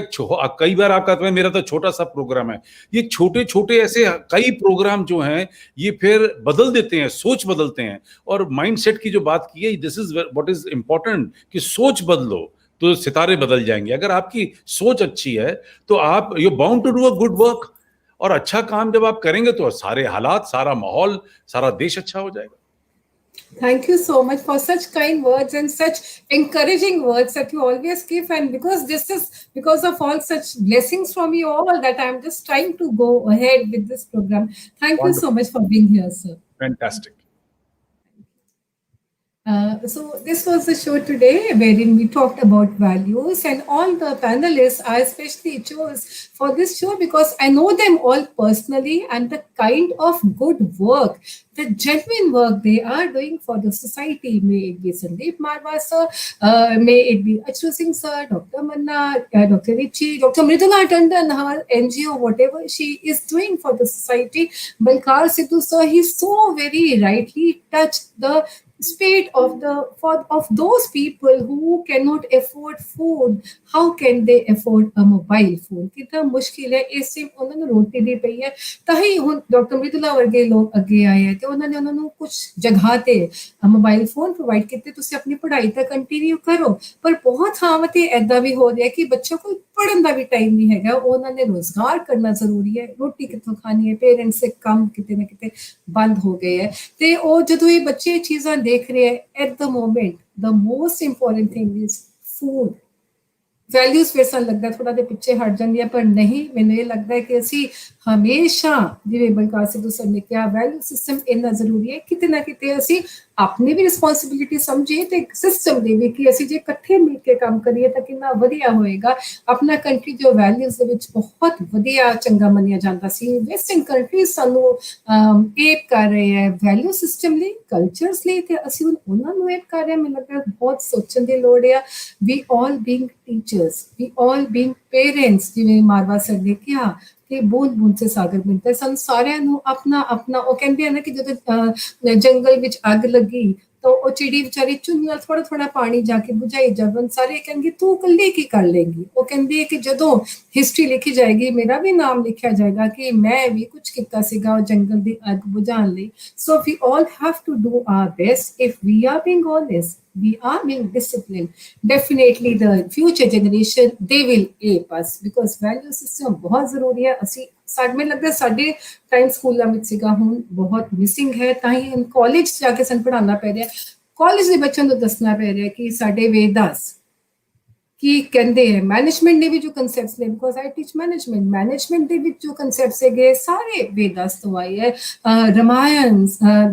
कई बार आपका तो मेरा तो छोटा सा प्रोग्राम है. ये छोटे छोटे ऐसे कई प्रोग्राम जो हैं, ये फिर बदल देते हैं, सोच बदलते हैं. और माइंडसेट की जो बात की है, this is what is important, कि सोच बदलो तो सितारे बदल जाएंगे. अगर आपकी सोच अच्छी है तो आप you bound to do a good work. और अच्छा काम जब आप करेंगे तो सारे हालात, सारा माहौल, सारा देश अच्छा हो जाएगा. Thank you so much for such kind words and such encouraging words that you always give. And because this is because of all such blessings from you all that I'm just trying to go ahead with this program. Thank you so much for being here, sir. Fantastic. So this was the show today wherein we talked about values, and all the panelists I especially chose for this show because I know them all personally, and the kind of good work, the genuine work they are doing for the society, may it be Sandeep Marwa sir, may it be Achru Singh sir, Dr. Manna, Dr. Richi, Dr. Mridula Tandon, her NGO, whatever she is doing for the society. Balkar Sidhu sir, he so very rightly touched the spirit of those people who cannot afford food. How can they afford a mobile phone? कितना मुश्किल है इस time ਉਹਨਾਂ ਨੂੰ ਰੋਟੀ ਦੀ ਪਈ ਹੈ ਤਾਂ ਹੀ ਹੁਣ ਡਾਕਟਰ ਮ੍ਰਿਦੁਲਾ ਵਰਗੇ ਲੋਕ ਅੱਗੇ ਆਏ ਹੈ ਤੇ ਉਹਨਾਂ ਨੇ ਉਹਨਾਂ ਨੂੰ ਕੁਝ ਜਗ੍ਹਾ ਤੇ ਮੋਬਾਈਲ ਫੋਨ ਪ੍ਰੋਵਾਈਡ ਕੀਤੇ ਤੁਸੀਂ ਆਪਣੀ ਪੜ੍ਹਾਈ ਤਾਂ ਕੰਟੀਨਿਊ ਕਰੋ ਪਰ ਬਹੁਤ ਥਾਵਾਂ ਤੇ ਐਦਾਂ ਵੀ ਹੋ ਰਿਹਾ ਕਿ ਬੱਚਿਆਂ ਕੋਲ ਪੜ੍ਹਨ ਦਾ ਵੀ ਟਾਈਮ ਨਹੀਂ ਹੈਗਾ ਉਹਨਾਂ ਨੇ ਰੋਜ਼ਗਾਰ ਕਰਨਾ ਜ਼ਰੂਰੀ ਹੈ ਰੋਟੀ ਕਿੱਥੋਂ ਖਾਣੀ ਹੈ ਪੇਰੈਂਟਸ ਦੇ ਕੰਮ ਕਿਤੇ ਨਾ ਕਿਤੇ ਬੰਦ ਹੋ ਗਏ ਹੈ ਤੇ ਉਹ ਜਦੋਂ ਇਹ ਬੱਚੇ ਚੀਜ਼ਾਂ ਦੇਖ ਰਹੇ ਹੈ at the moment the most important thing is food values ਫਿਰ ਸਾਨੂੰ ਲੱਗਦਾ ਥੋੜਾ ਦੇ ਪਿੱਛੇ ਹਟ ਜਾਂਦੀ ਹੈ ਪਰ ਨਹੀਂ ਮੈਨੂੰ ਇਹ ਲੱਗਦਾ ਹੈ ਕਿ ਅਸੀਂ ਹਮੇਸ਼ਾ ਜਿਵੇਂ ਬਲਕਾਰ ਸਿੱਧੂ ਸਰ ਨੇ ਕਿਹਾ ਵੈਲਿਊ ਸਿਸਟਮ ਇੰਨਾ ਜ਼ਰੂਰੀ ਹੈ ਕਿਤੇ ਨਾ ਕਿਤੇ ਅਸੀਂ ਆਪਣੀ ਵੀ ਰਿਸਪੌਂਸਿਬਿਲਿਟੀ ਸਮਝੀਏ ਤੇ ਸਿਸਟਮ ਦੇ ਵੀ ਕਿ ਅਸੀਂ ਜੇ ਇਕੱਠੇ ਮਿਲ ਕੇ ਕੰਮ ਕਰੀਏ ਤਾਂ ਕਿੰਨਾ ਵਧੀਆ ਹੋਏਗਾ ਆਪਣਾ ਕੰਟਰੀ ਜੋ ਵੈਲਿਊਜ਼ ਦੇ ਵਿੱਚ ਬਹੁਤ ਵਧੀਆ ਚੰਗਾ ਮੰਨਿਆ ਜਾਂਦਾ ਸੀ ਵੈਸਟਰਨ ਕੰਟਰੀਜ਼ ਸਾਨੂੰ ਏਪ ਕਰ ਰਹੇ ਹੈ ਵੈਲਿਊ ਸਿਸਟਮ ਲਈ ਕਲਚਰਸ ਲਈ ਤੇ ਅਸੀਂ ਉਹਨਾਂ ਨੂੰ ਏਪ ਕਰ ਰਹੇ ਮੈਨੂੰ ਲੱਗਦਾ ਬਹੁਤ ਸੋਚਣ ਦੀ ਲੋੜ ਆ ਵੀ ਆਲ ਬੀਇੰਗ ਟੀਚਰਸ ਵੀ ਆਲ ਬੀਇੰਗ ਪੇਰੈਂਟਸ ਜਿਵੇਂ ਮਾਰਵਾ ਸਰ ਨੇ ਕਿਹਾ ਕਿ ਬੂੰਦ ਬੂੰਦ ਸੇ ਸਾਗਰ ਬਣਦਾ ਹੈ ਸਾਨੂੰ ਸਾਰਿਆਂ ਨੂੰ ਆਪਣਾ ਆਪਣਾ ਉਹ ਕਹਿੰਦੇ ਆ ਨਾ ਕਿ ਜਦੋਂ ਜੰਗਲ ਵਿੱਚ ਅੱਗ ਲੱਗੀ ਤਾਂ ਉਹ ਚਿੜੀ ਵਿਚਾਰੀ ਚੁੰਨੀ ਨਾਲ ਥੋੜਾ ਥੋੜਾ ਪਾਣੀ ਜਾ ਕੇ ਬੁਝਾਈ ਜਾਵਨ ਸਾਰੇ ਕਹਿੰਗੇ ਤੂੰ ਇਕੱਲੀ ਕੀ ਕਰ ਲੇਗੀ ਉਹ ਕਹਿੰਦੀ ਹੈ ਕਿ ਜਦੋਂ ਹਿਸਟਰੀ ਲਿਖੀ ਜਾਏਗੀ ਮੇਰਾ ਵੀ ਨਾਮ ਲਿਖਿਆ ਜਾਏਗਾ ਕਿ ਮੈਂ ਵੀ ਕੁਝ ਕੀਤਾ ਸੀਗਾ ਉਹ ਜੰਗਲ ਦੀ ਅੱਗ ਬੁਝਾਉਣ ਲਈ so we all have to do our best if we are being honest we are being disciplined definitely the future generation they will ape us because value system ਬਹੁਤ ਜ਼ਰੂਰੀ ਹੈ ਅਸੀਂ ਸਾਡੇ ਲੱਗਦਾ ਸਾਡੇ ਟਾਈਮ ਸਕੂਲਾਂ ਵਿੱਚ ਸੀਗਾ ਹੁਣ ਬਹੁਤ ਮਿਸਿੰਗ ਹੈ ਤਾਂ ਹੀ ਕਾਲਜ ਜਾ ਕੇ ਸਾਨੂੰ ਪੜ੍ਹਾਉਣਾ ਪੈ ਰਿਹਾ ਕਾਲਜ ਦੇ ਬੱਚਿਆਂ ਨੂੰ ਦੱਸਣਾ ਪੈ ਰਿਹਾ ਕਿ ਸਾਡੇ ਵੇਦਾਸ ਕੀ ਕਹਿੰਦੇ ਹੈ ਮੈਨੇਜਮੈਂਟ ਦੇ ਵੀ ਜੋ ਕਨਸੈਪਟਸ ਨੇ ਬਿਕੋਜ਼ ਆਈ ਟੀਚ ਮੈਨੇਜਮੈਂਟ ਦੇ ਵਿੱਚ ਜੋ ਕਨਸੈਪਟਸ ਹੈਗੇ ਸਾਰੇ ਵੇਦਾਸ ਤੋਂ ਆਏ ਹੈ ਰਮਾਇਣ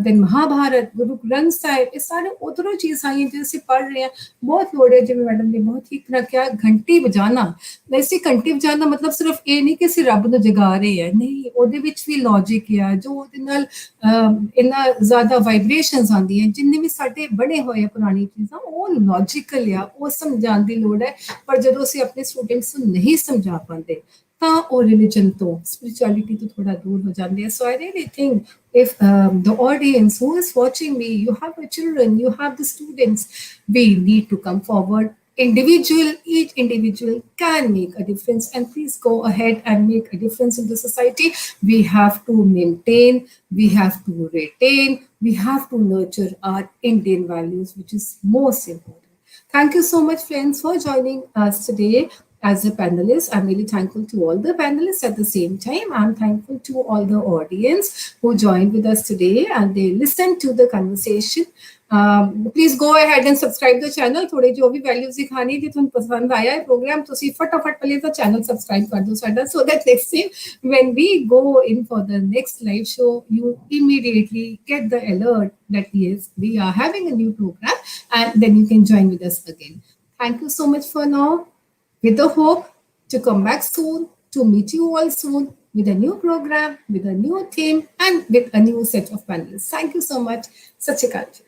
ਦੈਨ ਮਹਾਭਾਰਤ ਗੁਰੂ ਗ੍ਰੰਥ ਸਾਹਿਬ ਇਹ ਸਾਰੇ ਉਧਰੋਂ ਚੀਜ਼ ਆਈਆਂ ਜੋ ਅਸੀਂ ਪੜ੍ਹ ਰਹੇ ਹਾਂ ਬਹੁਤ ਲੋੜ ਹੈ ਜਿਵੇਂ ਮੈਡਮ ਨੇ ਬਹੁਤ ਠੀਕ ਰੱਖਿਆ ਘੰਟੀ ਵਜਾਣਾ ਵੈਸੇ ਘੰਟੀ ਵਜਾਣਾ ਮਤਲਬ ਸਿਰਫ ਇਹ ਨਹੀਂ ਕਿ ਅਸੀਂ ਰੱਬ ਨੂੰ ਜਗਾ ਰਹੇ ਹਾਂ ਨਹੀਂ ਉਹਦੇ ਵਿੱਚ ਵੀ ਲੌਜਿਕ ਆ ਜੋ ਉਹਦੇ ਨਾਲ ਇੰਨਾ ਜ਼ਿਆਦਾ ਵਾਈਬ੍ਰੇਸ਼ਨਸ ਆਉਂਦੀਆਂ ਜਿੰਨੇ ਵੀ ਸਾਡੇ ਬਣੇ ਹੋਏ ਪੁਰਾਣੀ ਚੀਜ਼ਾਂ ਉਹ ਲੌਜੀਕਲ ਆ ਉਹ ਸਮਝਾਉਣ ਦੀ ਲੋੜ ਹੈ ਪਰ ਜਦੋਂ ਅਸੀਂ ਆਪਣੇ ਸਟੂਡੈਂਟਸ ਨੂੰ ਨਹੀਂ ਸਮਝਾ ਪਾਉਂਦੇ ਤਾਂ ਉਹ ਰਿਲੀਜਨ ਤੋਂ ਸਪਿਰਿਚੁਅਲਿਟੀ ਤੋਂ ਥੋੜਾ ਦੂਰ ਹੋ ਜਾਂਦੇ ਆ so I really think if the audience who is watching me you have the children you have the students we need to come forward each individual can make a difference and please go ahead and make a difference in the society we have to maintain we have to retain we have to nurture our Indian values which is most important thank you so much friends for joining us today as a panelist. I'm really thankful to all the panelists at the same time. I'm thankful to all the audience who joined with us today and they listened to the conversation. Please go ahead and subscribe the channel. थोड़े जो भी values दिखानी थी तुम पसंद आया है program तो सी फटाफट पहले तो channel subscribe कर दो साडा so that next time when we go in for the next live show you immediately get the alert that yes we are having a new program and then you can join with us again. Thank you so much for now. With the hope to come back soon, to meet you all soon with a new program, with a new theme, and with a new set of panelists. Thank you so much. Sat Shri Akal.